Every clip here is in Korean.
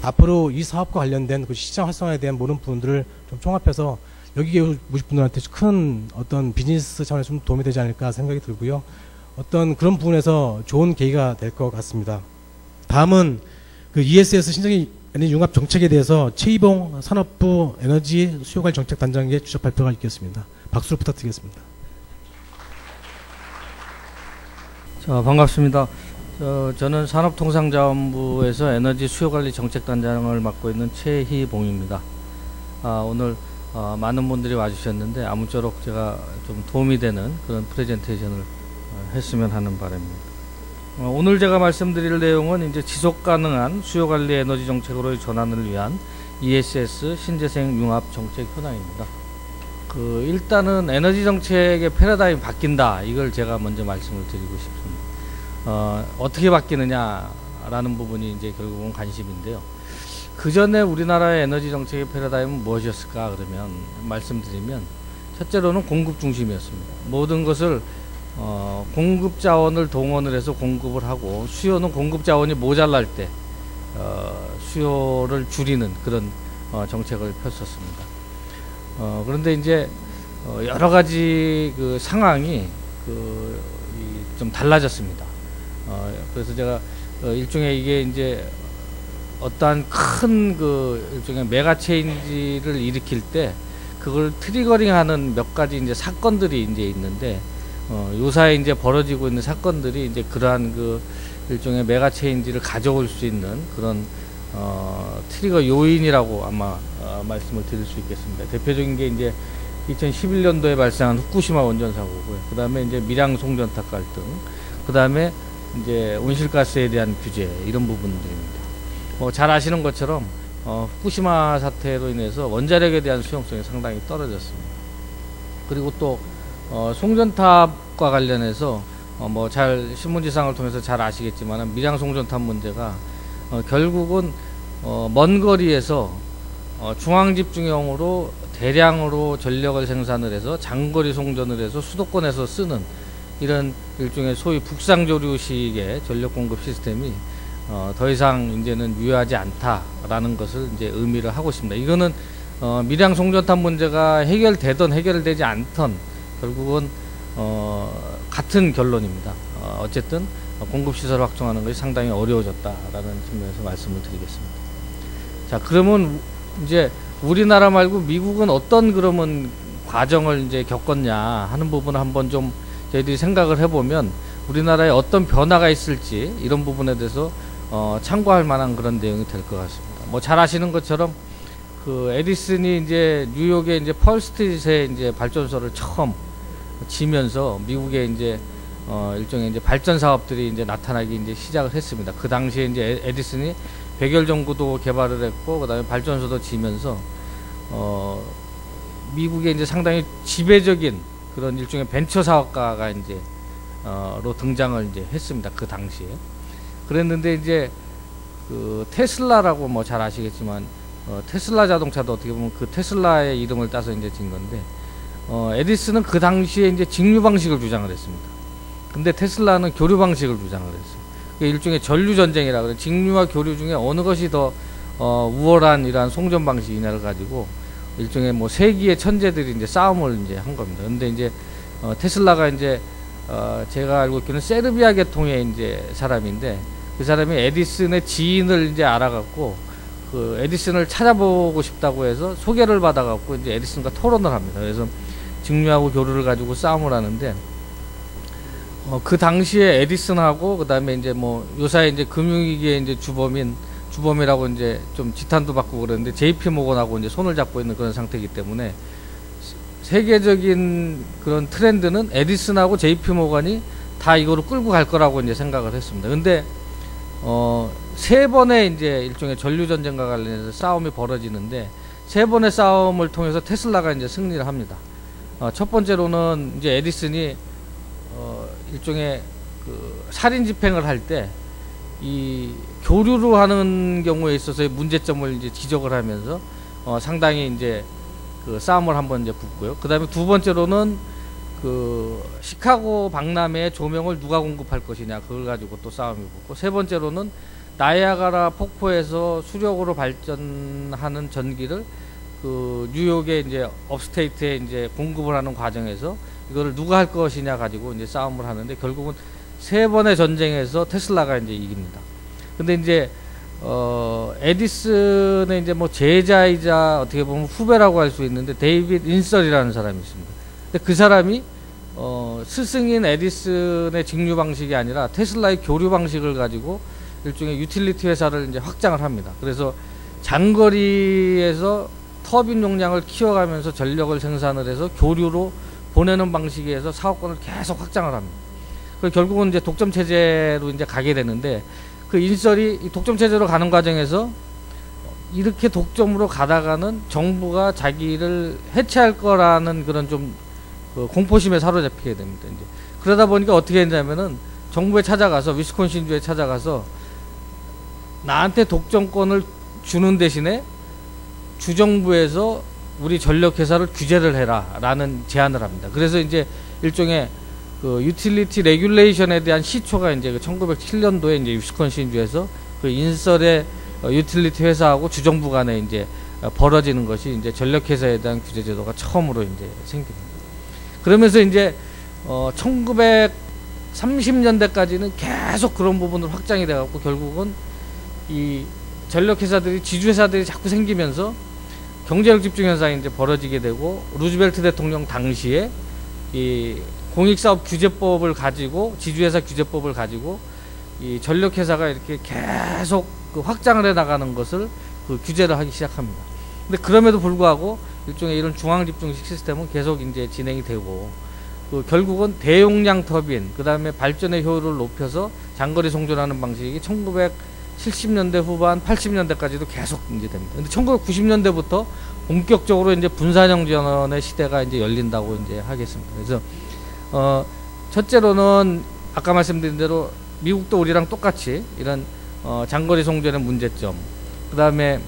앞으로 이 사업과 관련된 그 시장 활성화에 대한 모든 부분들을 좀 종합해서 여기에 오실 분들한테 큰 어떤 비즈니스 차원에서 좀 도움이 되지 않을까 생각이 들고요. 어떤 그런 부분에서 좋은 계기가 될 것 같습니다. 다음은 그 ESS 신재생 에너지 융합 정책에 대해서 최이봉 산업부 에너지 수요관리 정책단장의 주적 발표가 있겠습니다. 박수를 부탁드리겠습니다. 자, 반갑습니다. 저는 산업통상자원부에서 에너지 수요관리 정책단장을 맡고 있는 최희봉입니다. 오늘 많은 분들이 와주셨는데 아무쪼록 제가 좀 도움이 되는 그런 프레젠테이션을 했으면 하는 바람입니다. 오늘 제가 말씀드릴 내용은 이제 지속가능한 수요관리 에너지 정책으로의 전환을 위한 ESS 신재생 융합 정책 현황입니다. 일단은 에너지 정책의 패러다임이 바뀐다. 이걸 제가 먼저 말씀을 드리고 싶습니다. 어떻게 바뀌느냐라는 부분이 이제 결국은 관심인데요. 그 전에 우리나라의 에너지 정책의 패러다임은 무엇이었을까 그러면 말씀드리면 첫째로는 공급 중심이었습니다. 모든 것을 공급 자원을 동원을 해서 공급을 하고 수요는 공급 자원이 모자랄 때 수요를 줄이는 그런 정책을 폈었습니다. 그런데 이제 여러 가지 그 상황이 좀 달라졌습니다. 그래서 제가 일종의 이게 이제 어떠한 큰 일종의 메가 체인지를 일으킬 때 그걸 트리거링하는 몇 가지 이제 사건들이 이제 있는데 요사에 이제 벌어지고 있는 사건들이 이제 그러한 일종의 메가 체인지를 가져올 수 있는 그런 트리거 요인이라고 아마 말씀을 드릴 수 있겠습니다. 대표적인 게 이제 2011년도에 발생한 후쿠시마 원전 사고고요. 그 다음에 이제 밀양 송전탑 갈등, 그 다음에 이제 온실가스에 대한 규제 이런 부분들입니다. 잘 아시는 것처럼 후쿠시마 사태로 인해서 원자력에 대한 수용성이 상당히 떨어졌습니다. 그리고 또 송전탑과 관련해서 잘 신문지상을 통해서 잘 아시겠지만 밀양 송전탑 문제가 결국은 먼 거리에서 중앙집중형으로 대량으로 전력을 생산을 해서 장거리 송전을 해서 수도권에서 쓰는 이런 일종의 소위 북상조류식의 전력 공급 시스템이 더 이상 이제는 유효하지 않다라는 것을 이제 의미를 하고 있습니다. 이거는 밀양 송전탑 문제가 해결되든 해결되지 않든 결국은 같은 결론입니다. 어쨌든 공급시설을 확충하는 것이 상당히 어려워졌다라는 측면에서 말씀을 드리겠습니다. 자, 그러면 이제 우리나라 말고 미국은 어떤 그러면 과정을 이제 겪었냐 하는 부분을 한번 좀 저희들이 생각을 해보면 우리나라에 어떤 변화가 있을지 이런 부분에 대해서 참고할 만한 그런 내용이 될 것 같습니다. 잘 아시는 것처럼 에디슨이 이제 뉴욕에 이제 펄스트릿에 이제 발전소를 처음 지면서 미국에 이제 일종의 이제 발전 사업들이 이제 나타나기 이제 시작을 했습니다. 그 당시에 이제 에디슨이 백열 전구도 개발을 했고, 그 다음에 발전소도 지면서 미국에 이제 상당히 지배적인 그런 일종의 벤처 사업가가 이제 로 등장을 이제 했습니다. 그 당시에. 그랬는데 이제 테슬라라고 잘 아시겠지만 테슬라 자동차도 어떻게 보면 그 테슬라의 이름을 따서 이제 진 건데 에디슨은 그 당시에 이제 직류 방식을 주장을 했습니다. 근데 테슬라는 교류 방식을 주장을 했어요. 일종의 전류 전쟁이라 그래. 직류와 교류 중에 어느 것이 더 우월한 이러한 송전 방식이냐를 가지고 일종의 세기의 천재들이 이제 싸움을 이제 한 겁니다. 근데 이제 테슬라가 이제 제가 알고 있기는 세르비아 계통의 이제 사람인데 그 사람이 에디슨의 지인을 이제 알아갖고 에디슨을 찾아보고 싶다고 해서 소개를 받아갖고 이제 에디슨과 토론을 합니다. 그래서 직류하고 교류를 가지고 싸움을 하는데 그 당시에 에디슨하고 그 다음에 이제 요사이 이제 금융위기의 이제 주범이라고 이제 좀 지탄도 받고 그러는데 JP 모건하고 이제 손을 잡고 있는 그런 상태이기 때문에 세계적인 그런 트렌드는 에디슨하고 JP 모건이 다 이거를 끌고 갈 거라고 이제 생각을 했습니다. 근데 세 번의 이제 일종의 전류 전쟁과 관련해서 싸움이 벌어지는데 세 번의 싸움을 통해서 테슬라가 이제 승리를 합니다. 첫 번째로는 이제 에디슨이 일종의 살인 집행을 할 때 이 교류로 하는 경우에 있어서의 문제점을 이제 지적을 하면서 상당히 이제 싸움을 한번 이제 붙고요. 그 다음에 두 번째로는 시카고 박람회의 조명을 누가 공급할 것이냐 그걸 가지고 또 싸움이 붙고 세 번째로는 나이아가라 폭포에서 수력으로 발전하는 전기를 그 뉴욕의 이제 업스테이트에 이제 공급을 하는 과정에서 이거를 누가 할 것이냐 가지고 이제 싸움을 하는데, 결국은 3번의 전쟁에서 테슬라가 이제 이깁니다. 근데 이제 에디슨의 이제 뭐 제자이자 어떻게 보면 후배라고 할 수 있는데, 데이빗 인설이라는 사람이 있습니다. 근데 그 사람이 스승인 에디슨의 직류 방식이 아니라 테슬라의 교류 방식을 가지고 일종의 유틸리티 회사를 이제 확장을 합니다. 그래서 장거리에서 터빈 용량을 키워가면서 전력을 생산을 해서 교류로 보내는 방식에서 사업권을 계속 확장을 합니다. 그리고 결국은 이제 독점 체제로 이제 가게 되는데, 그 인설이 이 독점 체제로 가는 과정에서 이렇게 독점으로 가다가는 정부가 자기를 해체할 거라는 그런 좀 공포심에 사로잡히게 됩니다. 이제 그러다 보니까 어떻게 했냐면은 정부에 찾아가서, 위스콘신주에 찾아가서 나한테 독점권을 주는 대신에 주정부에서 우리 전력회사를 규제를 해라 라는 제안을 합니다. 그래서 이제 일종의 그 유틸리티 레귤레이션에 대한 시초가 이제 그 1907년도에 이제 위스콘신주에서 그 인설의 유틸리티 회사하고 주정부 간에 이제 벌어지는 것이 이제 전력회사에 대한 규제 제도가 처음으로 이제 생깁니다. 그러면서 이제 1930년대까지는 계속 그런 부분으로 확장이 돼 갖고, 결국은 이 전력회사들이, 지주회사들이 자꾸 생기면서 경제력 집중 현상이 이제 벌어지게 되고, 루즈벨트 대통령 당시에 이 공익사업 규제법을 가지고, 지주회사 규제법을 가지고 이 전력회사가 이렇게 계속 그 확장을 해 나가는 것을 그 규제를 하기 시작합니다. 근데 그럼에도 불구하고 일종의 이런 중앙 집중식 시스템은 계속 이제 진행이 되고, 그 결국은 대용량 터빈, 그 다음에 발전의 효율을 높여서 장거리 송전하는 방식이 1970년대 후반, 80년대까지도 계속 이제 됩니다. 근데 1990년대부터 본격적으로 이제 분산형 전원의 시대가 이제 열린다고 이제 하겠습니다. 그래서 첫째로는 아까 말씀드린 대로 미국도 우리랑 똑같이 이런 장거리 송전의 문제점, 그 다음에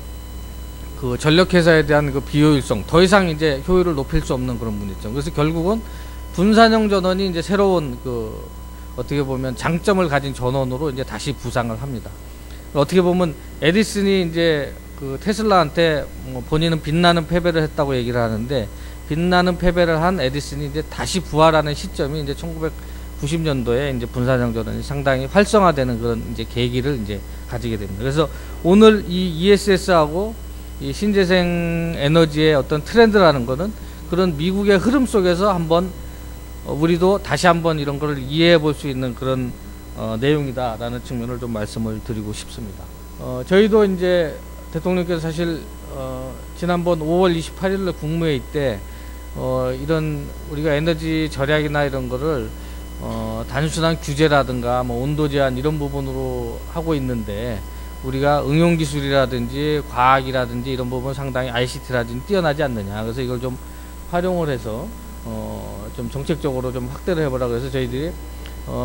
그 전력회사에 대한 그 비효율성, 더 이상 이제 효율을 높일 수 없는 그런 문제점. 그래서 결국은 분산형 전원이 이제 새로운 그 어떻게 보면 장점을 가진 전원으로 이제 다시 부상을 합니다. 어떻게 보면 에디슨이 이제 그 테슬라한테 뭐 본인은 빛나는 패배를 했다고 얘기를 하는데, 빛나는 패배를 한 에디슨이 이제 다시 부활하는 시점이 이제 1990년도에 이제 분산형 전원이 상당히 활성화되는 그런 이제 계기를 이제 가지게 됩니다. 그래서 오늘 이 ESS하고 이 신재생 에너지의 어떤 트렌드라는 거는 그런 미국의 흐름 속에서 한번 우리도 다시 한번 이런 거를 이해해 볼 수 있는 그런 내용이다라는 측면을 좀 말씀을 드리고 싶습니다. 저희도 이제 대통령께서 사실 지난번 5월 28일 국무회의 때 이런 우리가 에너지 절약이나 이런 거를 단순한 규제라든가 뭐 온도 제한 이런 부분으로 하고 있는데, 우리가 응용 기술이라든지 과학이라든지 이런 부분 상당히 ICT라든지 뛰어나지 않느냐. 그래서 이걸 좀 활용을 해서 좀 정책적으로 좀 확대를 해보라. 그래서 저희들이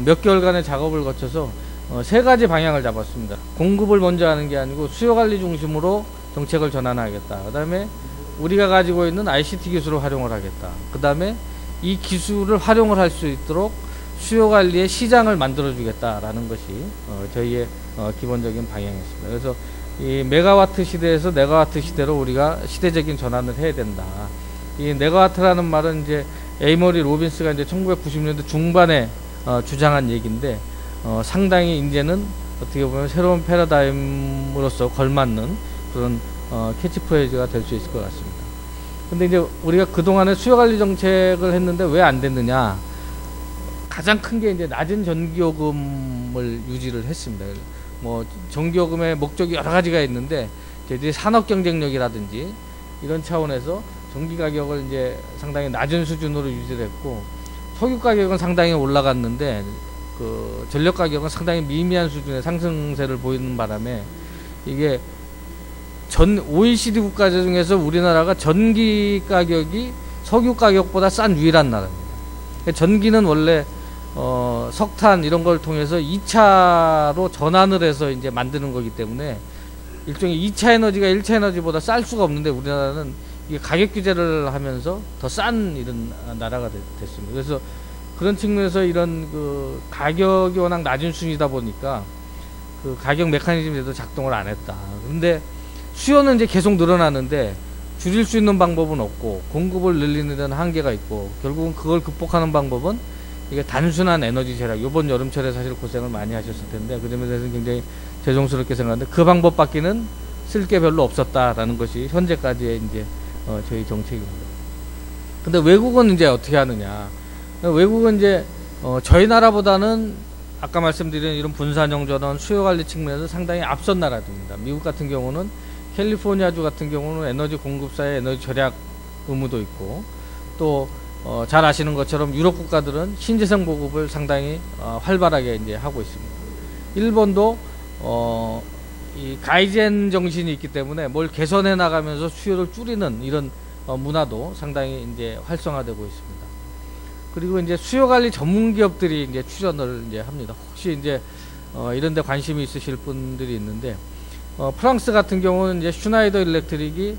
몇 개월간의 작업을 거쳐서 3가지 방향을 잡았습니다. 공급을 먼저 하는 게 아니고 수요 관리 중심으로 정책을 전환하겠다. 그 다음에 우리가 가지고 있는 ICT 기술을 활용을 하겠다. 그 다음에 이 기술을 활용을 할 수 있도록 수요 관리의 시장을 만들어 주겠다라는 것이 저희의 기본적인 방향이었습니다. 그래서 이 메가와트 시대에서 네가와트 시대로 우리가 시대적인 전환을 해야 된다. 이 네가와트라는 말은 이제 에이머리 로빈스가 이제 1990년대 중반에 주장한 얘기인데, 상당히 이제는 어떻게 보면 새로운 패러다임으로서 걸맞는 그런 캐치프레이즈가 될 수 있을 것 같습니다. 근데 이제 우리가 그동안에 수요관리 정책을 했는데 왜 안 됐느냐? 가장 큰 게 이제 낮은 전기요금을 유지를 했습니다. 뭐 전기요금의 목적이 여러 가지가 있는데, 저희들이 산업 경쟁력이라든지 이런 차원에서 전기 가격을 이제 상당히 낮은 수준으로 유지를 했고, 석유 가격은 상당히 올라갔는데 그 전력 가격은 상당히 미미한 수준의 상승세를 보이는 바람에, 이게 전 OECD 국가 중에서 우리나라가 전기 가격이 석유 가격보다 싼 유일한 나라입니다. 전기는 원래 석탄 이런 걸 통해서 2차로 전환을 해서 이제 만드는 거기 때문에 일종의 2차 에너지가 1차 에너지보다 쌀 수가 없는데, 우리나라는 이게 가격 규제를 하면서 더 싼 이런 나라가 됐습니다. 그래서 그런 측면에서 이런 그 가격이 워낙 낮은 수준이다 보니까 그 가격 메커니즘에도 작동을 안 했다. 근데 수요는 이제 계속 늘어나는데 줄일 수 있는 방법은 없고 공급을 늘리는 데는 한계가 있고 결국은 그걸 극복하는 방법은 이게 단순한 에너지 절약. 이번 여름철에 사실 고생을 많이 하셨을 텐데 그 점에 대해서는 굉장히 죄송스럽게 생각하는데 그 방법밖에는 쓸 게 별로 없었다라는 것이 현재까지의 이제 저희 정책입니다. 근데 외국은 이제 어떻게 하느냐? 외국은 이제 저희 나라보다는 아까 말씀드린 이런 분산형 전원 수요 관리 측면에서 상당히 앞선 나라들입니다. 미국 같은 경우는 캘리포니아주 같은 경우는 에너지 공급사의 에너지 절약 의무도 있고 또 잘 아시는 것처럼 유럽 국가들은 신재생 보급을 상당히 활발하게 이제 하고 있습니다. 일본도 이 가이젠 정신이 있기 때문에 뭘 개선해 나가면서 수요를 줄이는 이런 문화도 상당히 이제 활성화되고 있습니다. 그리고 이제 수요 관리 전문 기업들이 이제 출연을 이제 합니다. 혹시 이제 이런 데 관심이 있으실 분들이 있는데 프랑스 같은 경우는 이제 슈나이더 일렉트릭이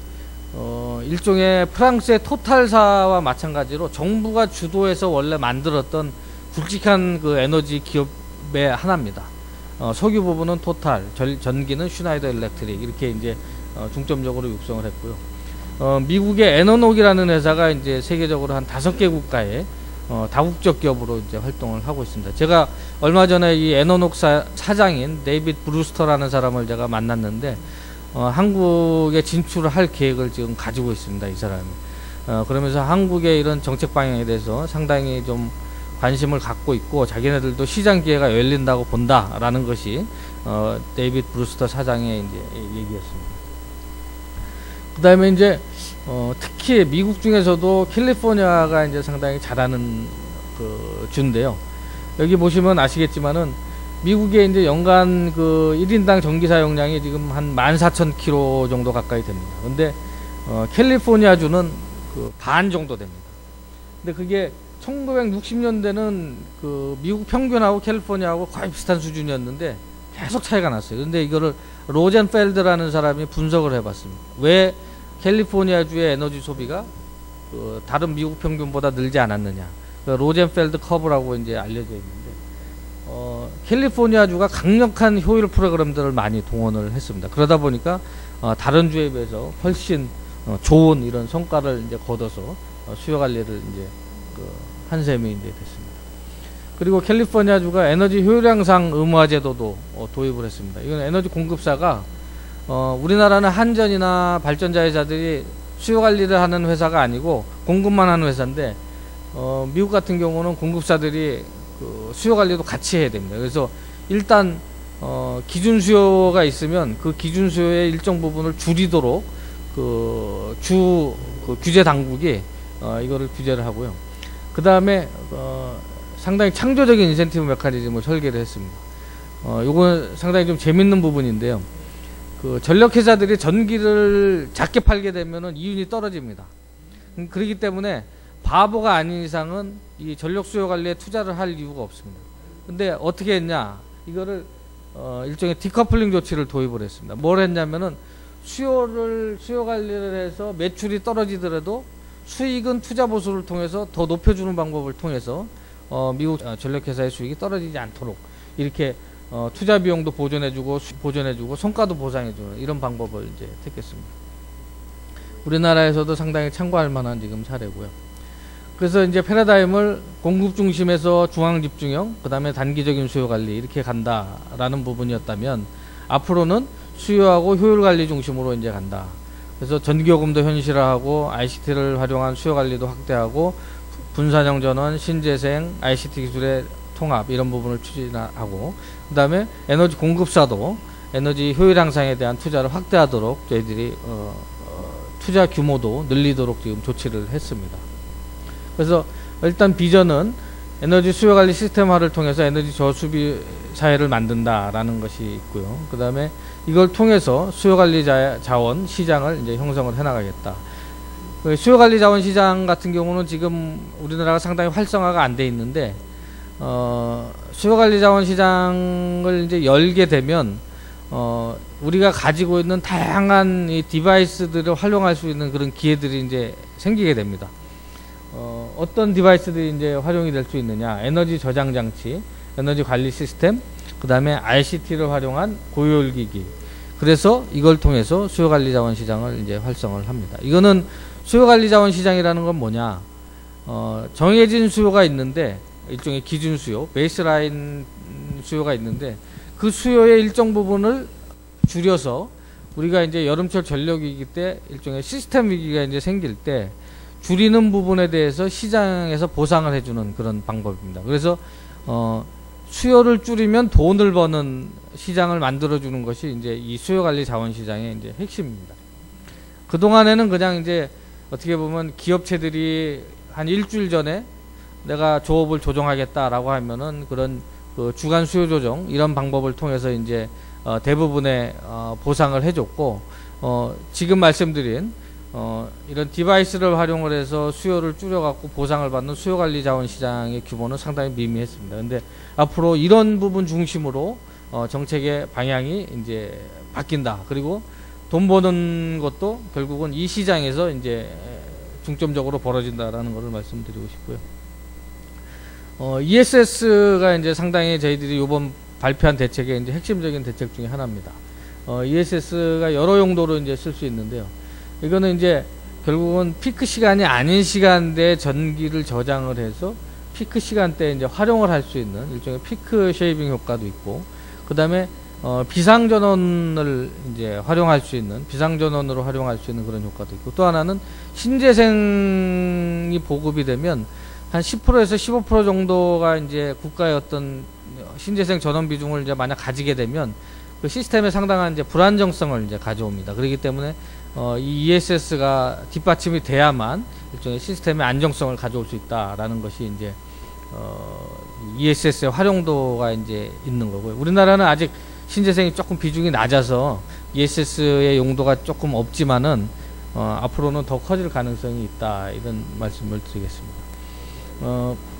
일종의 프랑스의 토탈사와 마찬가지로 정부가 주도해서 원래 만들었던 굵직한 그 에너지 기업의 하나입니다. 석유 부분은 토탈, 전기는 슈나이더 일렉트릭 이렇게 이제 중점적으로 육성을 했고요. 미국의 에너녹이라는 회사가 이제 세계적으로 한 5개 국가에 다국적 기업으로 이제 활동을 하고 있습니다. 제가 얼마 전에 이 에너녹 사장인 데이빗 브루스터라는 사람을 제가 만났는데 한국에 진출을 할 계획을 지금 가지고 있습니다. 이 사람이. 그러면서 한국의 이런 정책 방향에 대해서 상당히 좀 관심을 갖고 있고 자기네들도 시장 기회가 열린다고 본다라는 것이 데이빗 브루스터 사장의 이제 얘기였습니다. 그 다음에 이제 특히 미국 중에서도 캘리포니아가 이제 상당히 잘하는 그 주인데요. 여기 보시면 아시겠지만은 미국의 이제 연간 그 1인당 전기 사용량이 지금 한 14,000km 정도 가까이 됩니다. 근데 캘리포니아주는 그 반 정도 됩니다. 근데 그게 1960년대는 그 미국 평균하고 캘리포니아하고 거의 비슷한 수준이었는데 계속 차이가 났어요. 근데 이거를 로젠펠드라는 사람이 분석을 해봤습니다. 왜 캘리포니아주의 에너지 소비가 그 다른 미국 평균보다 늘지 않았느냐. 그 로젠펠드 커브라고 이제 알려져 있는데 캘리포니아주가 강력한 효율 프로그램들을 많이 동원을 했습니다. 그러다 보니까 다른 주에 비해서 훨씬 좋은 이런 성과를 이제 거둬서 수요 관리를 이제 한 셈이 이제 됐습니다. 그리고 캘리포니아주가 에너지 효율 향상 의무화 제도도 도입을 했습니다. 이건 에너지 공급사가 우리나라는 한전이나 발전자회사들이 수요 관리를 하는 회사가 아니고 공급만 하는 회사인데 미국 같은 경우는 공급사들이 그 수요 관리도 같이 해야 됩니다. 그래서 일단 기준 수요가 있으면 그 기준 수요의 일정 부분을 줄이도록 그 규제 당국이 이거를 규제를 하고요. 그 다음에 상당히 창조적인 인센티브 메커니즘을 설계를 했습니다. 요건 상당히 좀 재밌는 부분인데요. 그 전력회사들이 전기를 작게 팔게 되면은 이윤이 떨어집니다. 그렇기 때문에 바보가 아닌 이상은 이 전력 수요 관리에 투자를 할 이유가 없습니다. 근데 어떻게 했냐? 이거를 일종의 디커플링 조치를 도입을 했습니다. 뭘 했냐면은 수요 관리를 해서 매출이 떨어지더라도 수익은 투자 보수를 통해서 더 높여주는 방법을 통해서 미국 전력회사의 수익이 떨어지지 않도록 이렇게 투자 비용도 보존해주고 성과도 보상해주는 이런 방법을 이제 택했습니다. 우리나라에서도 상당히 참고할 만한 지금 사례고요. 그래서 이제 패러다임을 공급 중심에서 중앙 집중형, 그 다음에 단기적인 수요 관리 이렇게 간다라는 부분이었다면 앞으로는 수요하고 효율 관리 중심으로 이제 간다. 그래서 전기요금도 현실화하고 ICT를 활용한 수요 관리도 확대하고 분산형 전원, 신재생, ICT 기술의 통합 이런 부분을 추진하고 그 다음에 에너지 공급사도 에너지 효율 향상에 대한 투자를 확대하도록 저희들이 투자 규모도 늘리도록 지금 조치를 했습니다. 그래서 일단 비전은 에너지 수요 관리 시스템화를 통해서 에너지 저수비 사회를 만든다라는 것이 있고요. 그 다음에 이걸 통해서 수요 관리 자원 시장을 이제 형성을 해나가겠다. 수요 관리 자원 시장 같은 경우는 지금 우리나라가 상당히 활성화가 안 돼 있는데 수요 관리 자원 시장을 이제 열게 되면 우리가 가지고 있는 다양한 이 디바이스들을 활용할 수 있는 그런 기회들이 이제 생기게 됩니다. 어떤 디바이스들이 이제 활용이 될 수 있느냐? 에너지 저장 장치, 에너지 관리 시스템, 그 다음에 ICT를 활용한 고효율기기. 그래서 이걸 통해서 수요관리자원시장을 이제 활성화를 합니다. 이거는 수요관리자원시장이라는 건 뭐냐? 정해진 수요가 있는데, 일종의 기준 수요, 베이스라인 수요가 있는데, 그 수요의 일정 부분을 줄여서 우리가 이제 여름철 전력 위기 때 일종의 시스템 위기가 이제 생길 때 줄이는 부분에 대해서 시장에서 보상을 해주는 그런 방법입니다. 그래서 수요를 줄이면 돈을 버는 시장을 만들어주는 것이 이제 이 수요관리자원시장의 이제 핵심입니다. 그 동안에는 그냥 이제 어떻게 보면 기업체들이 한 일주일 전에 내가 조업을 조정하겠다라고 하면은 그런 그 주간 수요 조정 이런 방법을 통해서 이제 대부분의 보상을 해줬고, 지금 말씀드린 이런 디바이스를 활용을 해서 수요를 줄여갖고 보상을 받는 수요관리자원시장의 규모는 상당히 미미했습니다. 근데 앞으로 이런 부분 중심으로 정책의 방향이 이제 바뀐다. 그리고 돈 버는 것도 결국은 이 시장에서 이제 중점적으로 벌어진다라는 것을 말씀드리고 싶고요. ESS가 이제 상당히 저희들이 이번 발표한 대책의 이제 핵심적인 대책 중에 하나입니다. ESS가 여러 용도로 이제 쓸 수 있는데요. 이거는 이제 결국은 피크 시간이 아닌 시간대에 전기를 저장을 해서 피크 시간대에 이제 활용을 할 수 있는 일종의 피크 쉐이빙 효과도 있고, 그 다음에 비상전원을 이제 활용할 수 있는, 비상전원으로 활용할 수 있는 그런 효과도 있고, 또 하나는 신재생이 보급이 되면 한 10%에서 15% 정도가 이제 국가의 어떤 신재생 전원 비중을 이제 만약 가지게 되면 그 시스템에 상당한 이제 불안정성을 이제 가져옵니다. 그렇기 때문에 이 ESS가 뒷받침이 돼야만 일종의 시스템의 안정성을 가져올 수 있다라는 것이 이제 ESS의 활용도가 이제 있는 거고요. 우리나라는 아직 신재생이 조금 비중이 낮아서 ESS의 용도가 조금 없지만은 앞으로는 더 커질 가능성이 있다, 이런 말씀을 드리겠습니다.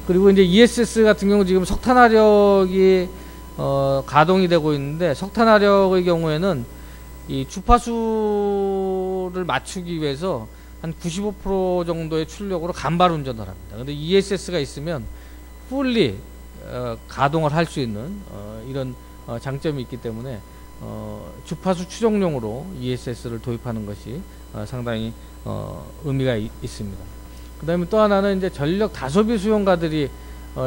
그리고 이제 ESS 같은 경우 지금 석탄화력이 가동이 되고 있는데, 석탄화력의 경우에는 이 주파수를 맞추기 위해서 한 95% 정도의 출력으로 간발 운전을 합니다. 근데 ESS가 있으면 fully 가동을 할 수 있는 이런 장점이 있기 때문에 주파수 추정용으로 ESS를 도입하는 것이 상당히 의미가 있습니다. 그 다음에 또 하나는 이제 전력 다소비 수용가들이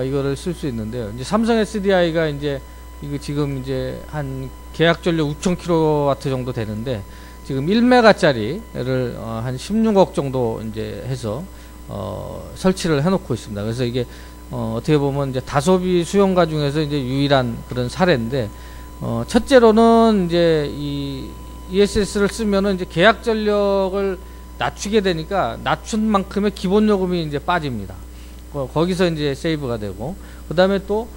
이거를 쓸 수 있는데요. 이제 삼성 SDI가 이제 이거 지금 이제 한 계약 전력 6,000kW 정도 되는데, 지금 1메가짜리를 한 16억 정도 이제 해서 설치를 해놓고 있습니다. 그래서 이게 어떻게 보면 이제 다소비 수용가 중에서 이제 유일한 그런 사례인데, 첫째로는 이제 이 ESS를 쓰면은 이제 계약 전력을 낮추게 되니까 낮춘 만큼의 기본 요금이 이제 빠집니다. 거기서 이제 세이브가 되고, 그 다음에 또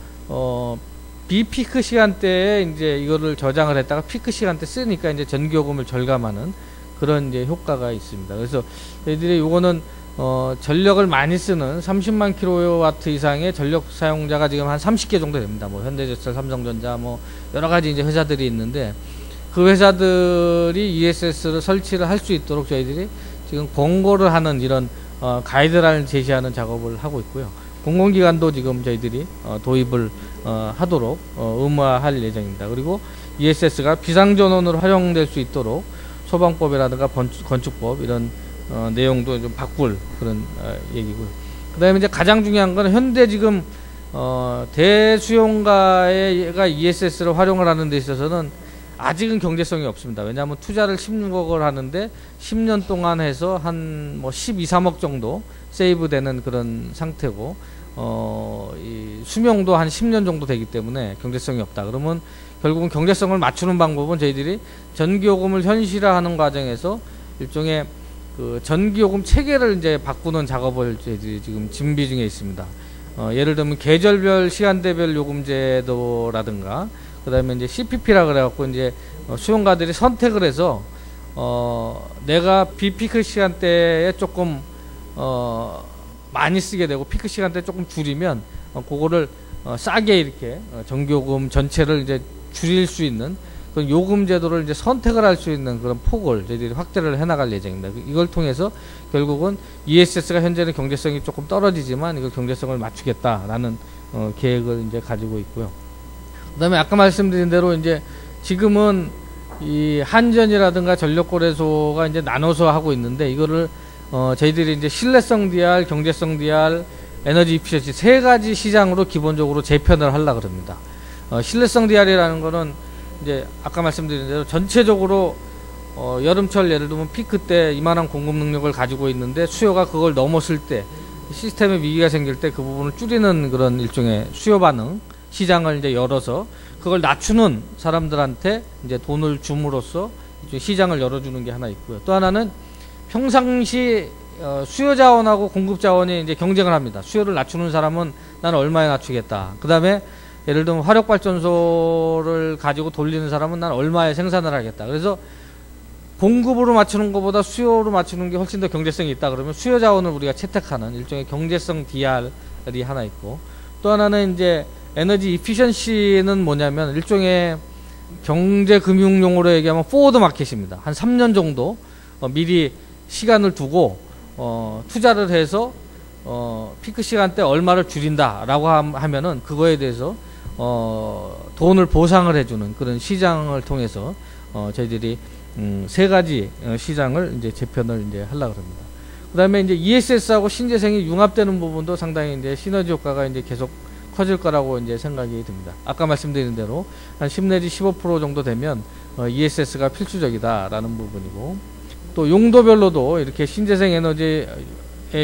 비피크 시간대에 이제 이거를 저장을 했다가 피크 시간대 쓰니까 이제 전기요금을 절감하는 그런 이제 효과가 있습니다. 그래서 저희들이 요거는 전력을 많이 쓰는 30만 킬로와트 이상의 전력 사용자가 지금 한 30개 정도 됩니다. 뭐 현대제철, 삼성전자, 뭐 여러 가지 이제 회사들이 있는데, 그 회사들이 ESS를 설치를 할 수 있도록 저희들이 지금 권고를 하는 이런 가이드라인을 제시하는 작업을 하고 있고요. 공공기관도 지금 저희들이 도입을 하도록 의무화할 예정입니다. 그리고 ESS가 비상전원으로 활용될 수 있도록 소방법이라든가 건축법 이런 내용도 좀 바꿀 그런 얘기고요. 그 다음에 이제 가장 중요한 건 현대 지금 대수용가가 ESS를 활용을 하는 데 있어서는 아직은 경제성이 없습니다. 왜냐하면 투자를 16억을 하는데 10년 동안 해서 한 뭐 12, 3억 정도 세이브 되는 그런 상태고, 이 수명도 한 10년 정도 되기 때문에 경제성이 없다. 그러면 결국은 경제성을 맞추는 방법은 저희들이 전기요금을 현실화하는 과정에서 일종의 그 전기요금 체계를 이제 바꾸는 작업을 저희들이 지금 준비 중에 있습니다. 예를 들면 계절별 시간대별 요금 제도라든가, 그 다음에 이제 CPP라 그래갖고 이제 수용가들이 선택을 해서 내가 비피크 시간대에 조금 많이 쓰게 되고 피크 시간대 조금 줄이면 그거를 싸게 이렇게 전기요금 전체를 이제 줄일 수 있는 그 요금 제도를 이제 선택을 할 수 있는 그런 폭을 저희들이 확대를 해나갈 예정입니다. 이걸 통해서 결국은 ESS가 현재는 경제성이 조금 떨어지지만 이걸 경제성을 맞추겠다라는 계획을 이제 가지고 있고요. 그다음에 아까 말씀드린 대로 이제 지금은 이 한전이라든가 전력거래소가 이제 나눠서 하고 있는데 이거를 저희들이 이제 신뢰성 DR, 경제성 DR, 에너지 이피셔시 세 가지 시장으로 기본적으로 재편을 하려고 합니다. 신뢰성 DR이라는 거는 이제 아까 말씀드린 대로 전체적으로 여름철 예를 들면 피크 때 이만한 공급 능력을 가지고 있는데 수요가 그걸 넘었을 때 시스템에 위기가 생길 때 그 부분을 줄이는 그런 일종의 수요 반응 시장을 이제 열어서 그걸 낮추는 사람들한테 이제 돈을 줌으로써 시장을 열어주는 게 하나 있고요. 또 하나는 평상시 수요 자원하고 공급 자원이 이제 경쟁을 합니다. 수요를 낮추는 사람은 나는 얼마에 낮추겠다. 그 다음에 예를 들면 화력발전소를 가지고 돌리는 사람은 난 얼마에 생산을 하겠다. 그래서 공급으로 맞추는 것보다 수요로 맞추는 게 훨씬 더 경제성이 있다. 그러면 수요 자원을 우리가 채택하는 일종의 경제성 DR이 하나 있고 또 하나는 이제 에너지 이피션시는 뭐냐면 일종의 경제금융용어로 얘기하면 포워드 마켓입니다. 한 3년 정도 미리 시간을 두고 투자를 해서 피크 시간대 얼마를 줄인다라고 하면은 그거에 대해서 돈을 보상을 해주는 그런 시장을 통해서 저희들이 세 가지 시장을 이제 재편을 이제 하려고 합니다. 그 다음에 이제 ESS하고 신재생이 융합되는 부분도 상당히 이제 시너지 효과가 이제 계속 커질 거라고 이제 생각이 듭니다. 아까 말씀드린 대로 한 10 내지 15% 정도 되면 ESS가 필수적이다라는 부분이고 또 용도별로도 이렇게 신재생 에너지의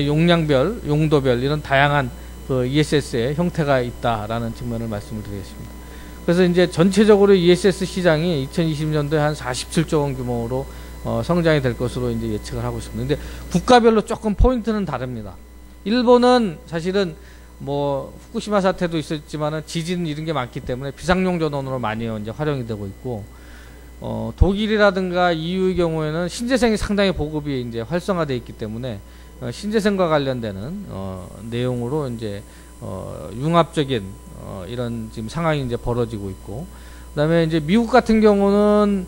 용량별, 용도별 이런 다양한 그 ESS의 형태가 있다라는 측면을 말씀을 드리겠습니다. 그래서 이제 전체적으로 ESS 시장이 2020년도에 한 47조 원 규모로 성장이 될 것으로 이제 예측을 하고 있습니다. 근데 국가별로 조금 포인트는 다릅니다. 일본은 사실은 뭐 후쿠시마 사태도 있었지만은 지진 이런 게 많기 때문에 비상용 전원으로 많이 이제 활용이 되고 있고 독일이라든가 EU의 경우에는 신재생이 상당히 보급이 이제 활성화되어 있기 때문에 신재생과 관련되는 내용으로 이제 융합적인 이런 지금 상황이 이제 벌어지고 있고 그다음에 이제 미국 같은 경우는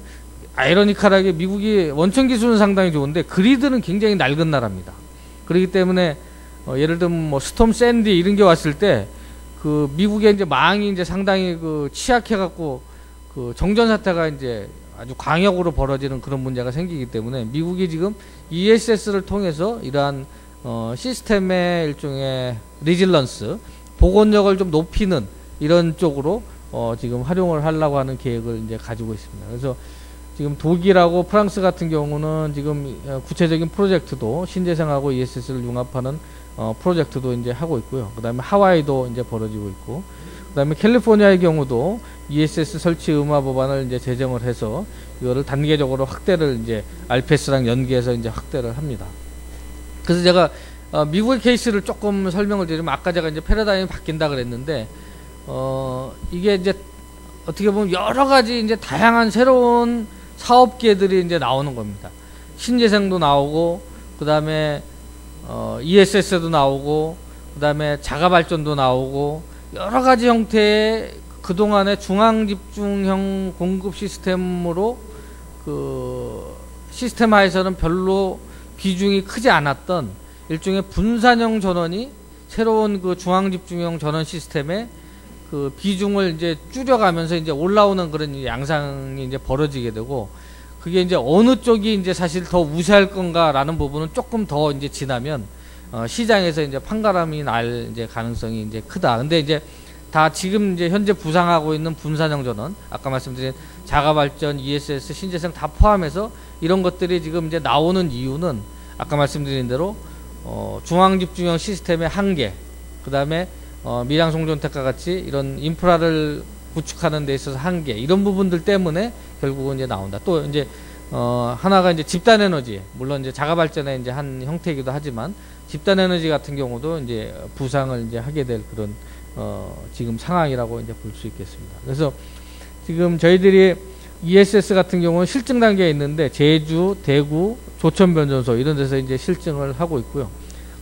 아이러니컬하게 미국이 원천 기술은 상당히 좋은데 그리드는 굉장히 낡은 나라입니다. 그렇기 때문에 예를 들면 뭐 스톰 샌디 이런 게 왔을 때 그 미국의 이제 망이 이제 상당히 그 취약해 갖고 그 정전 사태가 이제 아주 광역으로 벌어지는 그런 문제가 생기기 때문에 미국이 지금 ESS를 통해서 이러한 시스템의 일종의 리질런스 복원력을 좀 높이는 이런 쪽으로 지금 활용을 하려고 하는 계획을 이제 가지고 있습니다. 그래서 지금 독일하고 프랑스 같은 경우는 지금 구체적인 프로젝트도 신재생하고 ESS를 융합하는 프로젝트도 이제 하고 있고요. 그 다음에 하와이도 이제 벌어지고 있고, 그 다음에 캘리포니아의 경우도 ESS 설치 의무 법안을 이제 제정을 해서 이거를 단계적으로 확대를 이제 RPS랑 연계해서 이제 확대를 합니다. 그래서 제가 미국의 케이스를 조금 설명을 드리면 아까 제가 이제 패러다임이 바뀐다 그랬는데 이게 이제 어떻게 보면 여러 가지 이제 다양한 새로운 사업계들이 이제 나오는 겁니다. 신재생도 나오고 그 다음에 ESS도 나오고 그 다음에 자가발전도 나오고 여러 가지 형태의 그동안의 중앙집중형 공급 시스템으로 그 시스템화에서는 별로 비중이 크지 않았던 일종의 분산형 전원이 새로운 그 중앙집중형 전원 시스템의 그 비중을 이제 줄여가면서 이제 올라오는 그런 양상이 이제 벌어지게 되고 그게 이제 어느 쪽이 이제 사실 더 우세할 건가라는 부분은 조금 더 이제 지나면 시장에서 이제 판가름이 날 이제 가능성이 이제 크다. 근데 이제 다 지금 이제 현재 부상하고 있는 분산형 전원, 아까 말씀드린 자가발전, ESS, 신재생 다 포함해서 이런 것들이 지금 이제 나오는 이유는 아까 말씀드린 대로 중앙집중형 시스템의 한계, 그 다음에 밀양송전택과 같이 이런 인프라를 구축하는 데 있어서 한계, 이런 부분들 때문에 결국은 이제 나온다. 또 이제 하나가 이제 집단 에너지, 물론 이제 자가발전의 이제 한 형태이기도 하지만 집단 에너지 같은 경우도 이제 부상을 이제 하게 될 그런 지금 상황이라고 이제 볼 수 있겠습니다. 그래서 지금 저희들이 ESS 같은 경우는 실증 단계에 있는데 제주, 대구, 조천변전소 이런 데서 이제 실증을 하고 있고요.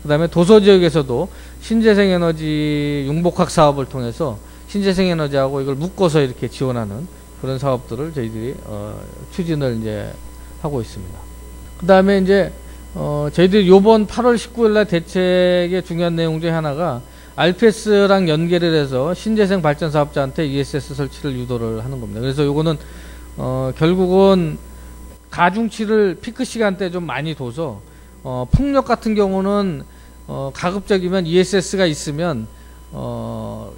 그 다음에 도서 지역에서도 신재생 에너지 융복학 사업을 통해서 신재생 에너지하고 이걸 묶어서 이렇게 지원하는 그런 사업들을 저희들이 추진을 이제 하고 있습니다. 그 다음에 이제 저희들이 요번 8월 19일 날 대책의 중요한 내용 중에 하나가 RPS랑 연계를 해서 신재생 발전 사업자한테 ESS 설치를 유도를 하는 겁니다. 그래서 요거는 결국은 가중치를 피크 시간대 좀 많이 둬서 풍력 같은 경우는 가급적이면 ESS가 있으면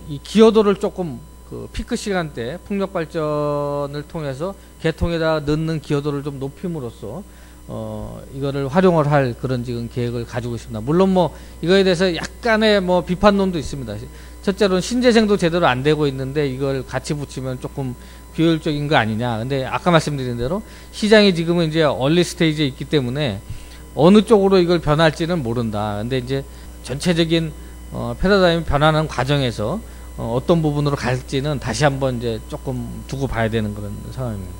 이 기여도를 조금 그 피크 시간대 풍력 발전을 통해서 개통에다 넣는 기여도를 좀 높임으로써 이거를 활용을 할 그런 지금 계획을 가지고 있습니다. 물론 뭐 이거에 대해서 약간의 뭐 비판론도 있습니다. 첫째로는 신재생도 제대로 안 되고 있는데 이걸 같이 붙이면 조금 비효율적인 거 아니냐. 근데 아까 말씀드린 대로 시장이 지금은 이제 얼리 스테이지에 있기 때문에 어느 쪽으로 이걸 변할지는 모른다. 근데 이제 전체적인 패러다임이 변하는 과정에서 어떤 부분으로 갈지는 다시 한번 이제 조금 두고 봐야 되는 그런 상황입니다.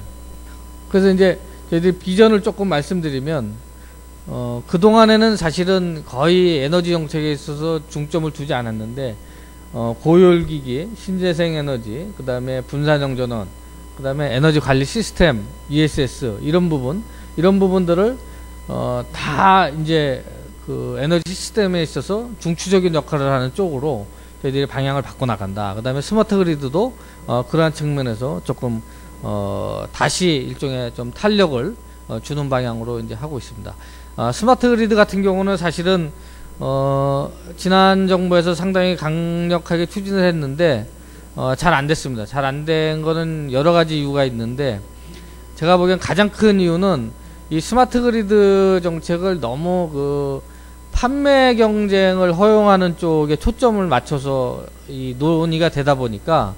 그래서 이제 저희들이 비전을 조금 말씀드리면 그동안에는 사실은 거의 에너지 정책에 있어서 중점을 두지 않았는데 고효율기기, 신재생 에너지, 그 다음에 분산정전원, 그 다음에 에너지 관리 시스템, ESS 이런 부분들을 다 이제 그 에너지 시스템에 있어서 중추적인 역할을 하는 쪽으로 저희들이 방향을 바꿔 나간다. 그 다음에 스마트 그리드도 그러한 측면에서 조금 다시 일종의 좀 탄력을 주는 방향으로 이제 하고 있습니다. 스마트 그리드 같은 경우는 사실은 지난 정부에서 상당히 강력하게 추진을 했는데 잘 안 됐습니다. 잘 안 된 거는 여러 가지 이유가 있는데 제가 보기엔 가장 큰 이유는 이 스마트 그리드 정책을 너무 그 판매 경쟁을 허용하는 쪽에 초점을 맞춰서 이 논의가 되다 보니까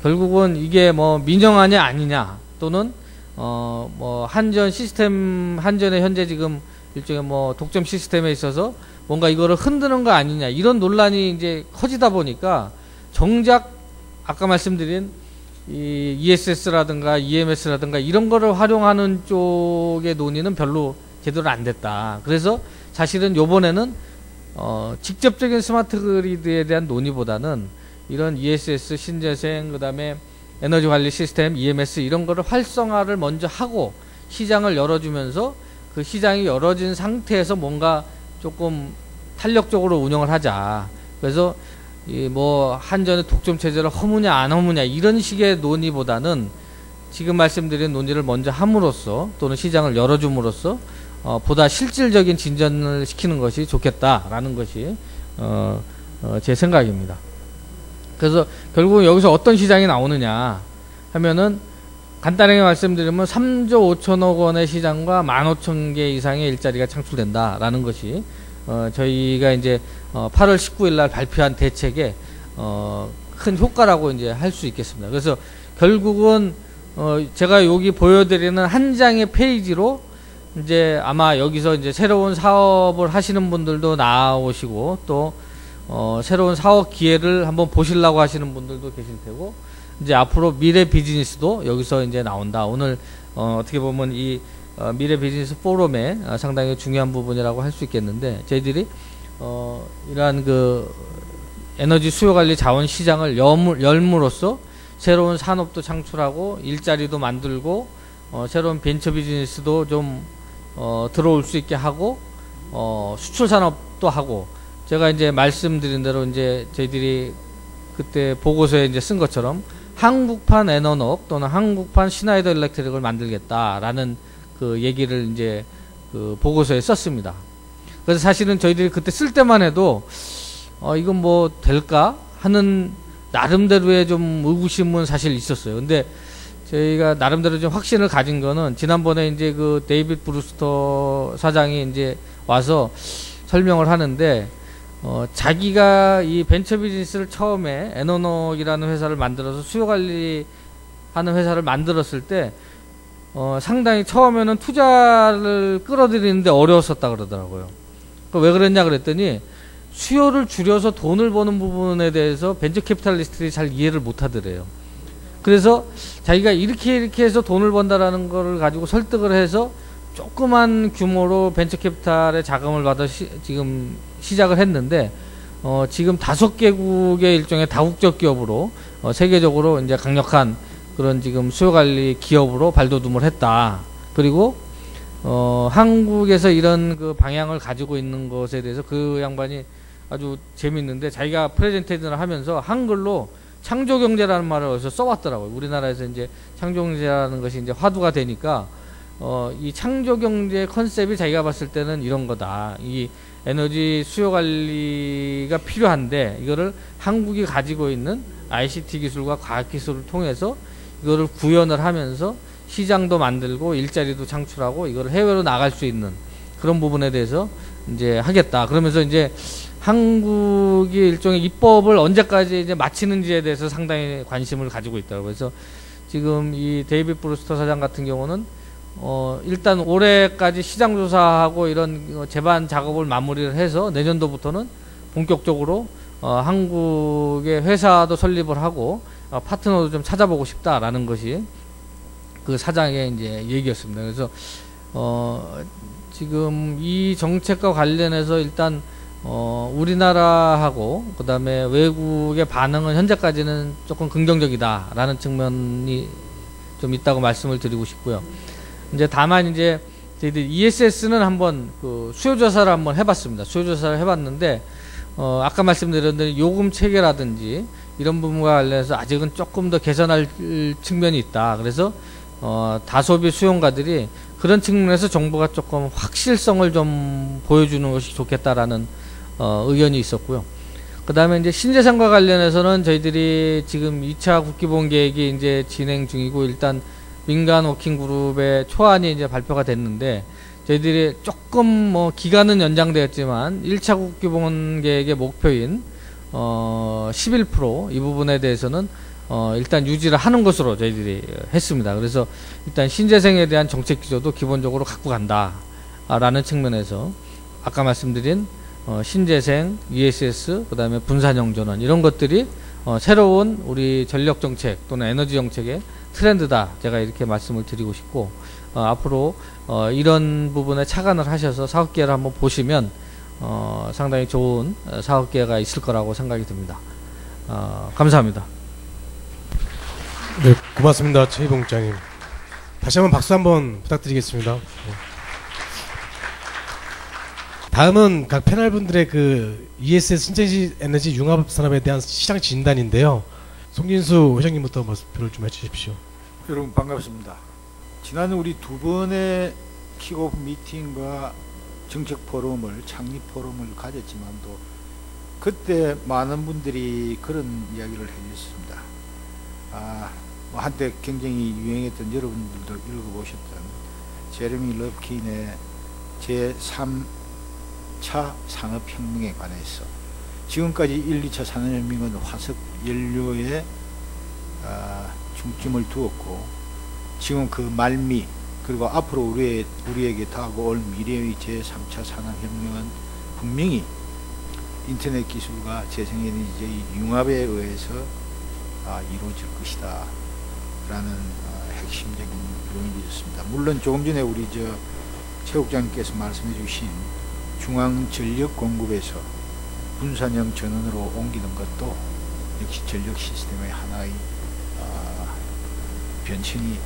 결국은 이게 뭐 민영화냐 아니냐 또는 뭐 한전 시스템 한전의 현재 지금 일종의 뭐 독점 시스템에 있어서 뭔가 이거를 흔드는 거 아니냐 이런 논란이 이제 커지다 보니까 정작 아까 말씀드린 이 ESS라든가 EMS라든가 이런 거를 활용하는 쪽의 논의는 별로 제대로 안 됐다. 그래서 사실은 요번에는 직접적인 스마트 그리드에 대한 논의보다는 이런 ESS, 신재생, 그 다음에 에너지 관리 시스템, EMS 이런 거를 활성화를 먼저 하고 시장을 열어주면서 그 시장이 열어진 상태에서 뭔가 조금 탄력적으로 운영을 하자. 그래서 이 뭐 한전의 독점 체제를 허무냐 안 허무냐 이런 식의 논의보다는 지금 말씀드린 논의를 먼저 함으로써 또는 시장을 열어줌으로써 보다 실질적인 진전을 시키는 것이 좋겠다라는 것이 제 생각입니다. 그래서 결국 여기서 어떤 시장이 나오느냐 하면은 간단하게 말씀드리면 3조 5천억 원의 시장과 15,000개 이상의 일자리가 창출된다라는 것이 저희가 이제 8월 19일 날 발표한 대책의 큰 효과라고 이제 할 수 있겠습니다. 그래서 결국은 제가 여기 보여드리는 한 장의 페이지로 이제 아마 여기서 이제 새로운 사업을 하시는 분들도 나오시고 또 새로운 사업 기회를 한번 보시려고 하시는 분들도 계실 테고 이제 앞으로 미래 비즈니스도 여기서 이제 나온다. 오늘 어떻게 보면 이 미래 비즈니스 포럼의 상당히 중요한 부분이라고 할 수 있겠는데 저희들이 이러한 그 에너지 수요 관리 자원 시장을 열므로써 새로운 산업도 창출하고 일자리도 만들고 새로운 벤처 비즈니스도 좀 들어올 수 있게 하고 수출 산업도 하고 제가 이제 말씀드린 대로 이제 저희들이 그때 보고서에 이제 쓴 것처럼 한국판 에너녹 또는 한국판 시나이더 일렉트릭을 만들겠다라는 그 얘기를 이제 그 보고서에 썼습니다. 그래서 사실은 저희들이 그때 쓸 때만 해도 이건 뭐 될까 하는 나름대로의 좀 의구심은 사실 있었어요. 근데 저희가 나름대로 좀 확신을 가진 거는 지난번에 이제 그 데이빗 브루스터 사장이 이제 와서 설명을 하는데 자기가 이 벤처 비즈니스를 처음에 에너녹이라는 회사를 만들어서 수요 관리하는 회사를 만들었을 때 상당히 처음에는 투자를 끌어들이는데 어려웠었다 그러더라고요. 왜 그랬냐 그랬더니 수요를 줄여서 돈을 버는 부분에 대해서 벤처 캐피탈리스트들이 잘 이해를 못 하더래요. 그래서 자기가 이렇게 해서 돈을 번다라는 거를 가지고 설득을 해서 조그만 규모로 벤처 캐피탈의 자금을 받아 지금 시작을 했는데 지금 5개국의 일종의 다국적 기업으로 세계적으로 이제 강력한 그런 지금 수요관리 기업으로 발돋움을 했다. 그리고 한국에서 이런 그 방향을 가지고 있는 것에 대해서 그 양반이 아주 재밌는데, 자기가 프레젠테이션을 하면서 한글로 창조경제라는 말을 어디서 써왔더라고요. 우리나라에서 이제 창조경제라는 것이 이제 화두가 되니까 이 창조경제 컨셉이 자기가 봤을 때는 이런 거다. 이 에너지 수요 관리가 필요한데 이거를 한국이 가지고 있는 ICT 기술과 과학 기술을 통해서 이거를 구현을 하면서 시장도 만들고 일자리도 창출하고 이거를 해외로 나갈 수 있는 그런 부분에 대해서 이제 하겠다. 그러면서 이제 한국이 일종의 입법을 언제까지 이제 마치는지에 대해서 상당히 관심을 가지고 있다고. 그래서 지금 이 데이빗 브루스터 사장 같은 경우는 일단 올해까지 시장 조사하고 이런 제반 작업을 마무리를 해서 내년도부터는 본격적으로 한국의 회사도 설립을 하고 파트너도 좀 찾아보고 싶다라는 것이 그 사장의 이제 얘기였습니다. 그래서 지금 이 정책과 관련해서 일단 우리나라하고 그 다음에 외국의 반응은 현재까지는 조금 긍정적이다라는 측면이 좀 있다고 말씀을 드리고 싶고요. 이제 다만 이제 저희들 ESS는 한번 그 수요조사를 한번 해봤습니다. 수요조사를 해봤는데 아까 말씀드린 요금 체계라든지 이런 부분과 관련해서 아직은 조금 더 개선할 측면이 있다. 그래서 다소비 수용가들이 그런 측면에서 정부가 조금 확실성을 좀 보여주는 것이 좋겠다라는 의견이 있었고요. 그 다음에 이제 신재생과 관련해서는 저희들이 지금 2차 국기보험 계획이 이제 진행 중이고, 일단 민간 워킹 그룹의 초안이 이제 발표가 됐는데, 저희들이 조금 기간은 연장되었지만 1차 국기보험 계획의 목표인 11% 이 부분에 대해서는 일단 유지를 하는 것으로 저희들이 했습니다. 그래서 일단 신재생에 대한 정책 기조도 기본적으로 갖고 간다라는 측면에서 아까 말씀드린 신재생, ESS, 그 다음에 분산형전원 이런 것들이 새로운 우리 전력 정책 또는 에너지 정책의 트렌드다. 제가 이렇게 말씀을 드리고 싶고, 앞으로 이런 부분에 착안을 하셔서 사업계를 한번 보시면 상당히 좋은 사업계가 있을 거라고 생각이 듭니다. 감사합니다. 네, 고맙습니다. 최희봉 국장님. 다시 한번 박수 한번 부탁드리겠습니다. 네. 다음은 각 패널 분들의 그 ESS 신재생 에너지 융합 산업에 대한 시장 진단인데요. 송진수 회장님부터 말씀을 좀 해주십시오. 여러분 반갑습니다. 지난 우리 두 번의 킥오프 미팅과 정책 포럼을, 창립 포럼을 가졌지만도 그때 많은 분들이 그런 이야기를 해주셨습니다. 한때 굉장히 유행했던, 여러분들도 읽어보셨던 제레미 럽킨의 제3차 산업혁명에 관해서, 지금까지 1, 2차 산업혁명은 화석 연료에 중점을 두었고, 지금 그 말미 그리고 앞으로 우리에게 다가올 미래의 제3차 산업혁명은 분명히 인터넷 기술과 재생에너지의 융합에 의해서 이루어질 것이다 라는 핵심적인 요인이었습니다. 물론 조금 전에 우리 최 국장님께서 말씀해 주신 중앙전력공급에서 분산형 전원으로 옮기는 것도 역시 전력 시스템의 하나의 변천이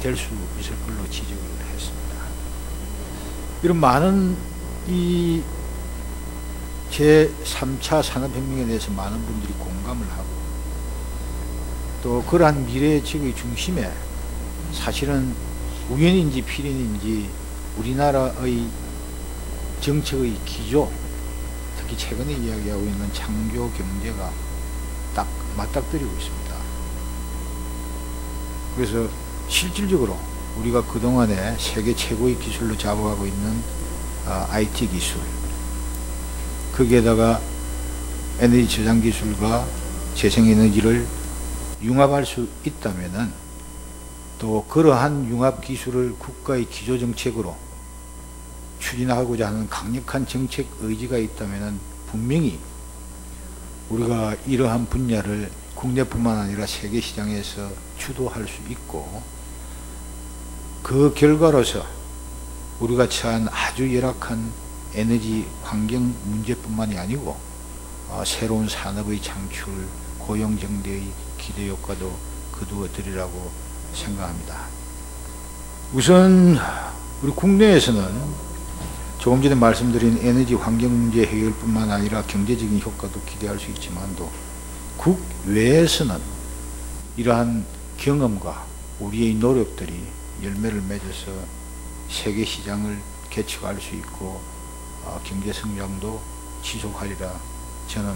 될 수 있을 걸로 지적을 했습니다. 이런 많은 이 제3차 산업혁명에 대해서 많은 분들이 공감을 하고, 또 그러한 미래의 지구의 중심에 사실은 우연인지 필연인지 우리나라의 정책의 기조, 특히 최근에 이야기하고 있는 창조 경제가 딱 맞닥뜨리고 있습니다. 그래서 실질적으로 우리가 그동안에 세계 최고의 기술로 잡아가고 있는 IT 기술, 거기에다가 에너지 저장 기술과 재생에너지를 융합할 수 있다면은, 또 그러한 융합 기술을 국가의 기조정책으로 추진하고자 하는 강력한 정책 의지가 있다면은 분명히 우리가 이러한 분야를 국내뿐만 아니라 세계 시장에서 주도할 수 있고, 그 결과로서 우리가 처한 아주 열악한 에너지 환경 문제뿐만이 아니고 새로운 산업의 창출, 고용 증대의 기대 효과도 거두어 드리라고 생각합니다. 우선 우리 국내에서는 조금 전에 말씀드린 에너지 환경 문제 해결뿐만 아니라 경제적인 효과도 기대할 수 있지만도 국외에서는 이러한 경험과 우리의 노력들이 열매를 맺어서 세계 시장을 개척할 수 있고 경제 성장도 지속하리라 저는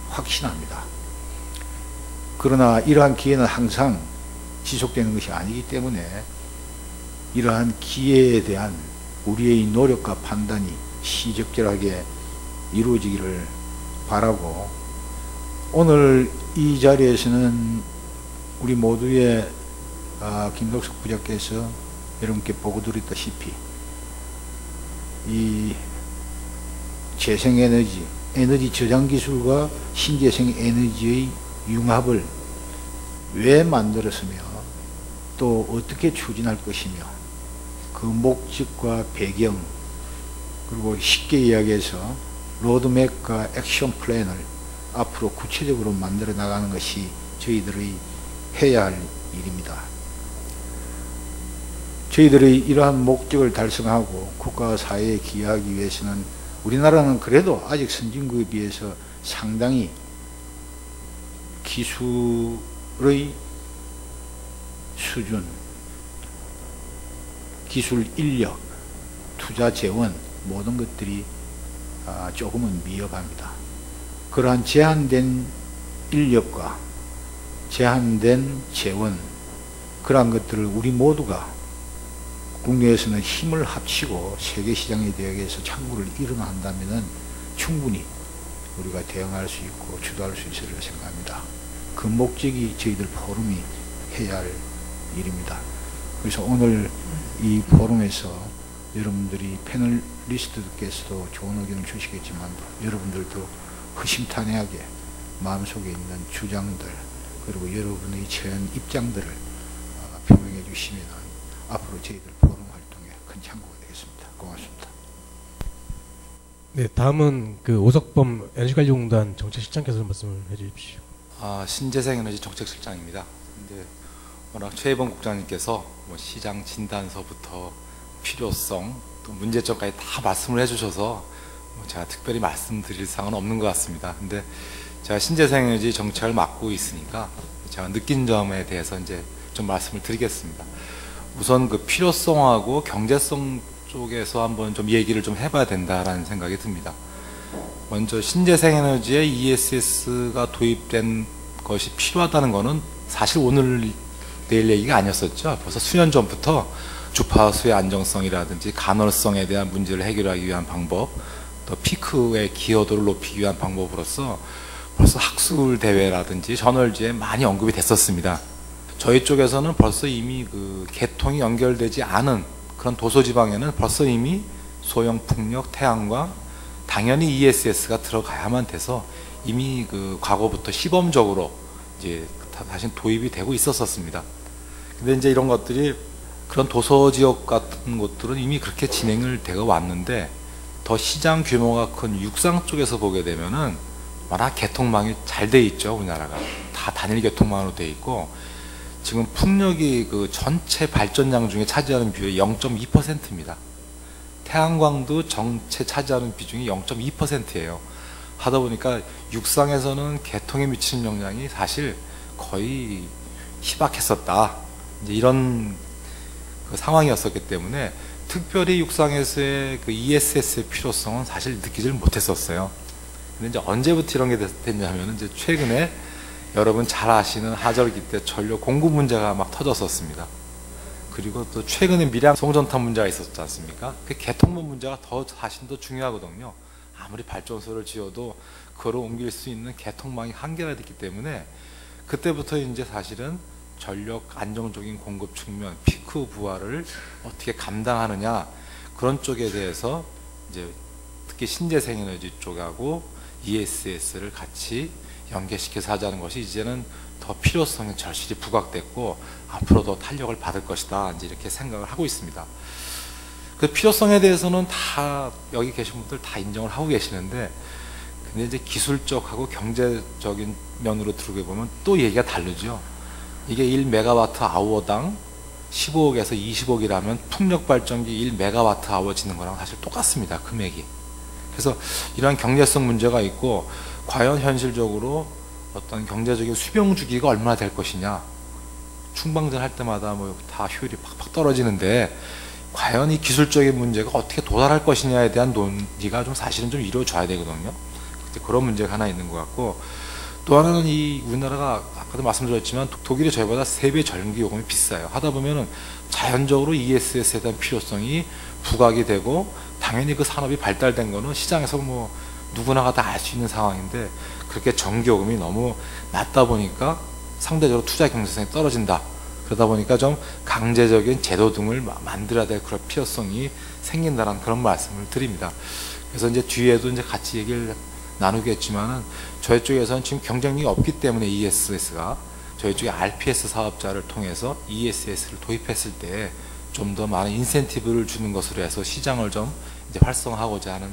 확신합니다. 그러나 이러한 기회는 항상 지속되는 것이 아니기 때문에 이러한 기회에 대한 우리의 노력과 판단이 시적절하게 이루어지기를 바라고, 오늘 이 자리에서는 우리 모두의 김덕석 부장께서 여러분께 보고드렸다시피 이 재생에너지, 에너지 저장 기술과 신재생 에너지의 융합을 왜 만들었으며 또 어떻게 추진할 것이며 그 목적과 배경, 그리고 쉽게 이야기해서 로드맵과 액션 플랜을 앞으로 구체적으로 만들어 나가는 것이 저희들의 해야 할 일입니다. 저희들의 이러한 목적을 달성하고 국가와 사회에 기여하기 위해서는 우리나라는 그래도 아직 선진국에 비해서 상당히 기술의 수준, 기술 인력, 투자 재원 모든 것들이 조금은 미흡합니다. 그러한 제한된 인력과 제한된 재원, 그러한 것들을 우리 모두가 국내에서는 힘을 합치고 세계시장에 대해서 창구를 일어난다면 충분히 우리가 대응할 수 있고 주도할 수 있을 거라 생각합니다. 그 목적이 저희들 포럼이 해야 할 일입니다. 그래서 오늘 이 포럼에서 여러분들이 패널리스트들께서도 좋은 의견을 주시겠지만 여러분들도 허심탄회하게 마음속에 있는 주장들 그리고 여러분의 처한 입장들을 표명해 주시면 앞으로 저희들 포럼 활동에 큰 참고가 되겠습니다. 고맙습니다. 네, 다음은 그 오석범 에너지관리공단 정책실장께서 말씀을 해주십시오. 신재생에너지 정책실장입니다. 이제 워낙 최혜범 국장님께서 시장 진단서부터 필요성 또 문제점까지 다 말씀을 해주셔서 제가 특별히 말씀드릴 사항은 없는 것 같습니다. 근데 제가 신재생에너지 정책을 맡고 있으니까 제가 느낀 점에 대해서 이제 좀 말씀을 드리겠습니다. 우선 그 필요성하고 경제성 쪽에서 한번 좀 얘기를 좀 해봐야 된다라는 생각이 듭니다. 먼저 신재생에너지에 ESS가 도입된 것이 필요하다는 것은 사실 오늘 내일 얘기가 아니었었죠. 벌써 수년 전부터 주파수의 안정성이라든지 간헐성에 대한 문제를 해결하기 위한 방법, 또 피크의 기여도를 높이기 위한 방법으로서 벌써 학술 대회라든지 저널지에 많이 언급이 됐었습니다. 저희 쪽에서는 벌써 이미 그 개통이 연결되지 않은 그런 도서지방에는 벌써 이미 소형 풍력, 태양광, 당연히 ESS가 들어가야만 돼서 이미 그 과거부터 시범적으로 이제 다시 도입이 되고 있었습니다. 근데 이제 이런 것들이 그런 도서지역 같은 곳들은 이미 그렇게 진행을 되어 왔는데 더 시장 규모가 큰 육상 쪽에서 보게 되면은 워낙 개통망이 잘 돼 있죠. 우리나라가 다 단일 개통망으로 돼 있고 지금 풍력이 그 전체 발전량 중에 차지하는 비율이 0.2%입니다. 태양광도 전체 차지하는 비중이 0.2%예요. 하다 보니까 육상에서는 개통에 미치는 영향이 사실 거의 희박했었다. 이제 이런 그 상황이었었기 때문에 특별히 육상에서의 그 ESS의 필요성은 사실 느끼질 못했었어요. 근데 이제 언제부터 이런 게 됐냐면 이제 최근에 여러분 잘 아시는 하절기 때 전력 공급 문제가 막 터졌었습니다. 그리고 또 최근에 밀양 송전탑 문제가 있었지 않습니까? 그 개통문 문제가 더 사실 더 중요하거든요. 아무리 발전소를 지어도 그걸 옮길 수 있는 개통망이 한계가 됐기 때문에 그때부터 이제 사실은 전력 안정적인 공급 측면, 피크 부하를 어떻게 감당하느냐 그런 쪽에 대해서 이제 특히 신재생에너지 쪽하고 ESS를 같이 연계시켜서 하자는 것이 이제는 더 필요성이 절실히 부각됐고 앞으로 더 탄력을 받을 것이다 이제 이렇게 생각을 하고 있습니다. 그 필요성에 대해서는 다 여기 계신 분들 다 인정을 하고 계시는데 근데 이제 기술적하고 경제적인 면으로 들어게 보면 또 얘기가 다르죠. 이게 1메가와트/아워당 15억에서 20억이라면 풍력 발전기 1메가와트/아워 짓는 거랑 사실 똑같습니다. 금액이. 그래서 이러한 경제성 문제가 있고, 과연 현실적으로 어떤 경제적인 수명 주기가 얼마나 될 것이냐. 충방전 할 때마다 뭐 다 효율이 팍팍 떨어지는데, 과연 이 기술적인 문제가 어떻게 도달할 것이냐에 대한 논의가 좀 사실은 좀 이루어져야 되거든요. 그런 문제가 하나 있는 것 같고, 또 하나는 이 우리나라가 아까도 말씀드렸지만 독일이 저희보다 3배 전기 요금이 비싸요. 하다 보면은 자연적으로 ESS에 대한 필요성이 부각이 되고, 당연히 그 산업이 발달된 거는 시장에서 뭐 누구나가 다 알 수 있는 상황인데, 그렇게 전기 요금이 너무 낮다 보니까 상대적으로 투자 경제성이 떨어진다. 그러다 보니까 좀 강제적인 제도 등을 만들어야 될 그런 필요성이 생긴다는 그런 말씀을 드립니다. 그래서 이제 뒤에도 이제 같이 얘기를 나누겠지만은, 저희 쪽에서는 지금 경쟁력이 없기 때문에 ESS가 저희 쪽에 RPS 사업자를 통해서 ESS를 도입했을 때 좀 더 많은 인센티브를 주는 것으로 해서 시장을 좀 이제 활성화하고자 하는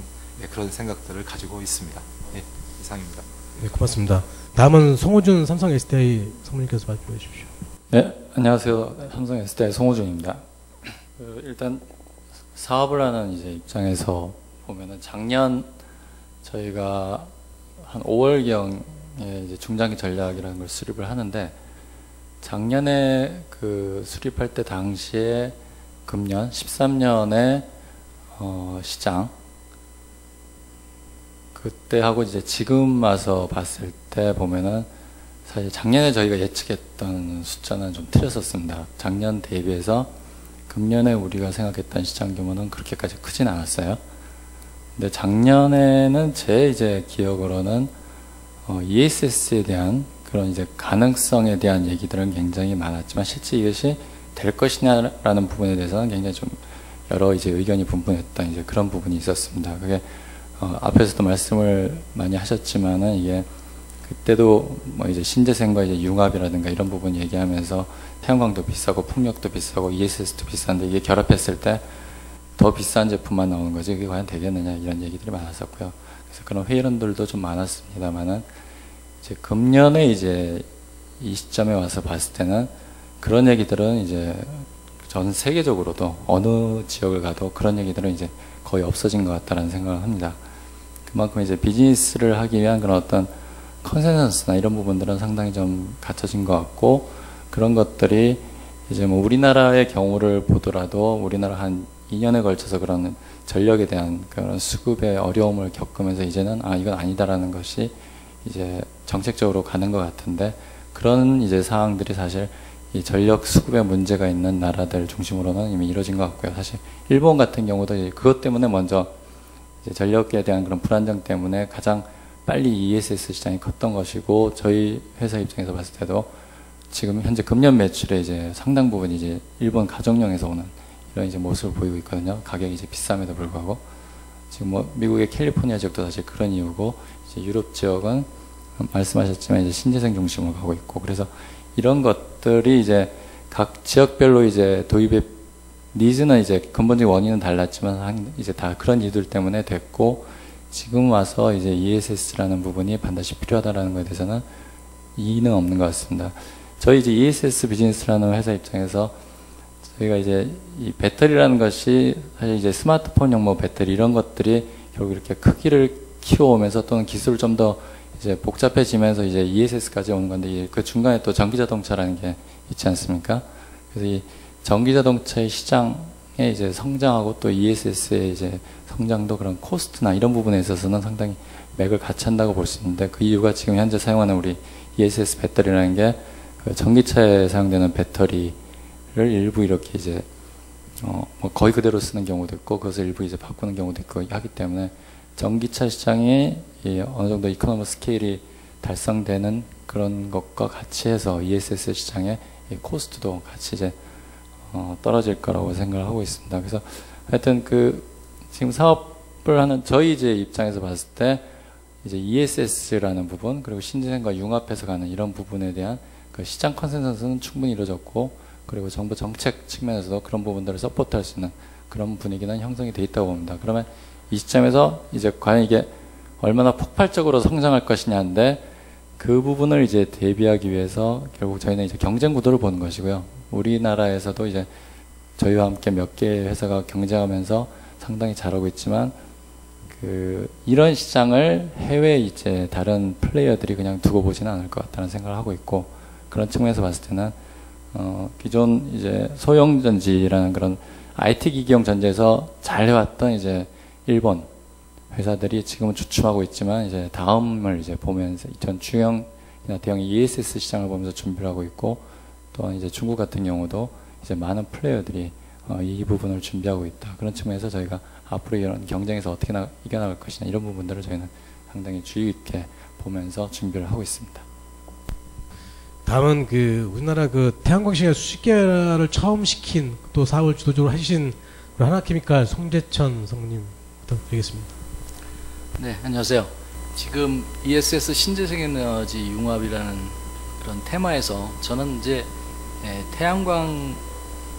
그런 생각들을 가지고 있습니다. 네, 이상입니다. 네, 고맙습니다. 다음은 송호준 삼성 SDI 성무님께서 발표해 주십시오. 네, 안녕하세요. 삼성 SDI 송호준입니다. 일단 사업을 하는 이제 입장에서 보면은 작년 저희가 한 5월경에 이제 중장기 전략이라는 걸 수립을 하는데, 작년에 그 수립할 때 당시에 금년 13년에 시장 그때 하고 이제 지금 와서 봤을 때 보면은 사실 작년에 저희가 예측했던 숫자는 좀 틀렸었습니다. 작년 대비해서 금년에 우리가 생각했던 시장 규모는 그렇게까지 크진 않았어요. 근데 작년에는 제 이제 기억으로는 ESS에 대한 그런 이제 가능성에 대한 얘기들은 굉장히 많았지만, 실제 이것이 될 것이냐라는 부분에 대해서는 굉장히 좀 여러 이제 의견이 분분했던 이제 그런 부분이 있었습니다. 그게 앞에서도 말씀을 많이 하셨지만은, 이게 그때도 뭐 이제 신재생과 이제 융합이라든가 이런 부분 얘기하면서 태양광도 비싸고 풍력도 비싸고 ESS도 비싼데, 이게 결합했을 때 더 비싼 제품만 나오는 거지 이게 과연 되겠느냐, 이런 얘기들이 많았었고요. 그래서 그런 회의론들도 좀 많았습니다만은, 이제 금년에 이제 이 시점에 와서 봤을 때는 그런 얘기들은 이제 전 세계적으로도 어느 지역을 가도 그런 얘기들은 이제 거의 없어진 것 같다는 생각을 합니다. 그만큼 이제 비즈니스를 하기 위한 그런 어떤 컨센서스나 이런 부분들은 상당히 좀 갖춰진 것 같고, 그런 것들이 이제 뭐 우리나라의 경우를 보더라도 우리나라 한 2년에 걸쳐서 그런 전력에 대한 그런 수급의 어려움을 겪으면서 이제는 이건 아니다라는 것이 이제 정책적으로 가는 것 같은데, 그런 이제 사항들이 사실 이 전력 수급에 문제가 있는 나라들 중심으로는 이미 이루어진 것 같고요. 사실 일본 같은 경우도 이제 그것 때문에 먼저 이제 전력에 대한 그런 불안정 때문에 가장 빨리 ESS 시장이 컸던 것이고, 저희 회사 입장에서 봤을 때도 지금 현재 금년 매출의 이제 상당 부분이 이제 일본 가정용에서 오는 이런 이제 모습을 보이고 있거든요. 가격이 이제 비쌈에도 불구하고 지금 뭐 미국의 캘리포니아 지역도 사실 그런 이유고, 이제 유럽 지역은 말씀하셨지만 이제 신재생 중심으로 가고 있고, 그래서 이런 것들이 이제 각 지역별로 이제 도입의 니즈는 이제 근본적인 원인은 달랐지만 이제 다 그런 이유들 때문에 됐고, 지금 와서 이제 ESS라는 부분이 반드시 필요하다라는 것에 대해서는 이의는 없는 것 같습니다. 저희 이제 ESS 비즈니스라는 회사 입장에서 저희가 이제 이 배터리라는 것이 사실 이제 스마트폰용 뭐 배터리 이런 것들이 결국 이렇게 크기를 키워오면서 또는 기술을 좀 더 이제 복잡해지면서 이제 ESS까지 오는 건데, 그 중간에 또 전기자동차라는 게 있지 않습니까? 그래서 이 전기자동차의 시장에 이제 성장하고 또 ESS의 이제 성장도 그런 코스트나 이런 부분에 있어서는 상당히 맥을 같이 한다고 볼 수 있는데, 그 이유가 지금 현재 사용하는 우리 ESS 배터리라는 게 그 전기차에 사용되는 배터리를 일부 이렇게 이제 뭐 거의 그대로 쓰는 경우도 있고, 그것을 일부 이제 바꾸는 경우도 있고 하기 때문에, 전기차 시장이 어느 정도 이코노미 스케일이 달성되는 그런 것과 같이 해서 ESS 시장의 코스트도 같이 이제 떨어질 거라고 생각을 하고 있습니다. 그래서 하여튼 그 지금 사업을 하는 저희 이제 입장에서 봤을 때 이제 ESS라는 부분, 그리고 신재생과 융합해서 가는 이런 부분에 대한 그 시장 컨센서스는 충분히 이루어졌고, 그리고 정부 정책 측면에서도 그런 부분들을 서포트할 수 있는 그런 분위기는 형성이 돼 있다고 봅니다. 그러면 이 시점에서 이제 과연 이게 얼마나 폭발적으로 성장할 것이냐인데, 그 부분을 이제 대비하기 위해서 결국 저희는 이제 경쟁 구도를 보는 것이고요. 우리나라에서도 이제 저희와 함께 몇 개의 회사가 경쟁하면서 상당히 잘하고 있지만 이런 시장을 해외 이제 다른 플레이어들이 그냥 두고 보지는 않을 것 같다는 생각을 하고 있고, 그런 측면에서 봤을 때는 기존 이제 소형 전지라는 그런 IT 기기용 전지에서 잘 해왔던 이제 일본 회사들이 지금은 주춤하고 있지만 이제 다음을 이제 보면서 전 중형이나 대형 ESS 시장을 보면서 준비를 하고 있고, 또한 이제 중국 같은 경우도 이제 많은 플레이어들이 이 부분을 준비하고 있다. 그런 측면에서 저희가 앞으로 이런 경쟁에서 어떻게 이겨나갈 것이냐, 이런 부분들을 저희는 상당히 주의 깊게 보면서 준비를 하고 있습니다. 다음은 우리나라 태양광 시장 수직계열을 처음 시킨 또 사업을 주도적으로 하신 하나케미칼 송재천 성님 부탁드리겠습니다. 네, 안녕하세요. 지금 ESS 신재생에너지 융합이라는 그런 테마에서 저는 이제 태양광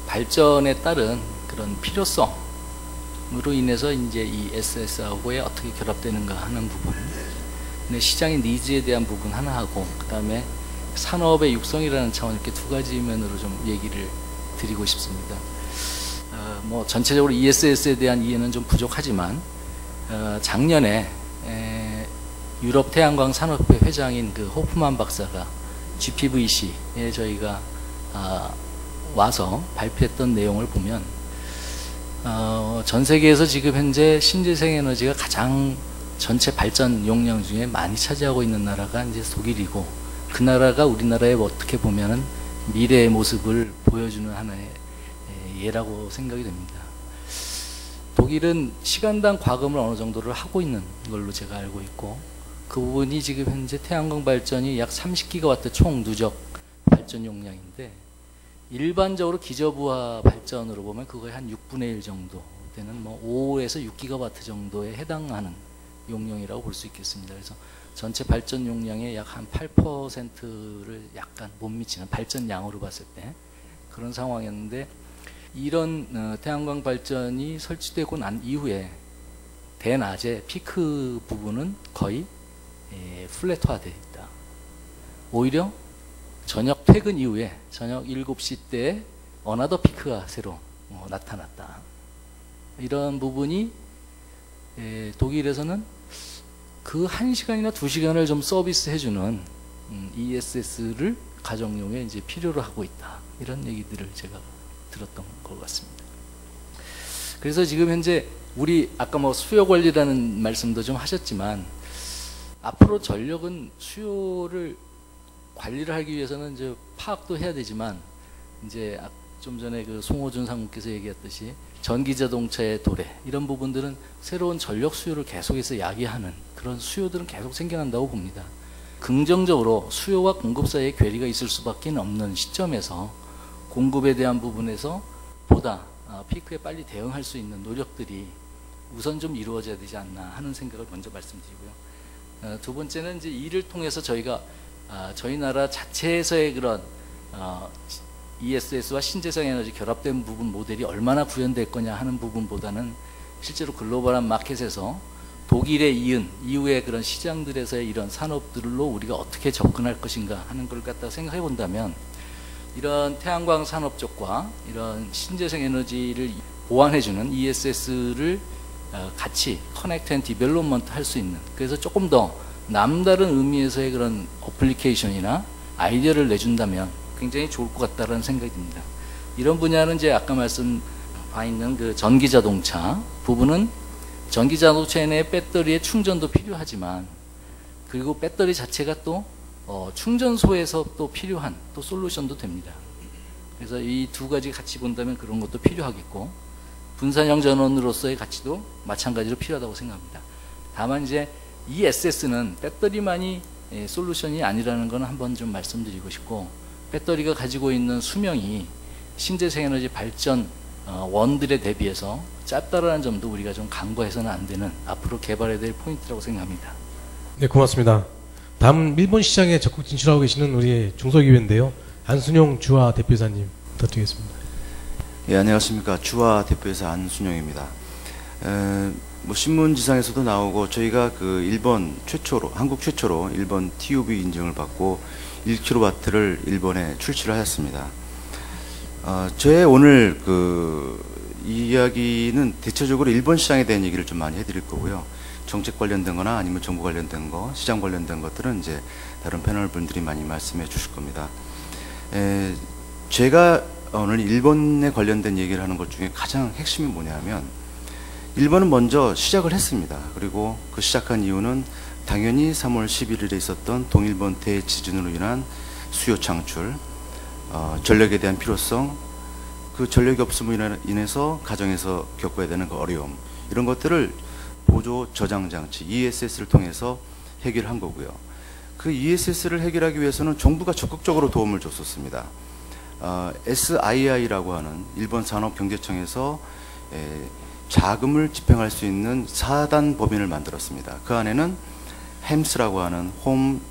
발전에 따른 그런 필요성으로 인해서 이제 이 SS하고에 어떻게 결합되는가 하는 부분, 시장의 니즈에 대한 부분 하나 하고, 그 다음에 산업의 육성이라는 차원, 이렇게 두 가지 면으로 좀 얘기를 드리고 싶습니다. 뭐 전체적으로 ESS에 대한 이해는 좀 부족하지만 작년에 유럽 태양광 산업회 회장인 호프만 박사가 GPVC에 저희가 와서 발표했던 내용을 보면 전 세계에서 지금 현재 신재생 에너지가 가장 전체 발전 용량 중에 많이 차지하고 있는 나라가 이제 독일이고, 그 나라가 우리나라에 어떻게 보면은 미래의 모습을 보여주는 하나의 예라고 생각이 됩니다. 독일은 시간당 과금을 어느 정도를 하고 있는 걸로 제가 알고 있고, 그 부분이 지금 현재 태양광 발전이 약 30기가와트 총 누적 발전 용량인데, 일반적으로 기저부하 발전으로 보면 그거의 한 6분의 1 정도 되는 5에서 6기가와트 정도에 해당하는 용량이라고 볼 수 있겠습니다. 그래서 전체 발전 용량의 약 한 8%를 약간 못 미치는 발전량으로 봤을 때 그런 상황이었는데, 이런 태양광 발전이 설치되고 난 이후에 대낮에 피크 부분은 거의 플랫화되어 있다. 오히려 저녁 퇴근 이후에 저녁 7시 때에 어나더 피크가 새로 나타났다. 이런 부분이 독일에서는 그 1시간이나 2시간을 좀 서비스 해주는 ESS를 가정용에 이제 필요로 하고 있다. 이런 얘기들을 제가 들었던 것 같습니다. 그래서 지금 현재 우리 아까 수요 관리라는 말씀도 좀 하셨지만, 앞으로 전력은 수요를 관리를 하기 위해서는 이제 파악도 해야 되지만, 이제 좀 전에 송호준 상무께서 얘기했듯이 전기자동차의 도래, 이런 부분들은 새로운 전력 수요를 계속해서 야기하는 그런 수요들은 계속 생겨난다고 봅니다. 긍정적으로 수요와 공급 사이에 괴리가 있을 수밖에 없는 시점에서 공급에 대한 부분에서 보다 피크에 빨리 대응할 수 있는 노력들이 우선 좀 이루어져야 되지 않나 하는 생각을 먼저 말씀드리고요. 두 번째는 이제 이를 통해서 저희가 저희 나라 자체에서의 그런 ESS와 신재생 에너지 결합된 부분 모델이 얼마나 구현될 거냐 하는 부분보다는 실제로 글로벌한 마켓에서 독일에 이은 이후의 그런 시장들에서의 이런 산업들로 우리가 어떻게 접근할 것인가 하는 걸 갖다가 생각해 본다면, 이런 태양광 산업 쪽과 이런 신재생 에너지를 보완해주는 ESS를 같이 커넥트 앤 디벨롭먼트 할 수 있는, 그래서 조금 더 남다른 의미에서의 그런 어플리케이션이나 아이디어를 내준다면 굉장히 좋을 것 같다는 생각이 듭니다. 이런 분야는 이제 아까 말씀 봐 있는 그 전기자동차 부분은 전기자동차 내 배터리의 충전도 필요하지만, 그리고 배터리 자체가 또 충전소에서 또 필요한 또 솔루션도 됩니다. 그래서 이 두 가지 같이 본다면 그런 것도 필요하겠고, 분산형 전원으로서의 가치도 마찬가지로 필요하다고 생각합니다. 다만 이제 이 SS는 배터리만이 솔루션이 아니라는 건 한번 좀 말씀드리고 싶고, 배터리가 가지고 있는 수명이 신재생 에너지 발전 원들에 대비해서 짧다라는 점도 우리가 좀 간과해서는 안 되는 앞으로 개발해야 될 포인트라고 생각합니다. 네, 고맙습니다. 다음 일본 시장에 적극 진출하고 계시는 우리 중소기업인데요. 안순용 주화 대표이사님 부탁드리겠습니다. 예, 안녕하십니까. 주화 대표이사 안순용입니다. 뭐 신문지상에서도 나오고 저희가 그 일본 최초로 한국 최초로 일본 TUV 인증을 받고 1kW를 일본에 출시를 하였습니다. 저의 오늘 그 이야기는 대체적으로 일본 시장에 대한 얘기를 좀 많이 해드릴 거고요. 정책 관련된 거나 아니면 정부 관련된 거, 시장 관련된 것들은 이제 다른 패널 분들이 많이 말씀해 주실 겁니다. 제가 오늘 일본에 관련된 얘기를 하는 것 중에 가장 핵심이 뭐냐면 일본은 먼저 시작을 했습니다. 그리고 그 시작한 이유는 당연히 3월 11일에 있었던 동일본 대지진으로 인한 수요 창출, 전력에 대한 필요성, 그 전력이 없음으로 인해서 가정에서 겪어야 되는 그 어려움, 이런 것들을 보조 저장 장치 ESS를 통해서 해결한 거고요. 그 ESS를 해결하기 위해서는 정부가 적극적으로 도움을 줬었습니다. SII라고 하는 일본 산업경제청에서 자금을 집행할 수 있는 4단 법인을 만들었습니다. 그 안에는 HEMS라고 하는 홈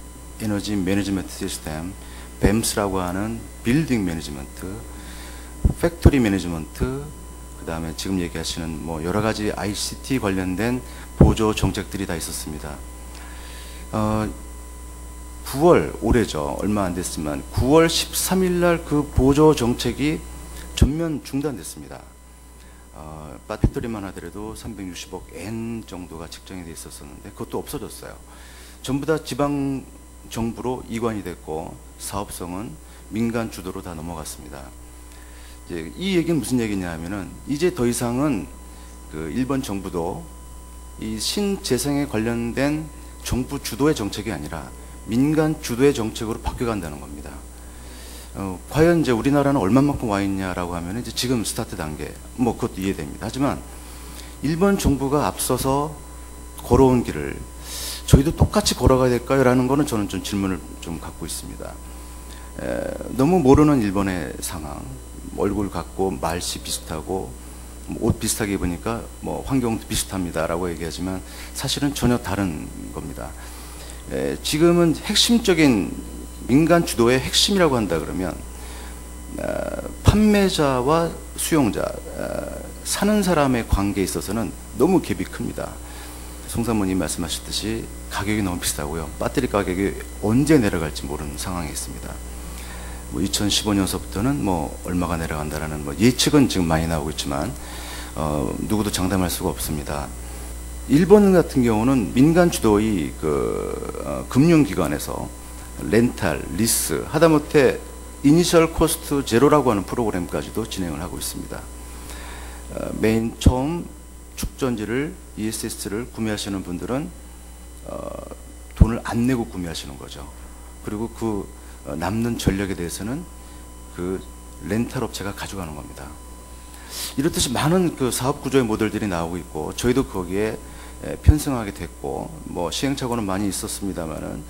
에너지 매니지먼트 시스템, BEMS라고 하는 빌딩 매니지먼트, 팩토리 매니지먼트, 그 다음에 지금 얘기하시는 뭐 여러 가지 ICT 관련된 보조 정책들이 다 있었습니다. 9월, 올해죠. 얼마 안 됐지만 9월 13일 날 그 보조 정책이 전면 중단됐습니다. 배터리만 하더라도 360억 엔 정도가 책정이 돼 있었는데 그것도 없어졌어요. 전부 다 지방 정부로 이관이 됐고 사업성은 민간 주도로 다 넘어갔습니다. 이제 이 얘기는 무슨 얘기냐 하면은 이제 더 이상은 그 일본 정부도 이 신재생에 관련된 정부 주도의 정책이 아니라 민간 주도의 정책으로 바뀌어간다는 겁니다. 과연 이제 우리나라는 얼마만큼 와 있냐라고 하면 이제 지금 스타트 단계, 뭐 그것도 이해됩니다. 하지만 일본 정부가 앞서서 걸어온 길을 저희도 똑같이 걸어가야 될까요? 라는 거는 저는 좀 질문을 좀 갖고 있습니다. 너무 모르는 일본의 상황, 얼굴 같고 말씨 비슷하고 옷 비슷하게 입으니까 뭐 환경도 비슷합니다라고 얘기하지만 사실은 전혀 다른 겁니다. 지금은 핵심적인 민간 주도의 핵심이라고 한다 그러면 판매자와 수용자, 사는 사람의 관계에 있어서는 너무 갭이 큽니다. 송 사모님 말씀하셨듯이 가격이 너무 비싸고요. 배터리 가격이 언제 내려갈지 모르는 상황에 있습니다. 뭐 2015년서부터는 뭐 얼마가 내려간다라는 뭐 예측은 지금 많이 나오고 있지만 누구도 장담할 수가 없습니다. 일본 같은 경우는 민간 주도의 그 금융기관에서 렌탈, 리스, 하다못해 이니셜 코스트 제로라고 하는 프로그램까지도 진행을 하고 있습니다. 맨 처음 축전지를 ESS를 구매하시는 분들은 돈을 안 내고 구매하시는 거죠. 그리고 그 남는 전력에 대해서는 그 렌탈 업체가 가져가는 겁니다. 이렇듯이 많은 그 사업 구조의 모델들이 나오고 있고 저희도 거기에 편승하게 됐고 뭐 시행착오는 많이 있었습니다만은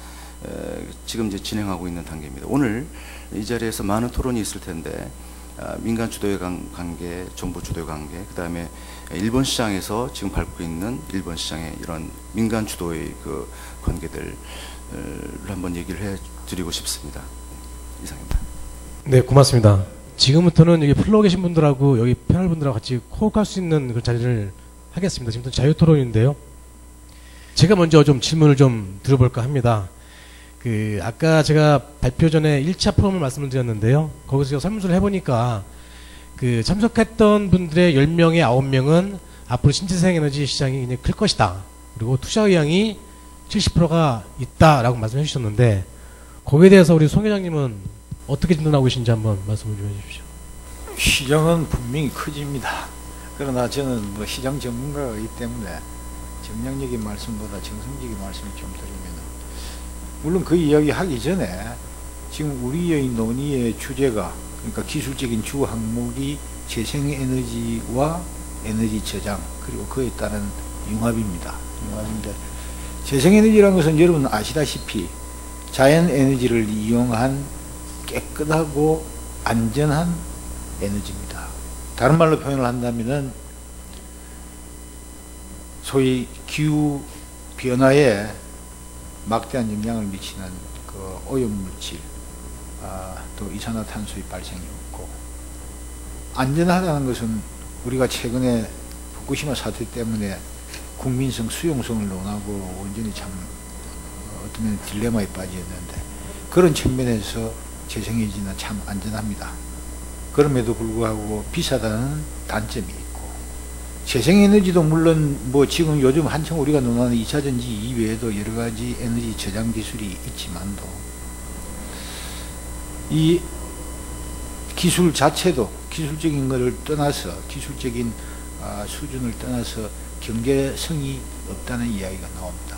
지금 이제 진행하고 있는 단계입니다. 오늘 이 자리에서 많은 토론이 있을 텐데 민간 주도의 관계, 정부 주도의 관계, 그 다음에 일본 시장에서 지금 밟고 있는 일본 시장의 이런 민간 주도의 그 관계들을 한번 얘기를 해드리고 싶습니다. 이상입니다. 네, 고맙습니다. 지금부터는 여기 플로어 계신 분들하고 여기 패널 분들하고 같이 호흡할 수 있는 그런 자리를 하겠습니다. 지금부터 자유토론인데요. 제가 먼저 좀 질문을 좀 들어볼까 합니다. 아까 제가 발표 전에 1차 프로그램을 말씀을 드렸는데요. 거기서 설문조사를 해보니까 참석했던 분들의 10명에 9명은 앞으로 신재생 에너지 시장이 굉장히 클 것이다. 그리고 투자 의향이 70%가 있다라고 말씀해 주셨는데 거기에 대해서 우리 송 회장님은 어떻게 진단하고 계신지 한번 말씀을 좀 해주십시오. 시장은 분명히 커집니다. 그러나 저는 뭐 시장 전문가이기 때문에 정량적인 말씀보다 정성적인 말씀을 좀 드리면 물론 그 이야기 하기 전에 지금 우리의 논의의 주제가 그러니까 기술적인 주 항목이 재생에너지와 에너지 저장 그리고 그에 따른 융합입니다. 융합인데 재생에너지라는 것은 여러분 아시다시피 자연에너지를 이용한 깨끗하고 안전한 에너지입니다. 다른 말로 표현을 한다면은 소위 기후 변화에 막대한 영향을 미치는 그 오염물질, 또 이산화탄소의 발생이 없고 안전하다는 것은 우리가 최근에 후쿠시마 사태 때문에 국민성, 수용성을 논하고 완전히 참 어떤 면에 딜레마에 빠졌는데, 그런 측면에서 재생에너지는 참 안전합니다. 그럼에도 불구하고 비싸다는 단점이 있고, 재생에너지도 물론 뭐 지금 요즘 한창 우리가 논하는 2차전지 이외에도 여러 가지 에너지 저장 기술이 있지만도, 이 기술 자체도 기술적인 것을 떠나서, 기술적인 수준을 떠나서 경제성이 없다는 이야기가 나옵니다.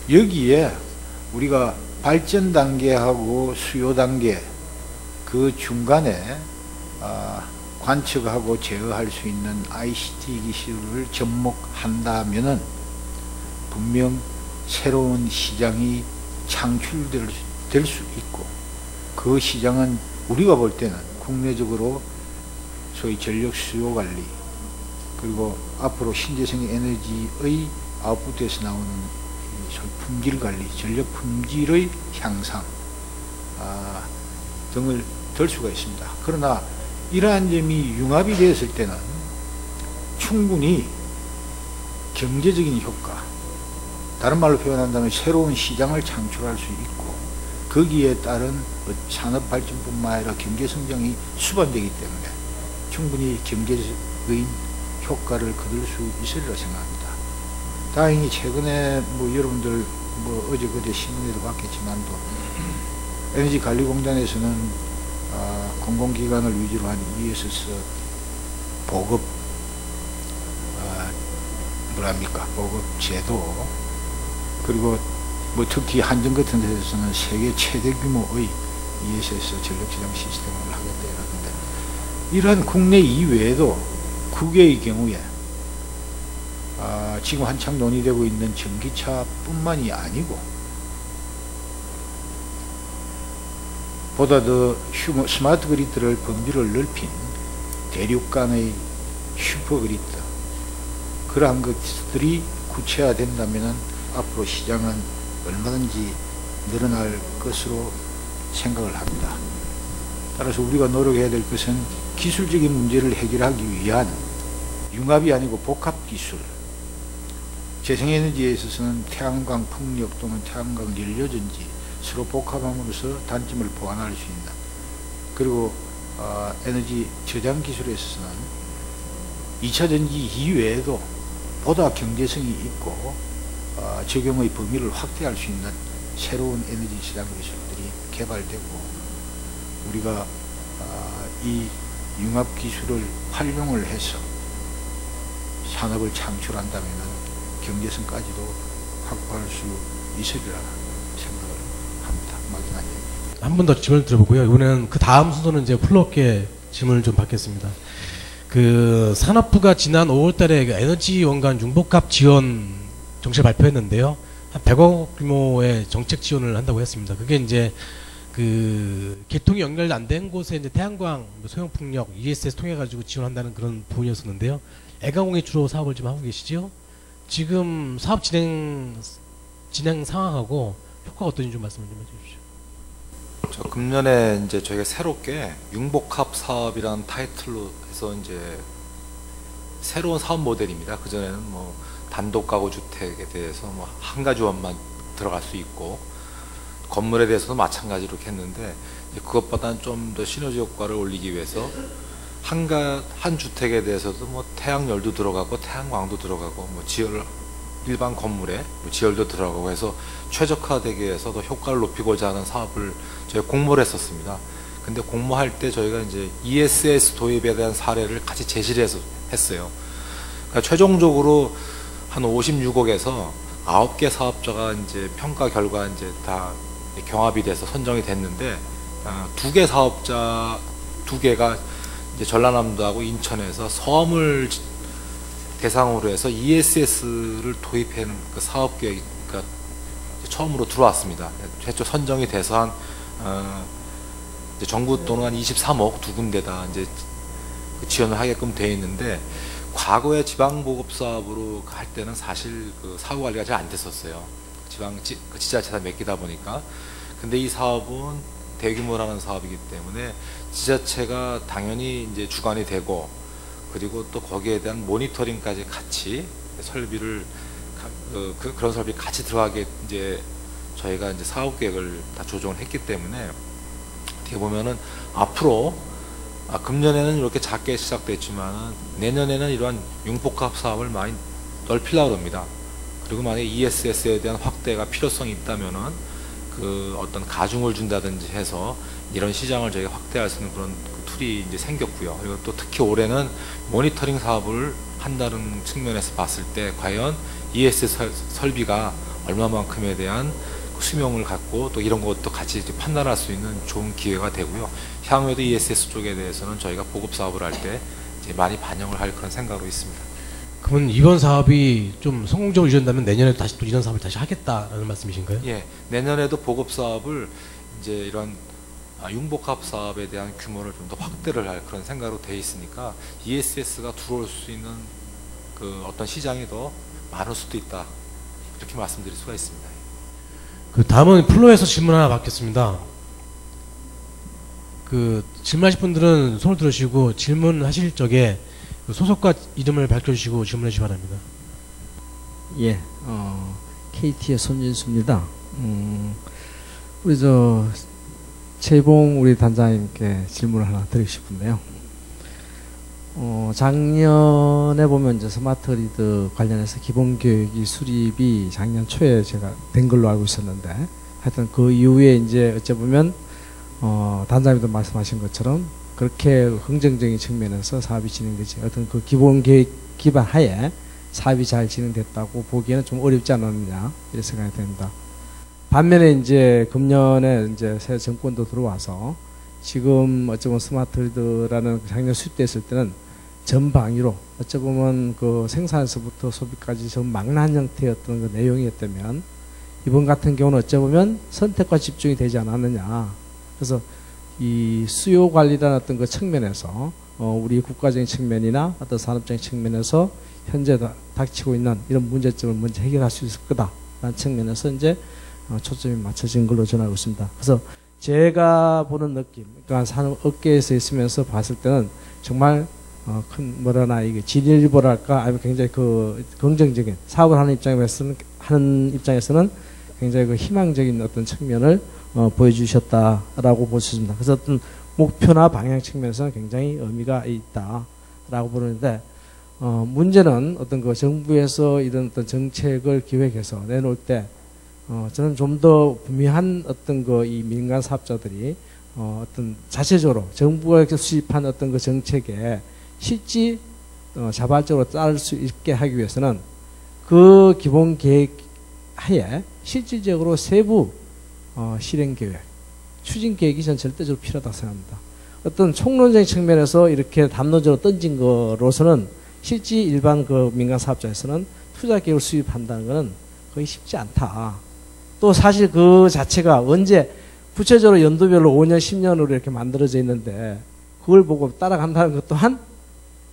여기에 우리가 발전 단계하고 수요 단계 그 중간에 관측하고 제어할 수 있는 ICT 기술을 접목한다면은 분명 새로운 시장이 창출될 수 있고, 그 시장은 우리가 볼 때는 국내적으로 소위 전력 수요 관리, 그리고 앞으로 신재생 에너지의 아웃풋에서 나오는 소위 품질 관리, 전력 품질의 향상 등을 들 수가 있습니다. 그러나 이러한 점이 융합이 되었을 때는 충분히 경제적인 효과, 다른 말로 표현한다면 새로운 시장을 창출할 수 있고, 거기에 따른 산업 발전뿐만 아니라 경제 성장이 수반되기 때문에 충분히 경제적인 효과를 거둘 수 있으리라 생각합니다. 다행히 최근에 뭐 여러분들 뭐 어제 그제 신문에도 봤겠지만도 에너지관리공단에서는 공공기관을 위주로 한 ESS 보급 보급 제도, 그리고 뭐 특히 한전 같은 데서는 세계 최대 규모의 ESS 전력시장 시스템을 하겠다는데, 이러한 국내 이외에도 국외의 경우에 지금 한창 논의되고 있는 전기차뿐만이 아니고 보다 더 스마트 그리드를 범위를 넓힌 대륙 간의 슈퍼 그리드, 그러한 것들이 구체화된다면 앞으로 시장은 얼마든지 늘어날 것으로 생각을 합니다. 따라서 우리가 노력해야 될 것은 기술적인 문제를 해결하기 위한 융합이 아니고 복합기술, 재생에너지에 있어서는 태양광 풍력 또는 태양광 연료전지 서로 복합함으로써 단점을 보완할 수 있는, 그리고 에너지 저장 기술에 있어서는 2차전지 이외에도 보다 경제성이 있고 적용의 범위를 확대할 수 있는 새로운 에너지 저장 기술들이 개발되고, 우리가 이 융합 기술을 활용을 해서 산업을 창출한다면 경제성까지도 확보할 수 있으리라 생각을 합니다. 막연한 얘기. 한 번 더 질문을 드려보고요. 이번에는 그 다음 순서는 이제 플로어께 질문을 좀 받겠습니다. 그 산업부가 지난 5월달에 그 에너지 원간 융복합 지원 정책 발표했는데요. 한 100억 규모의 정책 지원을 한다고 했습니다. 그게 이제 그 개통이 연결 안 된 곳에 이제 태양광, 소형 풍력, ESS 통해 가지고 지원한다는 그런 부분이었었는데요. 애가공이 주로 사업을 좀 하고 계시죠? 지금 사업 진행 상황하고 효과가 어떤지 좀 말씀을 좀 해주십시오. 저 금년에 이제 저희가 새롭게 융복합 사업이라는 타이틀로 해서 이제 새로운 사업 모델입니다. 그 전에는 뭐 단독 가구 주택에 대해서 뭐 한 가지원만 들어갈 수 있고, 건물에 대해서도 마찬가지로 이렇게 했는데, 그것보다는 좀 더 시너지 효과를 올리기 위해서 한 주택에 대해서도 뭐 태양열도 들어가고 태양광도 들어가고 뭐 일반 건물에 뭐 지열도 들어가고 해서 최적화되기 위해서 더 효과를 높이고자 하는 사업을 저희가 공모를 했었습니다. 근데 공모할 때 저희가 이제 ESS 도입에 대한 사례를 같이 제시를 해서 했어요. 그러니까 최종적으로 한 56억에서 9개 사업자가 이제 평가 결과 이제 다 경합이 돼서 선정이 됐는데, 2개 사업자 2개가 이제 전라남도하고 인천에서 섬을 대상으로 해서 ESS를 도입하는 그 사업 계획이 그러니까 처음으로 들어왔습니다. 최초 선정이 돼서 이제 정부 돈은 한 23억 2군데다 이제 지원을 하게끔 되어 있는데, 과거에 지방보급 사업으로 할 때는 사실 그 사후 관리가 잘 안 됐었어요. 지자체가 맡기다 보니까. 근데 이 사업은 대규모라는 사업이기 때문에 지자체가 당연히 이제 주관이 되고, 그리고 또 거기에 대한 모니터링까지 같이 설비를 그런 설비 같이 들어가게 이제 저희가 이제 사업 계획을 다 조정을 했기 때문에 어떻게 보면은 앞으로 금년에는 이렇게 작게 시작됐지만 내년에는 이러한 융복합 사업을 많이 넓히려고 합니다. 그리고 만약에 ESS에 대한 확대가 필요성이 있다면은 그 어떤 가중을 준다든지 해서 이런 시장을 저희가 확대할 수 있는 그런 툴이 이제 생겼고요. 그리고 또 특히 올해는 모니터링 사업을 한다는 측면에서 봤을 때 과연 ESS 설비가 얼마만큼에 대한 수명을 갖고 또 이런 것도 같이 판단할 수 있는 좋은 기회가 되고요. 향후에도 ESS 쪽에 대해서는 저희가 보급 사업을 할 때 이제 많이 반영을 할 그런 생각으로 있습니다. 그러면 이번 사업이 좀 성공적으로 이루어진다면 내년에도 다시 또 이런 사업을 다시 하겠다라는 말씀이신가요? 예, 내년에도 보급 사업을 이제 이런 융복합 사업에 대한 규모를 좀 더 확대를 할 그런 생각으로 되어 있으니까 ESS가 들어올 수 있는 그 어떤 시장이 더 많을 수도 있다, 이렇게 말씀드릴 수가 있습니다. 그 다음은 플로에서 질문 하나 받겠습니다. 그 질문하실 분들은 손을 들으시고 질문하실 적에 그 소속과 이름을 밝혀주시고 질문해 주시기 바랍니다. 예, KT의 손진수입니다. 우리 최봉 우리 단장님께 질문을 하나 드리고 싶은데요. 작년에 보면 이제 스마트 리드 관련해서 기본 교육이 수립이 작년 초에 제가 된 걸로 알고 있었는데, 하여튼 그 이후에 이제 어째 보면 단장님도 말씀하신 것처럼 그렇게 긍정적인 측면에서 사업이 진행되지, 어떤 그 기본 계획 기반 하에 사업이 잘 진행됐다고 보기에는 좀 어렵지 않았느냐, 이런 생각이 됩니다. 반면에 이제 금년에 이제 새 정권도 들어와서 지금 어쩌면 스마트 리드라는 작년 수립됐을 때는 전방위로 어쩌 보면 그 생산에서부터 소비까지 전 망라한 형태였던 그 내용이었다면, 이번 같은 경우는 어쩌 보면 선택과 집중이 되지 않았느냐. 그래서 이 수요 관리라는 어떤 그 측면에서 우리 국가적인 측면이나 어떤 산업적인 측면에서 현재 닥치고 있는 이런 문제점을 먼저 해결할 수 있을 거다라는 측면에서 이제 초점이 맞춰진 걸로 저는 알고 있습니다. 그래서 제가 보는 느낌, 그러니까 산업 업계에서 있으면서 봤을 때는 정말 큰 뭐라나 이게 진일보랄까, 아니면 굉장히 그 긍정적인 사업을 하는 입장에서는 굉장히 그 희망적인 어떤 측면을 보여주셨다라고 볼 수 있습니다. 그래서 어떤 목표나 방향 측면에서는 굉장히 의미가 있다라고 보는데, 문제는 어떤 그 정부에서 이런 어떤 정책을 기획해서 내놓을 때 저는 좀 더 분명한 어떤 그 이 민간 사업자들이 어떤 자체적으로 정부가 수립한 어떤 그 정책에 실제 자발적으로 따를 수 있게 하기 위해서는 그 기본 계획 하에 실질적으로 세부 실행 계획, 추진 계획이 전 절대적으로 필요하다고 생각합니다. 어떤 총론적인 측면에서 이렇게 담론적으로 던진 거로서는 실제 일반 그 민간 사업자에서는 투자 계획을 수립한다는 것은 거의 쉽지 않다. 또 사실 그 자체가 언제 구체적으로 연도별로 5년, 10년으로 이렇게 만들어져 있는데 그걸 보고 따라간다는 것 또한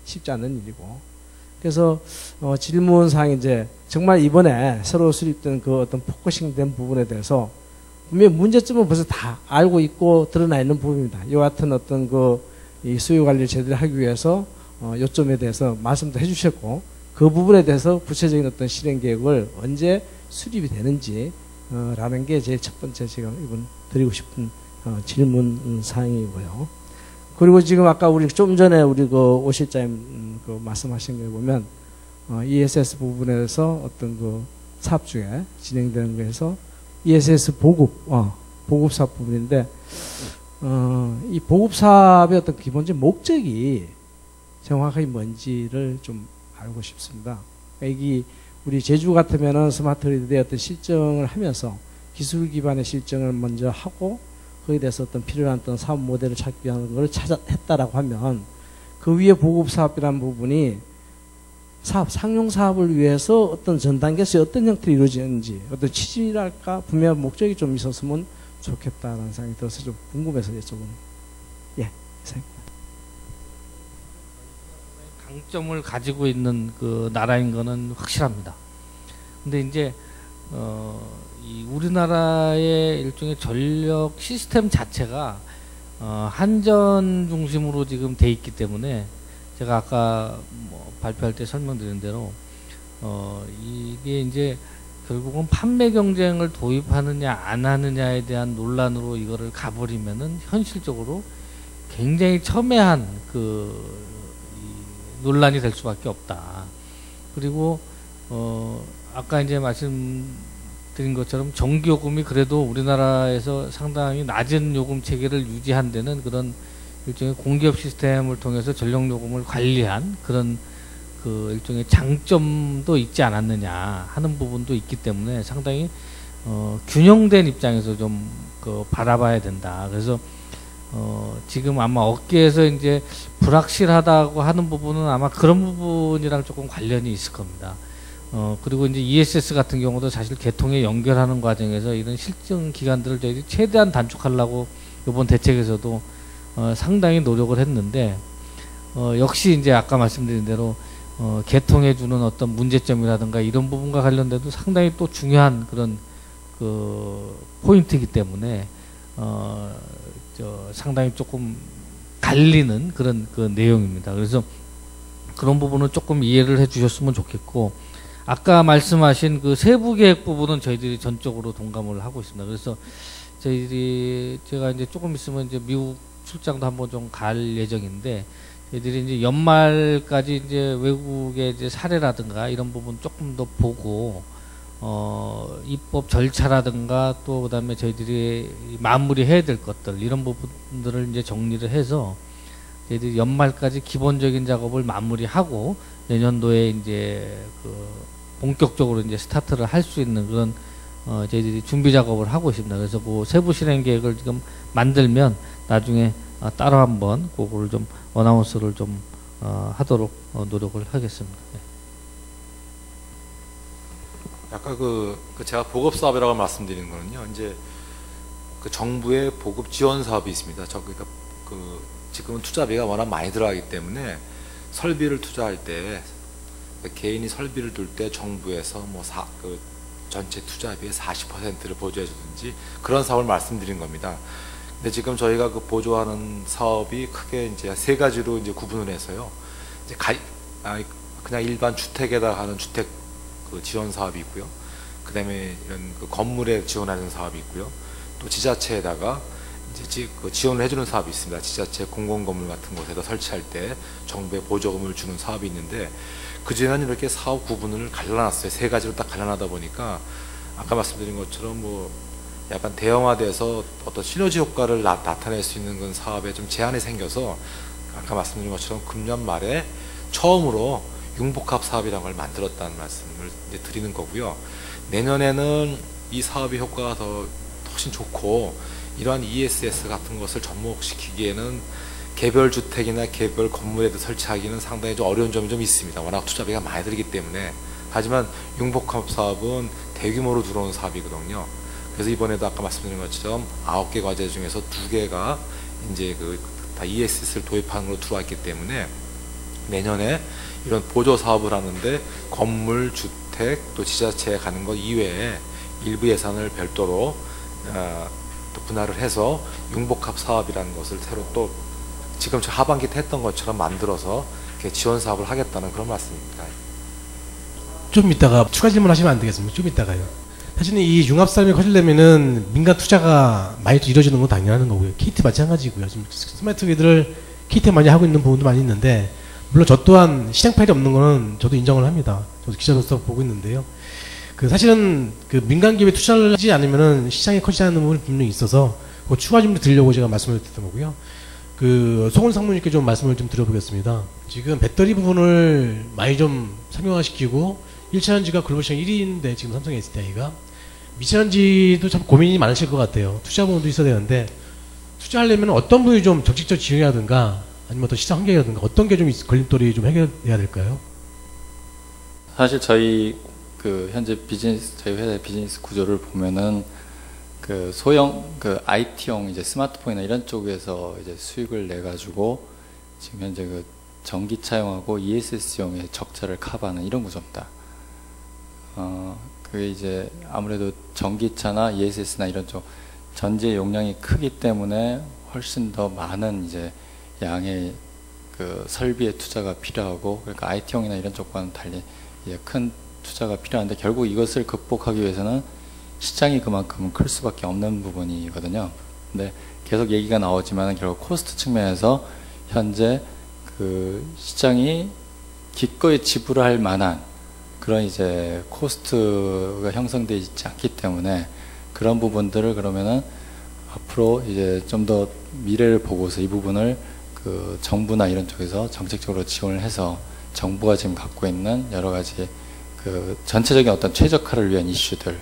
쉽지 않은 일이고, 그래서 질문사항 이제 정말 이번에 새로 수립된 그 어떤 포커싱된 부분에 대해서 분명히 문제점은 벌써 다 알고 있고 드러나 있는 부분입니다. 이와 같은 어떤 이 수요 관리를 제대로 하기 위해서 요점에 대해서 말씀도 해주셨고, 그 부분에 대해서 구체적인 어떤 실행 계획을 언제 수립이 되는지 라는 게 제 첫 번째 지금 이번 드리고 싶은 질문 사항이고요. 그리고 지금 아까 우리 좀 전에 우리 그 오 실장님 그 말씀하신 거 보면 ESS 부분에서 어떤 그 사업 중에 진행되는 거에서 ESS 보급 사업 부분인데, 이 보급 사업의 어떤 기본적인 목적이 정확하게 뭔지를 좀 알고 싶습니다. 이게 우리 제주 같으면은 스마트 리드의 어떤 실증을 하면서 기술 기반의 실증을 먼저 하고 거기에 대해서 어떤 필요한 어떤 사업 모델을 찾기 위한 걸 했다라고 하면, 그 위에 보급 사업이라는 부분이 상용 사업을 위해서 어떤 전 단계에서 어떤 형태로 이루어지는지 어떤 취지랄까 분명한 목적이 좀 있었으면 좋겠다라는 생각이 들어서 좀 궁금해서 여쭤보는. 예, 이상입니다. 강점을 가지고 있는 그 나라인 거는 확실합니다. 근데 이제 이 우리나라의 일종의 전력 시스템 자체가 한전 중심으로 지금 돼 있기 때문에, 제가 아까 발표할 때 설명드린 대로 이게 이제 결국은 판매 경쟁을 도입하느냐 안 하느냐에 대한 논란으로 이거를 가버리면은 현실적으로 굉장히 첨예한 이 논란이 될 수밖에 없다. 그리고 아까 이제 말씀드린 것처럼 전기요금이 그래도 우리나라에서 상당히 낮은 요금 체계를 유지한 데는 그런 일종의 공기업 시스템을 통해서 전력요금을 관리한 그런 일종의 장점도 있지 않았느냐 하는 부분도 있기 때문에 상당히 균형된 입장에서 좀 바라봐야 된다. 그래서 지금 아마 업계에서 이제 불확실하다고 하는 부분은 아마 그런 부분이랑 조금 관련이 있을 겁니다. 그리고 이제 ESS 같은 경우도 사실 개통에 연결하는 과정에서 이런 실증 기간들을 저희들이 최대한 단축하려고 이번 대책에서도 상당히 노력을 했는데 역시 이제 아까 말씀드린 대로 개통해주는 어떤 문제점이라든가 이런 부분과 관련돼도 상당히 또 중요한 그런 포인트이기 때문에 상당히 조금 갈리는 그런 내용입니다. 그래서 그런 부분은 조금 이해를 해주셨으면 좋겠고, 아까 말씀하신 세부 계획 부분은 저희들이 전적으로 동감을 하고 있습니다. 그래서 제가 이제 조금 있으면 이제 미국 출장도 한번 좀 갈 예정인데, 저희들이 이제 연말까지 이제 외국의 이제 사례라든가 이런 부분 조금 더 보고, 입법 절차라든가 또 그다음에 저희들이 마무리해야 될 것들 이런 부분들을 이제 정리를 해서 저희들이 연말까지 기본적인 작업을 마무리하고 내년도에 이제 본격적으로 이제 스타트를 할 수 있는 그런 저희들이 준비 작업을 하고 있습니다. 그래서 세부 실행 계획을 지금 만들면 나중에 따로 한번 그거를 좀 어나운스를 좀 하도록 노력을 하겠습니다. 네. 아까 제가 보급 사업이라고 말씀드리는 거는요, 이제 정부의 보급 지원 사업이 있습니다. 그러니까 지금은 투자비가 워낙 많이 들어가기 때문에 설비를 투자할 때 개인이 설비를 둘 때 정부에서 전체 투자비의 40%를 보조해 주든지 그런 사업을 말씀드린 겁니다. 근데 지금 저희가 보조하는 사업이 크게 이제 세 가지로 이제 구분을 해서요. 이제 그냥 일반 주택에다 하는 주택 지원 사업이 있고요. 그다음에 이런 건물에 지원하는 사업이 있고요. 또 지자체에다가 이제 지원을 해주는 사업이 있습니다. 지자체 공공건물 같은 곳에다 설치할 때 정부의 보조금을 주는 사업이 있는데, 그중에는 이렇게 사업 구분을 갈라놨어요. 세 가지로 딱 갈라놔다 보니까 아까 말씀드린 것처럼 약간 대형화돼서 어떤 시너지 효과를 나타낼 수 있는 그런 사업에 좀 제한이 생겨서 아까 말씀드린 것처럼 금년 말에 처음으로 융복합 사업이라는 걸 만들었다는 말씀을 이제 드리는 거고요. 내년에는 이 사업의 효과가 훨씬 좋고, 이러한 ESS 같은 것을 접목시키기에는 개별 주택이나 개별 건물에도 설치하기는 상당히 좀 어려운 점이 좀 있습니다. 워낙 투자비가 많이 들기 때문에. 하지만 융복합 사업은 대규모로 들어오는 사업이거든요. 그래서 이번에도 아까 말씀드린 것처럼 9개 과제 중에서 2개가 이제 다 ESS를 도입하는 걸로 들어왔기 때문에 내년에 이런 보조 사업을 하는데 건물, 주택, 또 지자체에 가는 것 이외에 일부 예산을 별도로 또 분할을 해서 융복합 사업이라는 것을 새로 또 지금 하반기 때 했던 것처럼 만들어서 이렇게 지원 사업을 하겠다는 그런 말씀입니다. 좀 이따가 추가 질문하시면 안 되겠습니까? 좀 이따가요. 사실은 이 융합 사업이 커지려면은 민간 투자가 많이 이루어지는 건 당연한 거고요. KT 마찬가지고요. 지금 스마트 그리드를 KT 많이 하고 있는 부분도 많이 있는데, 물론 저 또한 시장 파일이 없는 거는 저도 인정을 합니다. 저도 기자로서 보고 있는데요. 사실은 민간 기업에 투자를 하지 않으면은 시장이 커지지 않는 부분이 분명히 있어서 추가 질문 드리려고 제가 말씀을 드렸던 거고요. 송은 상무님께 좀 말씀을 좀 드려보겠습니다. 지금 배터리 부분을 많이 좀 상용화시키고 1차전지가 글로벌 시장 1위인데 지금 삼성 SDI가 미차전지도 참 고민이 많으실 것 같아요. 투자 부분도 있어야 되는데, 투자하려면 어떤 부분이 좀 적극적 지형이라든가 아니면 어떤 시장 환경이라든가 어떤 게 좀 걸림돌이 좀 해결돼야 될까요? 사실 저희 현재 저희 회사의 비즈니스 구조를 보면은 소형 IT용 이제 스마트폰이나 이런 쪽에서 이제 수익을 내 가지고 지금 현재 전기차용하고 ESS용의 적자를 커버하는 이런 구조입니다. 그게 이제 아무래도 전기차나 ESS나 이런 쪽 전지의 용량이 크기 때문에 훨씬 더 많은 이제 양의 설비의 투자가 필요하고, 그러니까 IT용이나 이런 쪽과는 달리 이제 큰 투자가 필요한데 결국 이것을 극복하기 위해서는 시장이 그만큼 클 수밖에 없는 부분이거든요. 근데 계속 얘기가 나오지만 결국 코스트 측면에서 현재 그 시장이 기꺼이 지불할 만한 그런 이제 코스트가 형성되어 있지 않기 때문에 그런 부분들을 그러면은 앞으로 이제 좀 더 미래를 보고서 이 부분을 그 정부나 이런 쪽에서 정책적으로 지원을 해서 정부가 지금 갖고 있는 여러 가지 그 전체적인 어떤 최적화를 위한 이슈들,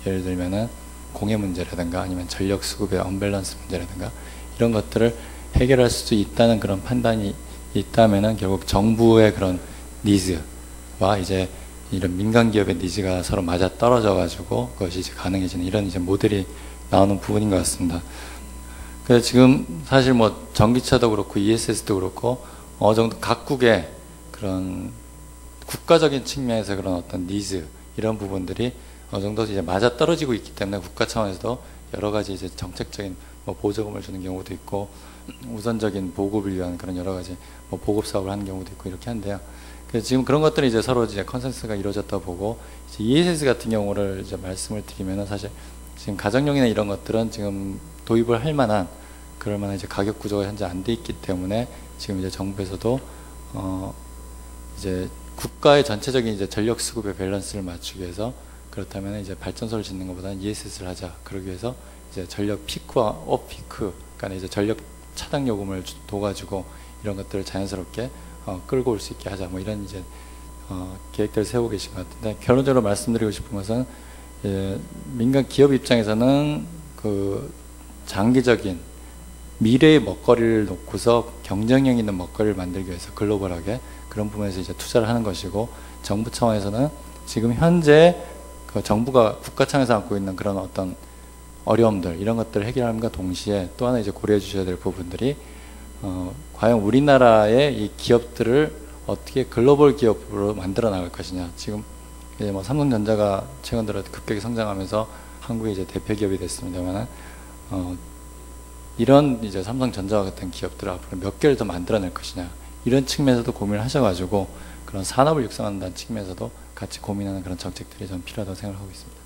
예를 들면은 공해 문제라든가 아니면 전력 수급의 언밸런스 문제라든가 이런 것들을 해결할 수 있다는 그런 판단이 있다면은 결국 정부의 그런 니즈와 이제 이런 민간 기업의 니즈가 서로 맞아 떨어져 가지고 그것이 이제 가능해지는 이런 이제 모델이 나오는 부분인 것 같습니다. 그래서 지금 사실 뭐 전기차도 그렇고 ESS도 그렇고 어느 정도 각국의 그런 국가적인 측면에서 그런 어떤 니즈 이런 부분들이 어느 정도 이제 맞아 떨어지고 있기 때문에 국가 차원에서도 여러 가지 이제 정책적인 뭐 보조금을 주는 경우도 있고 우선적인 보급을 위한 그런 여러 가지 뭐 보급 사업을 하는 경우도 있고 이렇게 한데요. 그래서 지금 그런 것들이 이제 서로 이제 컨센서스가 이루어졌다 보고 이제 ESS 같은 경우를 이제 말씀을 드리면은 사실 지금 가정용이나 이런 것들은 지금 도입을 할 만한 그럴 만한 이제 가격 구조가 현재 안 돼 있기 때문에 지금 이제 정부에서도 이제 국가의 전체적인 이제 전력 수급의 밸런스를 맞추기 위해서 그렇다면 이제 발전소를 짓는 것보다는 ESS를 하자. 그러기 위해서 이제 전력 피크와 오피크, 그러니까 이제 전력 차당 요금을 둬가지고 이런 것들을 자연스럽게 끌고 올 수 있게 하자. 뭐 이런 이제 계획들을 세우고 계신 것 같은데 결론적으로 말씀드리고 싶은 것은 민간 기업 입장에서는 그 장기적인 미래의 먹거리를 놓고서 경쟁력 있는 먹거리를 만들기 위해서 글로벌하게 그런 부분에서 이제 투자를 하는 것이고 정부 차원에서는 지금 현재 그 정부가 국가 차원에서 안고 있는 그런 어떤 어려움들 이런 것들을 해결함과 동시에 또 하나 이제 고려해 주셔야 될 부분들이 과연 우리나라의 이 기업들을 어떻게 글로벌 기업으로 만들어 나갈 것이냐. 지금 이제 뭐 삼성전자가 최근 들어 급격히 성장하면서 한국의 이제 대표 기업이 됐습니다만은 이런 이제 삼성전자와 같은 기업들을 앞으로 몇 개를 더 만들어낼 것이냐 이런 측면에서도 고민을 하셔가지고 그런 산업을 육성한다는 측면에서도 같이 고민하는 그런 정책들이 좀 필요하다고 생각하고 있습니다.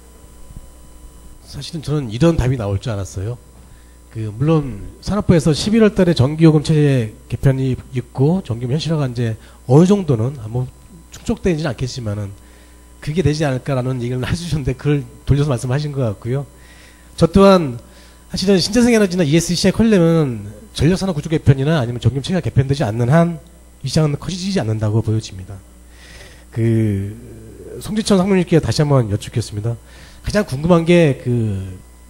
사실은 저는 이런 답이 나올 줄 알았어요. 물론 산업부에서 11월 달에 전기요금 체제 개편이 있고 전기요금 현실화가 이제 어느 정도는 뭐 충족되지는 않겠지만은 그게 되지 않을까라는 얘기를 해주셨는데 그걸 돌려서 말씀하신 것 같고요. 저 또한 사실은 신재생에너지나 ESS 시장이 커지려면 전력산업 구조 개편이나 아니면 전기요금 체계가 개편되지 않는 한 이 시장은 커지지 않는다고 보여집니다. 송지천 상무님께 다시 한번 여쭙겠습니다. 가장 궁금한 게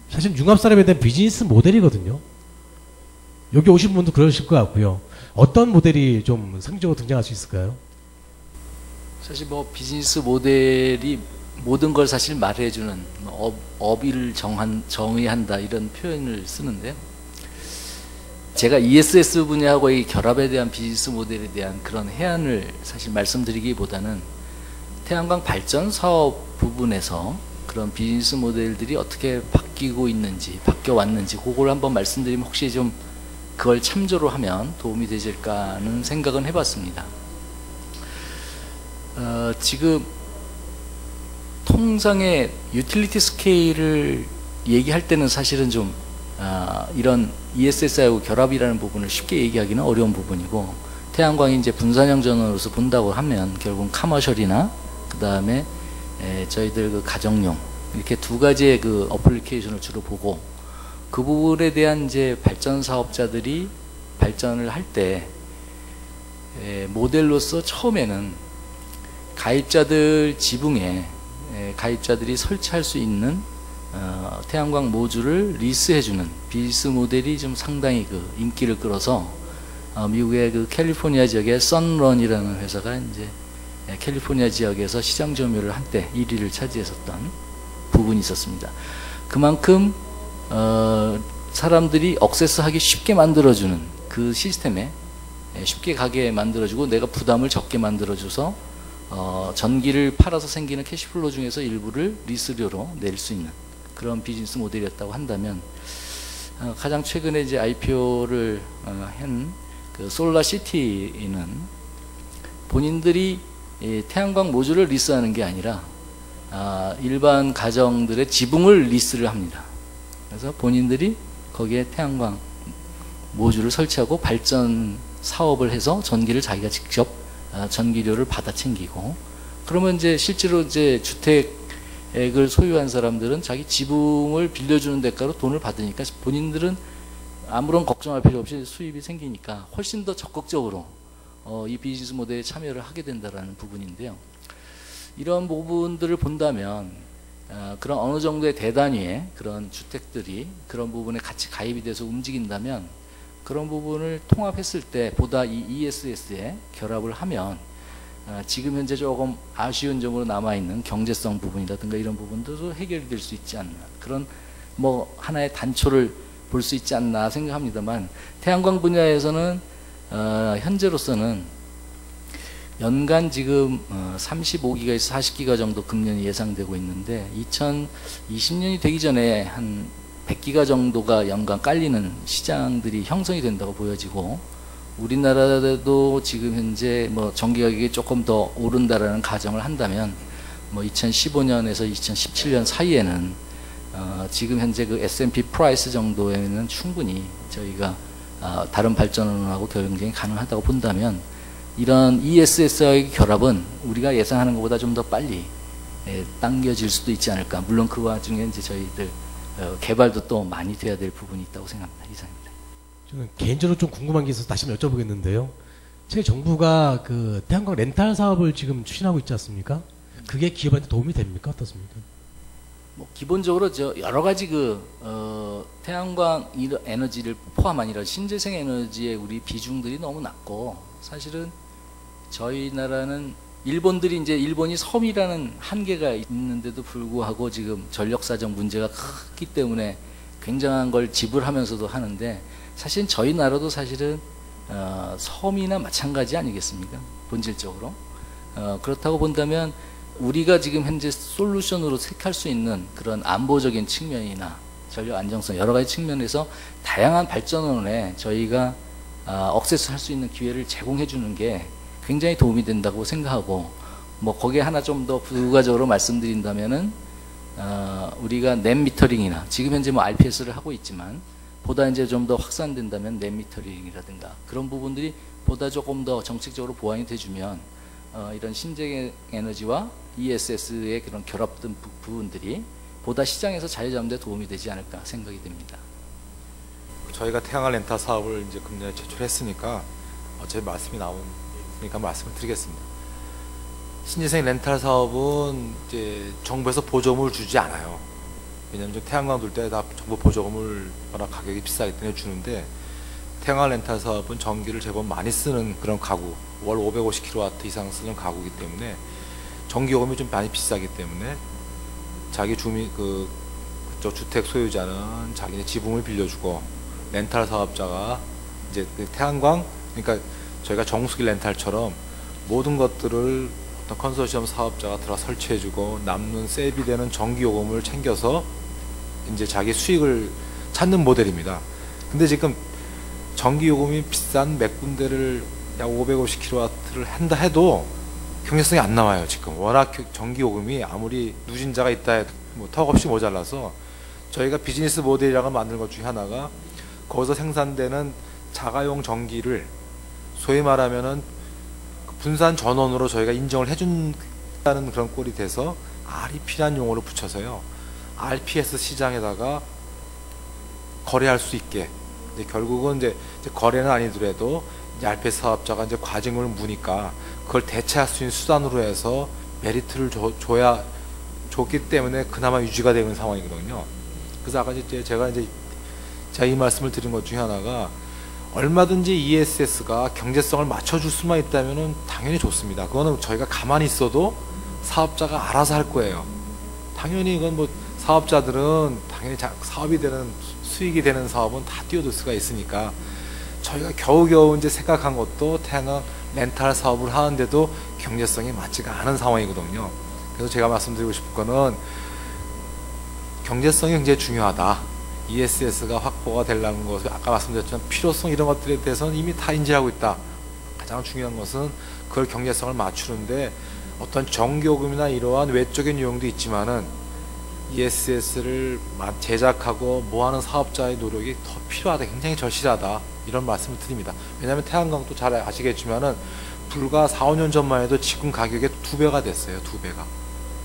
사실 융합산업에 대한 비즈니스 모델이거든요. 여기 오신 분도 그러실 것 같고요. 어떤 모델이 좀 상징적으로 등장할 수 있을까요? 사실 뭐 비즈니스 모델이 모든 걸 사실 말해주는 업위를 정의한다 이런 표현을 쓰는데요. 제가 ESS 분야하고의 결합에 대한 비즈니스 모델에 대한 그런 해안을 사실 말씀드리기보다는 태양광 발전 사업 부분에서 그런 비즈니스 모델들이 어떻게 바뀌고 있는지 바뀌어 왔는지 그걸 한번 말씀드리면 혹시 좀 그걸 참조로 하면 도움이 되실까 하는 생각은 해봤습니다. 지금 통상의 유틸리티 스케일을 얘기할 때는 사실은 좀 이런 ESS하고 결합이라는 부분을 쉽게 얘기하기는 어려운 부분이고 태양광이 이제 분산형 전원으로서 본다고 하면 결국은 커머셜이나 그 다음에 저희들 그 가정용 이렇게 두 가지의 그 어플리케이션을 주로 보고 그 부분에 대한 이제 발전 사업자들이 발전을 할 때 모델로서 처음에는 가입자들 지붕에 가입자들이 설치할 수 있는 태양광 모듈을 리스해주는 비즈니스 모델이 좀 상당히 그 인기를 끌어서 미국의 그 캘리포니아 지역의 선런이라는 회사가 이제 캘리포니아 지역에서 시장 점유율을 한때 1위를 차지했었던 부분이 있었습니다. 그만큼 사람들이 억세스하기 쉽게 만들어주는 그 시스템에 쉽게 가게 만들어주고 내가 부담을 적게 만들어줘서 전기를 팔아서 생기는 캐시플로 중에서 일부를 리스료로 낼 수 있는 그런 비즈니스 모델이었다고 한다면 가장 최근에 이제 IPO를 한 그 솔라시티는 본인들이 태양광 모듈을 리스하는 게 아니라 일반 가정들의 지붕을 리스를 합니다. 그래서 본인들이 거기에 태양광 모듈을 설치하고 발전 사업을 해서 전기를 자기가 직접 전기료를 받아 챙기고, 그러면 이제 실제로 이제 주택을 소유한 사람들은 자기 지붕을 빌려주는 대가로 돈을 받으니까 본인들은 아무런 걱정할 필요 없이 수입이 생기니까 훨씬 더 적극적으로 이 비즈니스 모델에 참여를 하게 된다는 부분인데요. 이런 부분들을 본다면 그런 어느 정도의 대단위의 그런 주택들이 그런 부분에 같이 가입이 돼서 움직인다면, 그런 부분을 통합했을 때 보다 이 ESS에 결합을 하면 지금 현재 조금 아쉬운 점으로 남아있는 경제성 부분이라든가 이런 부분도 해결이 될 수 있지 않나, 그런 뭐 하나의 단초를 볼 수 있지 않나 생각합니다만, 태양광 분야에서는 현재로서는 연간 지금 35기가에서 40기가 정도 금년이 예상되고 있는데, 2020년이 되기 전에 한 100기가 정도가 연간 깔리는 시장들이 형성이 된다고 보여지고, 우리나라도 지금 현재 뭐 전기 가격이 조금 더 오른다라는 가정을 한다면, 뭐 2015년에서 2017년 사이에는 지금 현재 그 S&P 프라이스 정도에는 충분히 저희가 다른 발전원하고 경쟁이 가능하다고 본다면, 이런 ESS와의 결합은 우리가 예상하는 것보다 좀 더 빨리 당겨질 수도 있지 않을까. 물론 그 와중에 이제 저희들 개발도 또 많이 돼야 될 부분이 있다고 생각합니다. 이상입니다. 저는 개인적으로 좀 궁금한 게 있어서 다시 한번 여쭤보겠는데요. 제 정부가 그 태양광 렌탈 사업을 지금 추진하고 있지 않습니까? 그게 기업한테 도움이 됩니까? 어떻습니까? 뭐 기본적으로 여러 가지 태양광 에너지를 포함한 이런 신재생 에너지의 우리 비중들이 너무 낮고, 사실은 저희 나라는 일본이 섬이라는 한계가 있는데도 불구하고 지금 전력사정 문제가 크기 때문에 굉장한 걸 지불하면서도 하는데, 사실 저희 나라도 사실은 섬이나 마찬가지 아니겠습니까? 본질적으로. 그렇다고 본다면 우리가 지금 현재 솔루션으로 택할 수 있는 그런 안보적인 측면이나 전력 안정성 여러 가지 측면에서 다양한 발전원에 저희가 억세스 할 수 있는 기회를 제공해 주는 게 굉장히 도움이 된다고 생각하고, 뭐 거기에 하나 좀 더 부가적으로 말씀드린다면은 우리가 넷 미터링이나 지금 현재 뭐 RPS를 하고 있지만 보다 이제 좀 더 확산된다면 넷 미터링이라든가 그런 부분들이 보다 조금 더 정책적으로 보완이 돼주면 이런 신재생 에너지와 ESS의 그런 결합된 부분들이 보다 시장에서 잘 잡는 데 도움이 되지 않을까 생각이 됩니다. 저희가 태양광 렌탈 사업을 이제 금년에 제출했으니까 제 말씀이 나오니까 말씀을 드리겠습니다. 신재생 렌탈 사업은 이제 정부에서 보조금을 주지 않아요. 왜냐하면 태양광 둘 때 다 정부 보조금을 워낙 가격이 비싸기 때문에 주는데, 태양광 렌탈 사업은 전기를 제법 많이 쓰는 그런 가구, 월 550kW 이상 쓰는 가구이기 때문에 전기요금이 좀 많이 비싸기 때문에 자기 그쪽 주택 소유자는 자기네 지붕을 빌려주고, 렌탈 사업자가 이제 그 태양광, 그러니까 저희가 정수기 렌탈처럼 모든 것들을 어떤 컨소시엄 사업자가 들어 설치해주고 남는 세비되는 전기요금을 챙겨서 이제 자기 수익을 찾는 모델입니다. 근데 지금 전기요금이 비싼 몇 군데를 약 550kW를 한다 해도 경제성이 안 나와요. 지금 워낙 전기요금이 아무리 누진자가 있다 해도 뭐 턱없이 모자라서, 저희가 비즈니스 모델이라고 만든 것 중에 하나가 거기서 생산되는 자가용 전기를 소위 말하면은 분산 전원으로 저희가 인정을 해준다는 그런 꼴이 돼서 REP라는 용어를 붙여서요, RPS 시장에다가 거래할 수 있게, 이제 결국은 이제 거래는 아니더라도 이제 RPS 사업자가 이제 과징금을 무니까 그걸 대체할 수 있는 수단으로 해서 메리트를 줬기 때문에 그나마 유지가 되는 상황이거든요. 그래서 아까 이제 제가 이 말씀을 드린 것 중에 하나가, 얼마든지 ESS가 경제성을 맞춰줄 수만 있다면 당연히 좋습니다. 그거는 저희가 가만히 있어도 사업자가 알아서 할 거예요. 당연히 이건 뭐 사업자들은 당연히 사업이 되는, 수익이 되는 사업은 다 뛰어들 수가 있으니까, 저희가 겨우겨우 이제 생각한 것도 태양광 렌탈 사업을 하는데도 경제성이 맞지가 않은 상황이거든요. 그래서 제가 말씀드리고 싶은 거는 경제성이 굉장히 중요하다. ESS가 확보가 되려는 것을 아까 말씀드렸지만 필요성 이런 것들에 대해서는 이미 다 인지하고 있다. 가장 중요한 것은 그걸 경제성을 맞추는데 어떤 정기요금이나 이러한 외적인 유형도 있지만은 ESS를 제작하고 모아는 사업자의 노력이 더 필요하다, 굉장히 절실하다, 이런 말씀을 드립니다. 왜냐하면 태양광도 잘 아시겠지만은 불과 4, 5년 전만 해도 지금 가격의 2배가 됐어요. 2배가.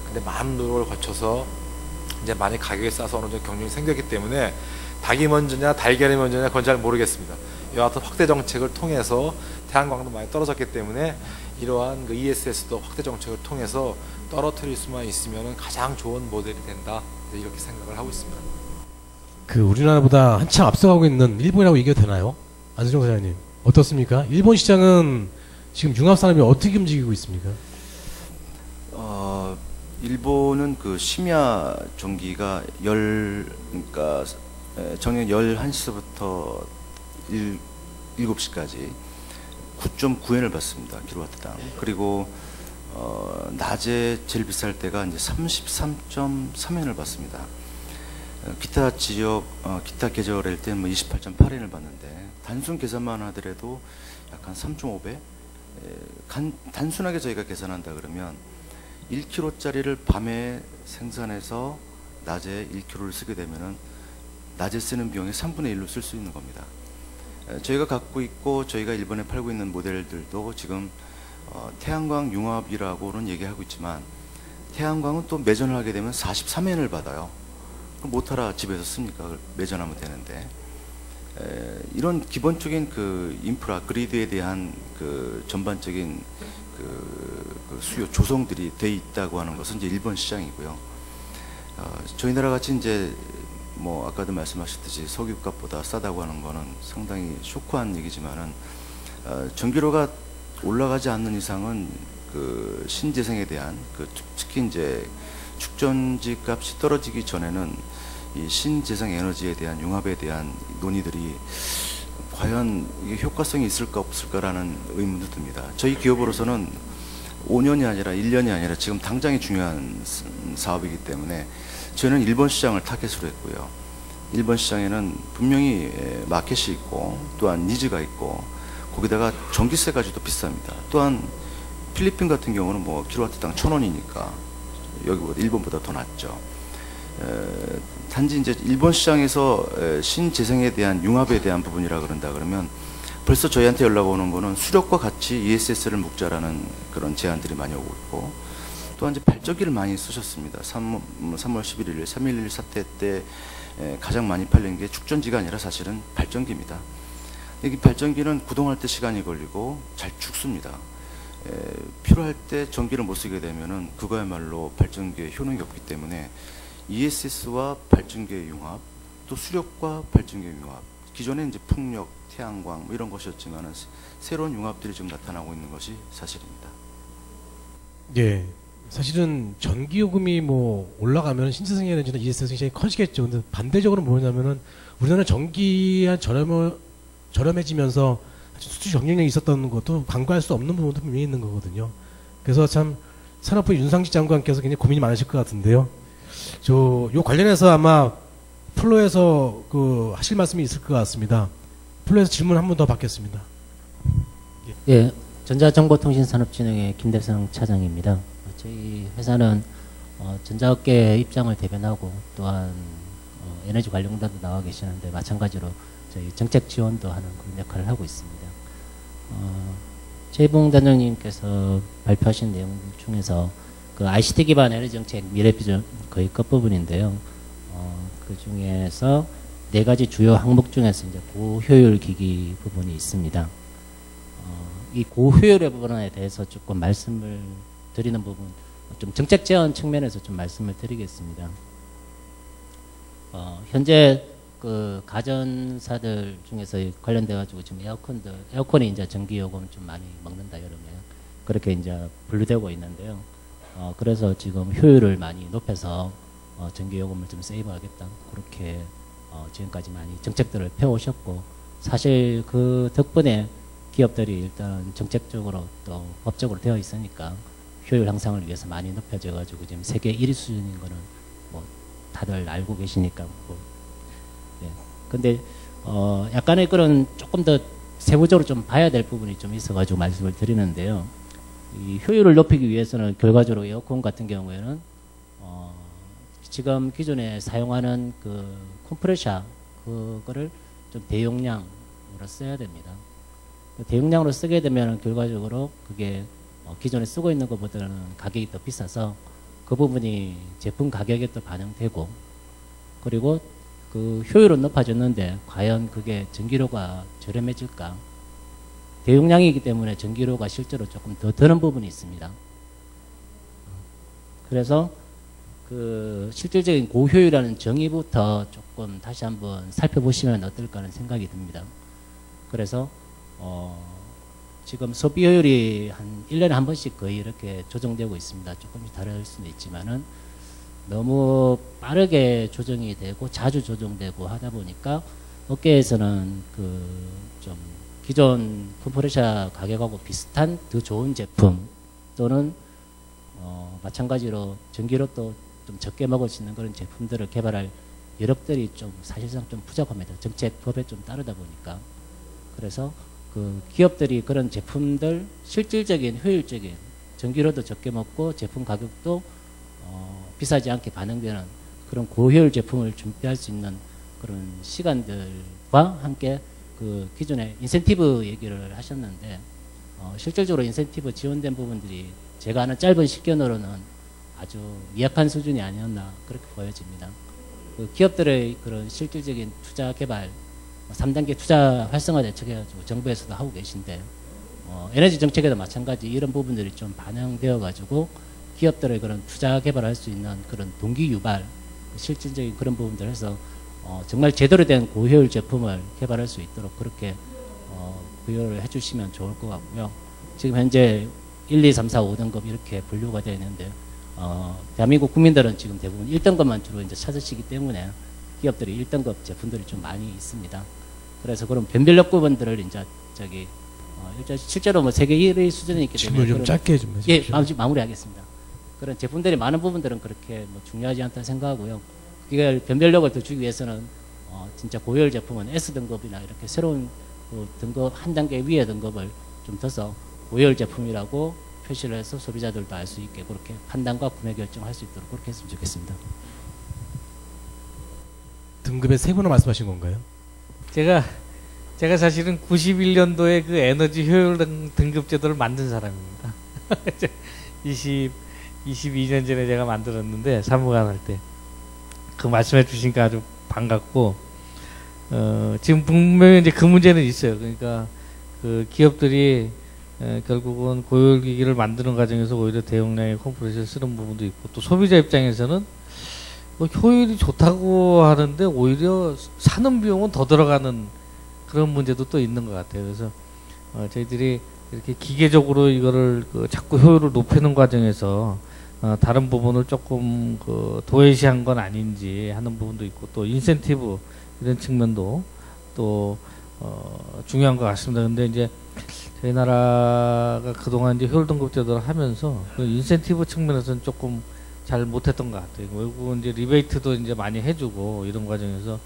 근데 많은 노력을 거쳐서 이제 많이 가격에 싸서 어느 정도 경쟁이 생겼기 때문에 닭이 먼저냐 달걀이 먼저냐 그건 잘 모르겠습니다. 이와 같은 확대 정책을 통해서 태양광도 많이 떨어졌기 때문에 이러한 그 ESS도 확대 정책을 통해서 떨어뜨릴 수만 있으면 가장 좋은 모델이 된다, 이렇게 생각을 하고 있습니다. 그 우리나라보다 한참 앞서가고 있는 일본이라고 얘기해도 되나요? 안수정 사장님 어떻습니까? 일본 시장은 지금 융합 산업이 어떻게 움직이고 있습니까? 일본은 그 심야 전기가 그러니까 정년 11시부터 7시까지 9.9엔을 받습니다. 킬로와트당. 그리고 낮에 제일 비쌀 때가 이제 33.3엔을 받습니다. 기타 지역, 기타 계절일 때는 뭐 28.8엔을 받는데 단순 계산만 하더라도 약간 3.5배. 단순하게 저희가 계산한다 그러면 1kg짜리를 밤에 생산해서 낮에 1kg를 쓰게 되면은 낮에 쓰는 비용의 3분의 1로 쓸 수 있는 겁니다. 저희가 갖고 있고 저희가 일본에 팔고 있는 모델들도 지금 태양광 융합이라고는 얘기하고 있지만 태양광은 또 매전을 하게 되면 43엔을 받아요. 그럼 못하라 집에서 씁니까? 매전하면 되는데 이런 기본적인 그 인프라 그리드에 대한 그 전반적인 그 수요 조성들이 돼 있다고 하는 것은 이제 일본 시장이고요. 저희 나라 같이 이제 뭐 아까도 말씀하셨듯이 석유값보다 싸다고 하는 거는 상당히 쇼크한 얘기지만은 전기료가 올라가지 않는 이상은 그 신재생에 대한 그 특히 이제 축전지 값이 떨어지기 전에는 이 신재생 에너지에 대한 융합에 대한 논의들이 과연 이게 효과성이 있을까 없을까라는 의문도 듭니다. 저희 기업으로서는 5년이 아니라 1년이 아니라 지금 당장이 중요한 사업이기 때문에 저희는 일본 시장을 타겟으로 했고요. 일본 시장에는 분명히 마켓이 있고 또한 니즈가 있고 거기다가 전기세까지도 비쌉니다. 또한 필리핀 같은 경우는 뭐 킬로와트당 1,000원이니까 여기보다 일본보다 더 낮죠. 단지 이제 일본 시장에서 신재생에 대한 융합에 대한 부분이라 그런다 그러면 벌써 저희한테 연락 오는 거는 수력과 같이 ESS를 묶자라는 그런 제안들이 많이 오고 있고 또한 이제 발전기를 많이 쓰셨습니다. 3월 11일 3.11 사태 때 가장 많이 팔린 게 축전지가 아니라 사실은 발전기입니다. 이 발전기는 구동할 때 시간이 걸리고 잘 죽습니다. 필요할 때 전기를 못 쓰게 되면은 그거야말로 발전기에 효능이 없기 때문에 ESS와 발전기의 융합, 또 수력과 발전기의 융합, 기존에 이제 풍력, 태양광 뭐 이런 것이었지만은 새로운 융합들이 좀 나타나고 있는 것이 사실입니다. 예, 사실은 전기요금이 뭐 올라가면 신재생 에너지나 ESS 굉장히 커지겠죠. 근데 반대적으로 뭐냐면은 우리나라 전기가 저렴해지면서 수출 경쟁력이 있었던 것도 간과할 수 없는 부분도 분명히 있는 거거든요. 그래서 참 산업부 윤상식 장관께서 굉장히 고민이 많으실 것 같은데요. 요 관련해서 아마 플로에서 그 하실 말씀이 있을 것 같습니다. 플로에서 질문 한 번 더 받겠습니다. 예, 전자정보통신산업진흥회 김대성 차장입니다. 저희 회사는 전자업계 입장을 대변하고 또한 에너지 관련자도 나와 계시는데 마찬가지로 저희 정책 지원도 하는 그런 역할을 하고 있습니다. 최희봉 단장님께서 발표하신 내용 중에서 그 ICT 기반 에너지 정책 미래 비전 거의 끝부분인데요. 그 중에서 4가지 주요 항목 중에서 이제 고효율 기기 부분이 있습니다. 이 고효율의 부분에 대해서 조금 말씀을 드리는 부분, 좀 정책 제안 측면에서 좀 말씀을 드리겠습니다. 현재 그 가전사들 중에서 관련돼 가지고 지금 에어컨이 이제 전기요금 좀 많이 먹는다 여름에 그렇게 이제 분류되고 있는데요. 그래서 지금 효율을 많이 높여서 전기요금을 좀 세이브하겠다 그렇게 지금까지 많이 정책들을 펴오셨고 사실 그 덕분에 기업들이 일단 정책적으로 또 법적으로 되어 있으니까 효율 향상을 위해서 많이 높여져 가지고 지금 세계 1위 수준인 거는 뭐 다들 알고 계시니까 뭐 예. 근데 약간의 그런 조금 더 세부적으로 좀 봐야 될 부분이 좀 있어 가지고 말씀을 드리는데요. 이 효율을 높이기 위해서는 결과적으로 에어컨 같은 경우에는 지금 기존에 사용하는 그 컴프레셔 그거를 좀 대용량으로 써야 됩니다. 대용량으로 쓰게 되면 결과적으로 그게 기존에 쓰고 있는 것보다는 가격이 더 비싸서 그 부분이 제품 가격에 또 반영되고, 그리고 그 효율은 높아졌는데 과연 그게 전기료가 저렴해질까? 대용량이기 때문에 전기료가 실제로 조금 더 드는 부분이 있습니다. 그래서 그 실질적인 고효율이라는 정의부터 조금 다시 한번 살펴보시면 어떨까 하는 생각이 듭니다. 그래서 지금 소비 효율이 한 1년에 한 번씩 거의 이렇게 조정되고 있습니다. 조금씩 다를 수는 있지만은 너무 빠르게 조정이 되고 자주 조정되고 하다 보니까 업계에서는 그 좀 기존 컴프레셔 가격하고 비슷한 더 좋은 제품 또는 마찬가지로 전기료 또 좀 적게 먹을 수 있는 그런 제품들을 개발할 여력들이 좀 사실상 좀 부족합니다. 정책법에 좀 따르다 보니까. 그래서 그 기업들이 그런 제품들 실질적인 효율적인 전기료도 적게 먹고 제품 가격도 비싸지 않게 반영되는 그런 고효율 제품을 준비할 수 있는 그런 시간들과 함께 그 기존에 인센티브 얘기를 하셨는데 실질적으로 인센티브 지원된 부분들이 제가 아는 짧은 시견으로는 아주 미약한 수준이 아니었나 그렇게 보여집니다. 그 기업들의 그런 실질적인 투자 개발 3단계 투자 활성화 대책해가지고 정부에서도 하고 계신데 에너지 정책에도 마찬가지 이런 부분들이 좀 반영되어 가지고 기업들의 그런 투자 개발할 수 있는 그런 동기 유발 실질적인 그런 부분들 해서 정말 제대로 된 고효율 제품을 개발할 수 있도록 그렇게 부여를 해주시면 좋을 것 같고요. 지금 현재 1, 2, 3, 4, 5등급 이렇게 분류가 되어 있는데 대한민국 국민들은 지금 대부분 1등급만 주로 이제 찾으시기 때문에 기업들이 1등급 제품들이 좀 많이 있습니다. 그래서 그런 변별력 부분들을 이제 실제로 뭐 세계 1위 수준에 있기 때문에 질문 좀 짧게 좀 해주십시오. 예, 마무리하겠습니다. 그런 제품들이 많은 부분들은 그렇게 뭐 중요하지 않다 생각하고요. 이걸 변별력을 더 주기 위해서는 진짜 고효율 제품은 S등급이나 이렇게 새로운 그 등급 한 단계 위의 등급을 좀 더서 고효율 제품이라고 표시를 해서 소비자들도 알 수 있게 그렇게 판단과 구매 결정할 수 있도록 그렇게 했으면 좋겠습니다. 등급의 세분화 말씀하신 건가요? 제가 사실은 91년도에 그 에너지 효율 등급 제도를 만든 사람입니다. 22년 전에 제가 만들었는데 사무관 할 때 그 말씀해 주시니까 아주 반갑고 지금 분명히 이제 그 문제는 있어요. 그러니까 그 기업들이 결국은 고효율기기를 만드는 과정에서 오히려 대용량의 컴프레셔를 쓰는 부분도 있고 또 소비자 입장에서는 뭐 효율이 좋다고 하는데 오히려 사는 비용은 더 들어가는 그런 문제도 또 있는 것 같아요. 그래서 저희들이 이렇게 기계적으로 이거를 자꾸 효율을 높이는 과정에서 다른 부분을 조금 도외시한 건 아닌지 하는 부분도 있고 또 인센티브 이런 측면도 또 중요한 것 같습니다. 근데 이제 저희 나라가 그동안 이제 효율 등급 제도를 하면서 그 인센티브 측면에서는 조금 잘 못했던 것 같아요. 결국은 이제 리베이트도 이제 많이 해주고 이런 과정에서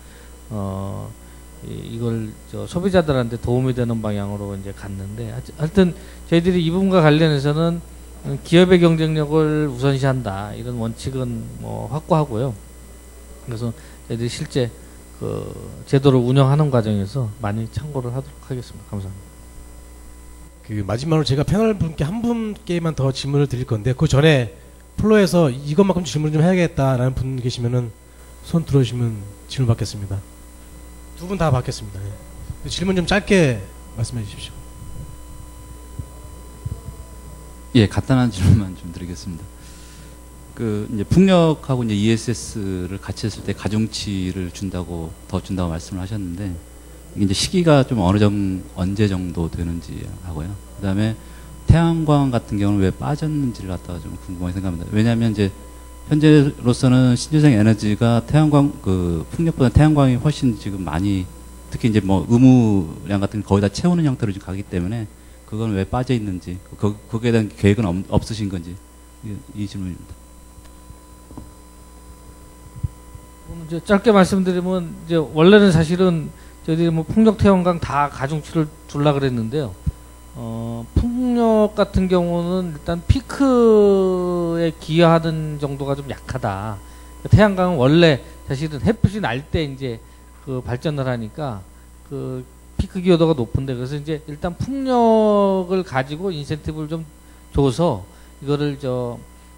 이걸 소비자들한테 도움이 되는 방향으로 이제 갔는데 하여튼 저희들이 이 부분과 관련해서는 기업의 경쟁력을 우선시한다 이런 원칙은 뭐 확고하고요. 그래서 저희들이 실제 그 제도를 운영하는 과정에서 많이 참고를 하도록 하겠습니다. 감사합니다. 그 마지막으로 제가 패널 분께 한 분께만 더 질문을 드릴 건데 그 전에 플로에서 이것만큼 질문 좀 해야겠다라는 분 계시면은 손 들어주시면 질문 받겠습니다. 두 분 다 받겠습니다. 예. 질문 좀 짧게 말씀해 주십시오. 예, 간단한 질문만 좀 드리겠습니다. 그 이제 풍력하고 이제 ESS를 같이 했을 때 가중치를 준다고 더 준다고 말씀을 하셨는데 이게 이제 시기가 좀 언제 정도 되는지 하고요. 그다음에 태양광 같은 경우는 왜 빠졌는지를 갖다가 좀 궁금하게 생각합니다. 왜냐하면 이제 현재로서는 신재생 에너지가 태양광 풍력보다 태양광이 훨씬 지금 많이 특히 이제 뭐 의무량 같은 거 거의 다 채우는 형태로 지금 가기 때문에 그건 왜 빠져 있는지 거기에 대한 계획은 없으신 건지 이 질문입니다. 이제 짧게 말씀드리면 이제 원래는 사실은 저희들이 뭐 풍력 태양광 다 가중치를 줄라 그랬는데요. 풍력 같은 경우는 일단 피크에 기여하는 정도가 좀 약하다. 태양광은 원래 사실은 햇빛이 날 때 이제 그 발전을 하니까 그 피크 기여도가 높은데, 그래서 이제 일단 풍력을 가지고 인센티브를 좀 줘서 이거를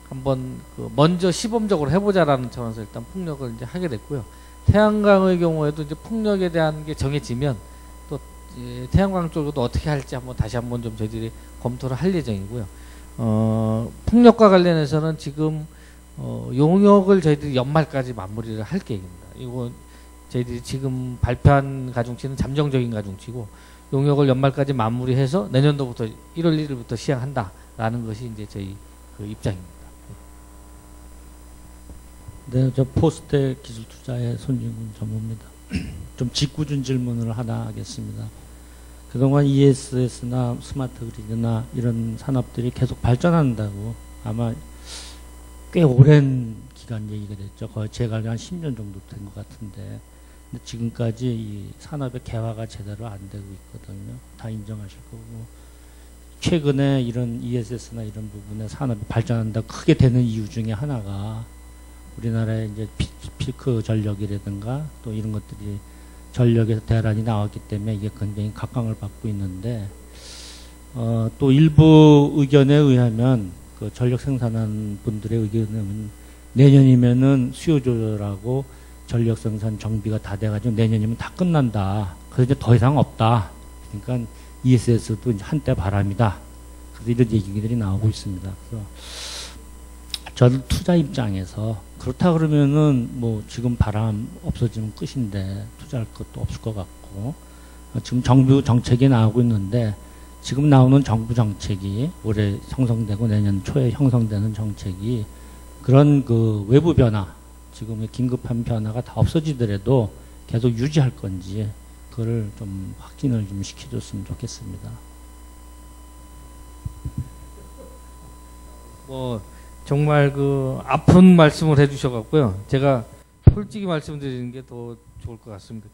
한번 먼저 시범적으로 해보자라는 차원에서 일단 풍력을 이제 하게 됐고요. 태양광의 경우에도 이제 풍력에 대한 게 정해지면 또 태양광 쪽으로도 어떻게 할지 다시 한번 좀 저희들이 검토를 할 예정이고요. 풍력과 관련해서는 지금 용역을 저희들이 연말까지 마무리를 할 계획입니다. 이거 저희들이 지금 발표한 가중치는 잠정적인 가중치고, 용역을 연말까지 마무리해서 내년도부터 1월 1일부터 시행한다라는 것이 이제 저희 그 입장입니다. 네, 저 포스텍 기술투자의 손진군 전무입니다. 좀 짓궂은 질문을 하나 하겠습니다. 그동안 ESS나 스마트 그리드나 이런 산업들이 계속 발전한다고 아마 꽤 오랜 기간 얘기가 됐죠. 거의 제가 한 10년 정도 된 것 같은데, 근데 지금까지 이 산업의 개화가 제대로 안 되고 있거든요. 다 인정하실 거고. 최근에 이런 ESS나 이런 부분에 산업이 발전한다 크게 되는 이유 중에 하나가 우리나라의 이제 피크 전력이라든가 또 이런 것들이 전력에서 대란이 나왔기 때문에 이게 굉장히 각광을 받고 있는데, 또 일부 의견에 의하면 그 전력 생산하는 분들의 의견은 내년이면은 수요 조절하고 전력 생산 정비가 다 돼가지고 내년이면 다 끝난다. 그래서 이제 더 이상 없다. 그러니까 ESS도 이제 한때 바람이다. 그래서 이런 얘기들이 나오고 있습니다. 그래서 저는 투자 입장에서 그렇다 그러면은 뭐 지금 바람 없어지면 끝인데 투자할 것도 없을 것 같고, 지금 정부 정책이 나오고 있는데 지금 나오는 정부 정책이 올해 형성되고 내년 초에 형성되는 정책이 그런 그 외부 변화, 지금의 긴급한 변화가 다 없어지더라도 계속 유지할 건지 그거를 좀 확진을 좀 시켜줬으면 좋겠습니다. 정말 그 아픈 말씀을 해주셔갖고요. 제가 솔직히 말씀드리는 게 더 좋을 것 같습니다.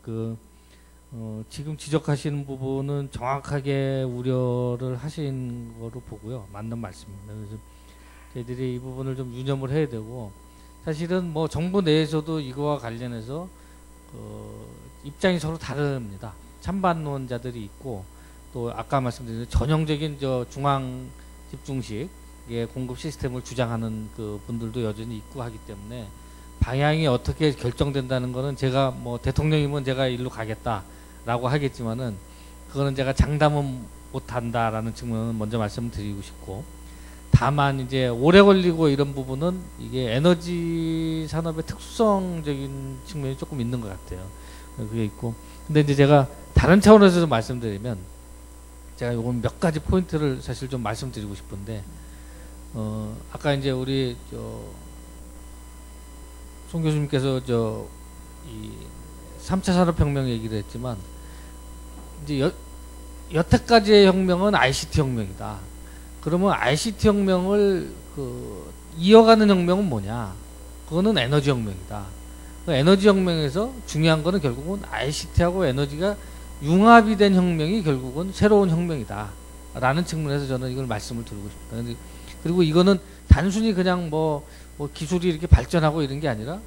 지금 지적하시는 부분은 정확하게 우려를 하신 거로 보고요. 맞는 말씀입니다. 그래서 저희들이 이 부분을 좀 유념을 해야 되고, 사실은 뭐 정부 내에서도 이거와 관련해서 입장이 서로 다릅니다. 찬반론자들이 있고, 또 아까 말씀드린 전형적인 중앙 집중식 공급 시스템을 주장하는 그 분들도 여전히 있고 하기 때문에 방향이 어떻게 결정된다는 거는 제가 뭐 대통령이면 제가 일로 가겠다라고 하겠지만은 그거는 제가 장담은 못한다라는 측면은 먼저 말씀드리고 싶고, 다만 이제 오래 걸리고 이런 부분은 이게 에너지 산업의 특수성적인 측면이 조금 있는 것 같아요. 그게 있고, 근데 이제 제가 다른 차원에서 좀 말씀드리면, 제가 요건 몇 가지 포인트를 사실 좀 말씀드리고 싶은데, 아까 이제 우리 송 교수님께서 이 3차 산업혁명 얘기를 했지만, 이제 여태까지의 혁명은 ICT 혁명이다. 그러면 ICT 혁명을 이어가는 혁명은 뭐냐? 그거는 에너지 혁명이다. 그 에너지 혁명에서 중요한 거는 결국은 ICT하고 에너지가 융합이 된 혁명이 결국은 새로운 혁명이다. 라는 측면에서 저는 이걸 말씀을 드리고 싶습니다. 그리고 이거는 단순히 그냥 뭐 기술이 이렇게 발전하고 이런 게 아니라,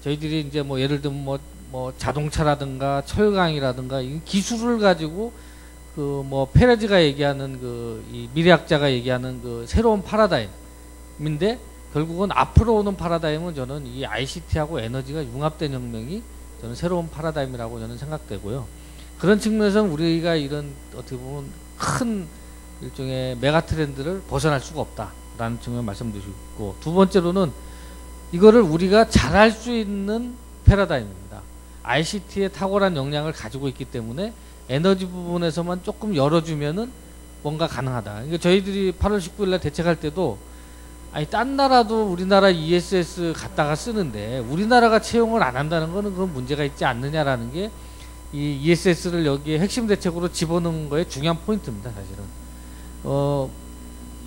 저희들이 이제 뭐 예를 들면 뭐 자동차라든가 철강이라든가 이 기술을 가지고 페레즈가 얘기하는 이 미래학자가 얘기하는 새로운 파라다임인데, 결국은 앞으로 오는 파라다임은 저는 이 ICT하고 에너지가 융합된 혁명이 저는 새로운 파라다임이라고 저는 생각되고요. 그런 측면에서는 우리가 이런 어떻게 보면 큰 일종의 메가 트렌드를 벗어날 수가 없다라는 측면 말씀드리고, 두 번째로는 이거를 우리가 잘할 수 있는 패러다임입니다. ICT의 탁월한 역량을 가지고 있기 때문에 에너지 부분에서만 조금 열어주면은 뭔가 가능하다. 그러니까 저희들이 8월 19일 날 대책할 때도, 아니 딴 나라도 우리나라 ESS 갖다가 쓰는데 우리나라가 채용을 안 한다는 거는 그런 문제가 있지 않느냐라는 게 이 ESS를 여기에 핵심 대책으로 집어넣은 거에 중요한 포인트입니다. 사실은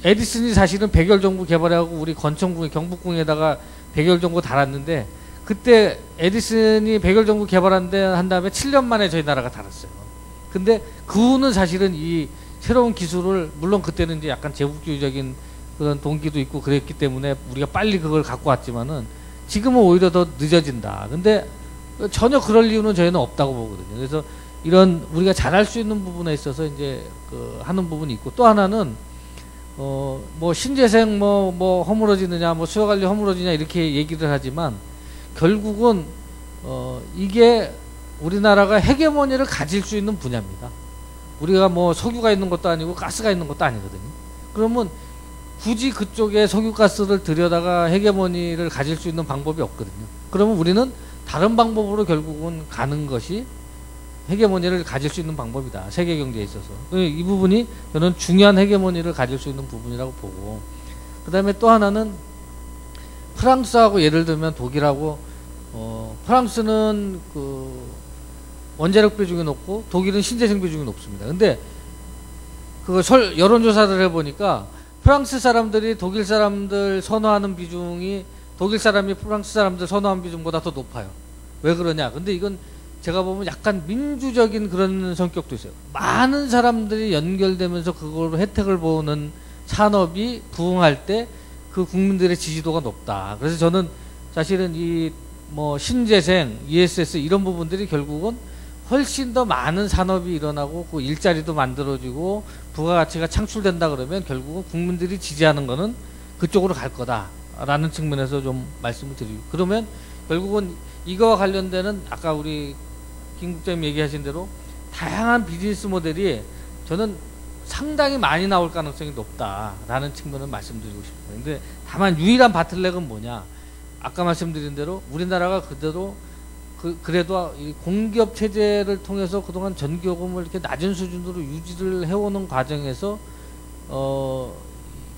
에디슨이 사실은 백열 전구 개발하고 우리 건천궁에 경북궁에다가 백열 전구 달았는데, 그때 에디슨이 백열 전구 개발한 다음에 7년 만에 저희 나라가 달았어요. 근데 그 후는 사실은 이 새로운 기술을 물론 그때는 이제 약간 제국주의적인 그런 동기도 있고 그랬기 때문에 우리가 빨리 그걸 갖고 왔지만은 지금은 오히려 더 늦어진다. 근데 전혀 그럴 이유는 저희는 없다고 보거든요. 그래서 이런 우리가 잘할 수 있는 부분에 있어서 이제 그 하는 부분이 있고, 또 하나는 뭐 신재생 뭐 허물어지느냐, 뭐 수요 관리 허물어지냐 이렇게 얘기를 하지만 결국은 이게 우리나라가 헤게모니를 가질 수 있는 분야입니다. 우리가 뭐 석유가 있는 것도 아니고 가스가 있는 것도 아니거든요. 그러면 굳이 그쪽에 석유가스를 들여다가 헤게모니를 가질 수 있는 방법이 없거든요. 그러면 우리는 다른 방법으로 결국은 가는 것이 헤게모니를 가질 수 있는 방법이다. 세계 경제에 있어서. 이 부분이 저는 중요한 헤게모니를 가질 수 있는 부분이라고 보고, 그 다음에 또 하나는 프랑스하고 예를 들면 독일하고 프랑스는 그 원자력 비중이 높고 독일은 신재생 비중이 높습니다. 근데 그거 여론조사를 해보니까 프랑스 사람들이 독일 사람들 선호하는 비중이 독일 사람이 프랑스 사람들 선호하는 비중보다 더 높아요. 왜 그러냐? 근데 이건 제가 보면 약간 민주적인 그런 성격도 있어요. 많은 사람들이 연결되면서 그걸 혜택을 보는 산업이 부흥할 때 그 국민들의 지지도가 높다. 그래서 저는 사실은 이 뭐 신재생, ESS 이런 부분들이 결국은 훨씬 더 많은 산업이 일어나고 그 일자리도 만들어지고 부가가치가 창출된다 그러면 결국은 국민들이 지지하는 거는 그쪽으로 갈 거다라는 측면에서 좀 말씀을 드리고, 그러면 결국은 이거와 관련되는 아까 우리 김 국장님 얘기하신 대로 다양한 비즈니스 모델이 저는 상당히 많이 나올 가능성이 높다라는 측면을 말씀드리고 싶어요. 근데 다만 유일한 바틀렉은 뭐냐? 아까 말씀드린 대로 우리나라가 그대로 그래도 이 공기업 체제를 통해서 그동안 전기요금을 이렇게 낮은 수준으로 유지를 해오는 과정에서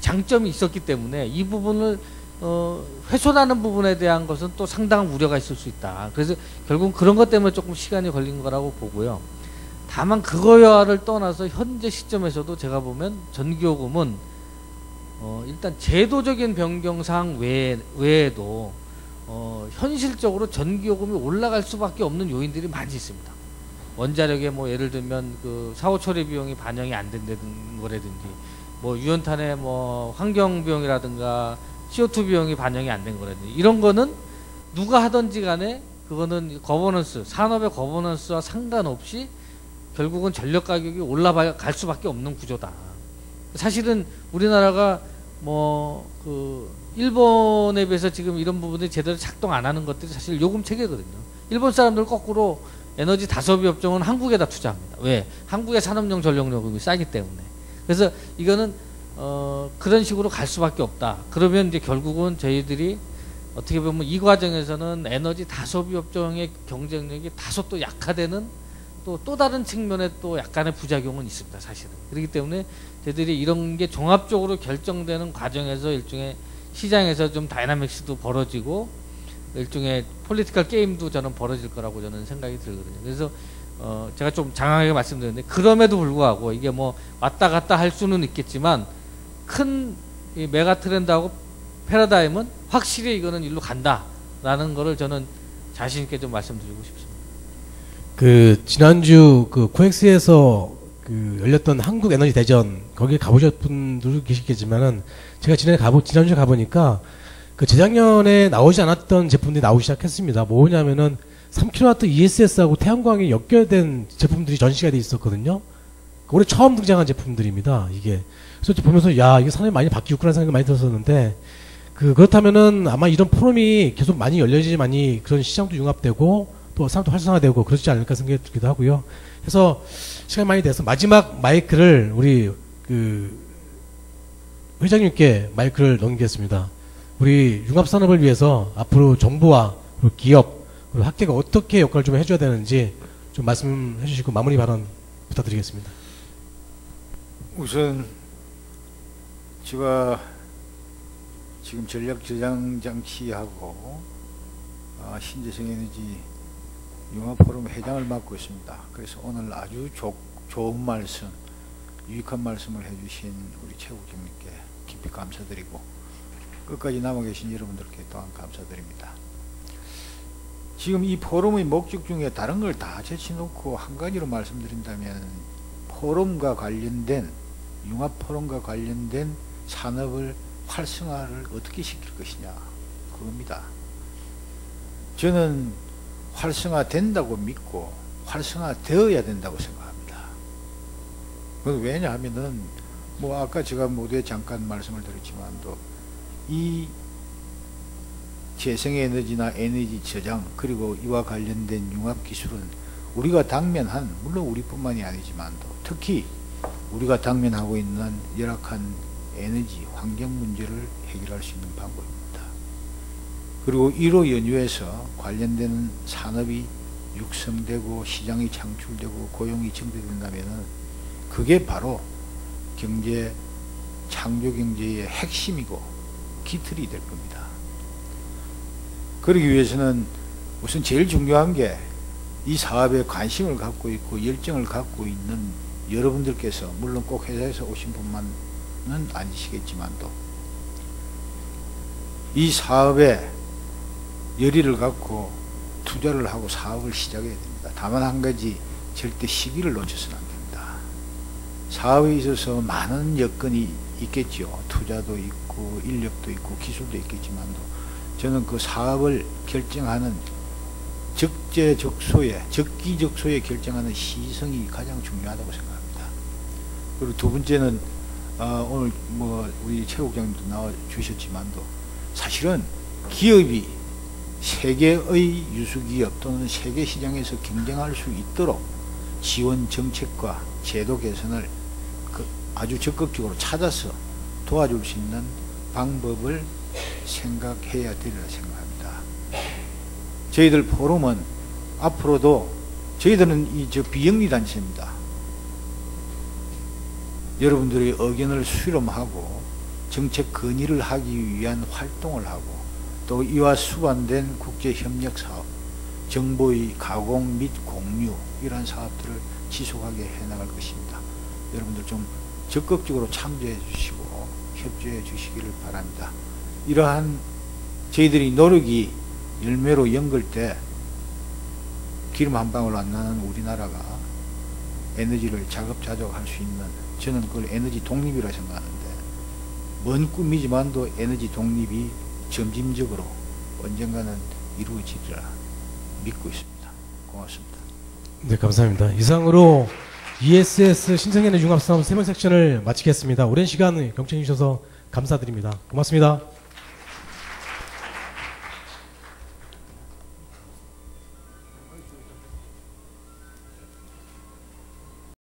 장점이 있었기 때문에 이 부분을 훼손하는 부분에 대한 것은 또 상당한 우려가 있을 수 있다. 그래서 결국 그런 것 때문에 조금 시간이 걸린 거라고 보고요. 다만 그거야를 떠나서 현재 시점에서도 제가 보면 전기요금은 일단 제도적인 변경상 외에도 현실적으로 전기요금이 올라갈 수밖에 없는 요인들이 많이 있습니다. 원자력에 뭐 예를 들면 그 사후 처리 비용이 반영이 안 된다는 거라든지, 뭐 유연탄의 뭐 환경 비용이라든가 CO2 비용이 반영이 안 된 거라든지, 이런 거는 누가 하든지 간에 그거는 거버넌스, 산업의 거버넌스와 상관없이 결국은 전력 가격이 올라갈 수밖에 없는 구조다. 사실은 우리나라가 뭐 그 일본에 비해서 지금 이런 부분이 제대로 작동 안 하는 것들이 사실 요금 체계거든요. 일본 사람들 거꾸로 에너지 다소비 업종은 한국에다 투자합니다. 왜? 한국의 산업용 전력요금이 싸기 때문에. 그래서 이거는 그런 식으로 갈 수밖에 없다. 그러면 이제 결국은 저희들이 어떻게 보면 이 과정에서는 에너지 다소비 업종의 경쟁력이 다소 또 약화되는 또 다른 측면에 또 약간의 부작용은 있습니다. 사실은. 그렇기 때문에 저희들이 이런 게 종합적으로 결정되는 과정에서 일종의 시장에서 좀 다이나믹스도 벌어지고 일종의 폴리티컬 게임도 저는 벌어질 거라고 저는 생각이 들거든요. 그래서 제가 좀 장황하게 말씀드렸는데, 그럼에도 불구하고 이게 뭐 왔다 갔다 할 수는 있겠지만 큰 이 메가 트렌드하고 패러다임은 확실히 이거는 일로 간다라는 거를 저는 자신 있게 좀 말씀드리고 싶습니다. 그 지난주 그 코엑스에서 그 열렸던 한국 에너지 대전, 거기 가보셨 분들도 계시겠지만은 제가 지난주에 가보니까 그 재작년에 나오지 않았던 제품들이 나오기 시작했습니다. 뭐냐면은 3kW ESS하고 태양광이 연결된 제품들이 전시가 돼 있었거든요. 올해 처음 등장한 제품들입니다. 이게. 그래서 보면서 야, 이게 산업이 많이 바뀌었구나 생각이 많이 들었었는데, 그렇다면은 아마 이런 포럼이 계속 많이 열려야지만이 그런 시장도 융합되고 또 산업도 활성화되고 그렇지 않을까 생각이 들기도 하고요. 그래서 시간이 많이 돼서 마지막 마이크를 우리 그 회장님께 마이크를 넘기겠습니다. 우리 융합산업을 위해서 앞으로 정부와 그리고 기업 그리고 학계가 어떻게 역할을 좀 해줘야 되는지 좀 말씀해 주시고 마무리 발언 부탁드리겠습니다. 우선 제가 지금 전력 저장 장치하고 신재생 에너지 융합 포럼 회장을 맡고 있습니다. 그래서 오늘 아주 좋은 말씀, 유익한 말씀을 해주신 우리 최 국장님께 깊이 감사드리고 끝까지 남아 계신 여러분들께 또한 감사드립니다. 지금 이 포럼의 목적 중에 다른 걸 다 제쳐놓고 한 가지로 말씀드린다면 포럼과 관련된 융합 포럼과 관련된 산업을 활성화를 어떻게 시킬 것이냐 그겁니다. 저는 활성화된다고 믿고 활성화되어야 된다고 생각합니다. 왜냐하면은 뭐 아까 제가 모두에 잠깐 말씀을 드렸지만도 이 재생에너지나 에너지 저장 그리고 이와 관련된 융합 기술은 우리가 당면한 물론 우리뿐만이 아니지만도 특히 우리가 당면하고 있는 열악한 에너지 환경 문제를 해결할 수 있는 방법입니다. 그리고 이로 연유해서 관련되는 산업이 육성되고 시장이 창출되고 고용이 증대된다면은 그게 바로 경제 창조 경제의 핵심이고 기틀이 될 겁니다. 그러기 위해서는 우선 제일 중요한 게 이 사업에 관심을 갖고 있고 열정을 갖고 있는 여러분들께서 물론 꼭 회사에서 오신 분만은 아니시겠지만도 이 사업에 열의를 갖고 투자를 하고 사업을 시작해야 됩니다. 다만 한 가지 절대 시기를 놓쳐서는 안 됩니다. 사업에 있어서 많은 여건이 있겠죠. 투자도 있고 인력도 있고 기술도 있겠지만도 저는 그 사업을 결정하는 적기적소에 결정하는 시성이 가장 중요하다고 생각합니다. 그리고 두 번째는 오늘 뭐 우리 최 국장님도 나와 주셨지만도 사실은 기업이 세계의 유수기업 또는 세계 시장에서 경쟁할 수 있도록 지원 정책과 제도 개선을 아주 적극적으로 찾아서 도와줄 수 있는 방법을 생각해야 되리라 생각합니다. 저희들 포럼은 앞으로도 저희들은 비영리 단체입니다. 여러분들의 의견을 수렴하고 정책 건의를 하기 위한 활동을 하고 또 이와 수반된 국제협력 사업, 정보의 가공 및 공유 이러한 사업들을 지속하게 해나갈 것입니다. 여러분들 좀 적극적으로 참여해 주시고 협조해 주시기를 바랍니다. 이러한 저희들이 노력이 열매로 연글 때 기름 한 방울 안 나는 우리나라가 에너지를 자급자족할 수 있는 저는 그걸 에너지 독립이라 생각하는데 먼 꿈이지만도 에너지 독립이 점진적으로 언젠가는 이루어지리라 믿고 있습니다. 고맙습니다. 네, 감사합니다. 이상으로 ESS 신생에너지 융합사업 3번 섹션을 마치겠습니다. 오랜 시간 경청해 주셔서 감사드립니다. 고맙습니다.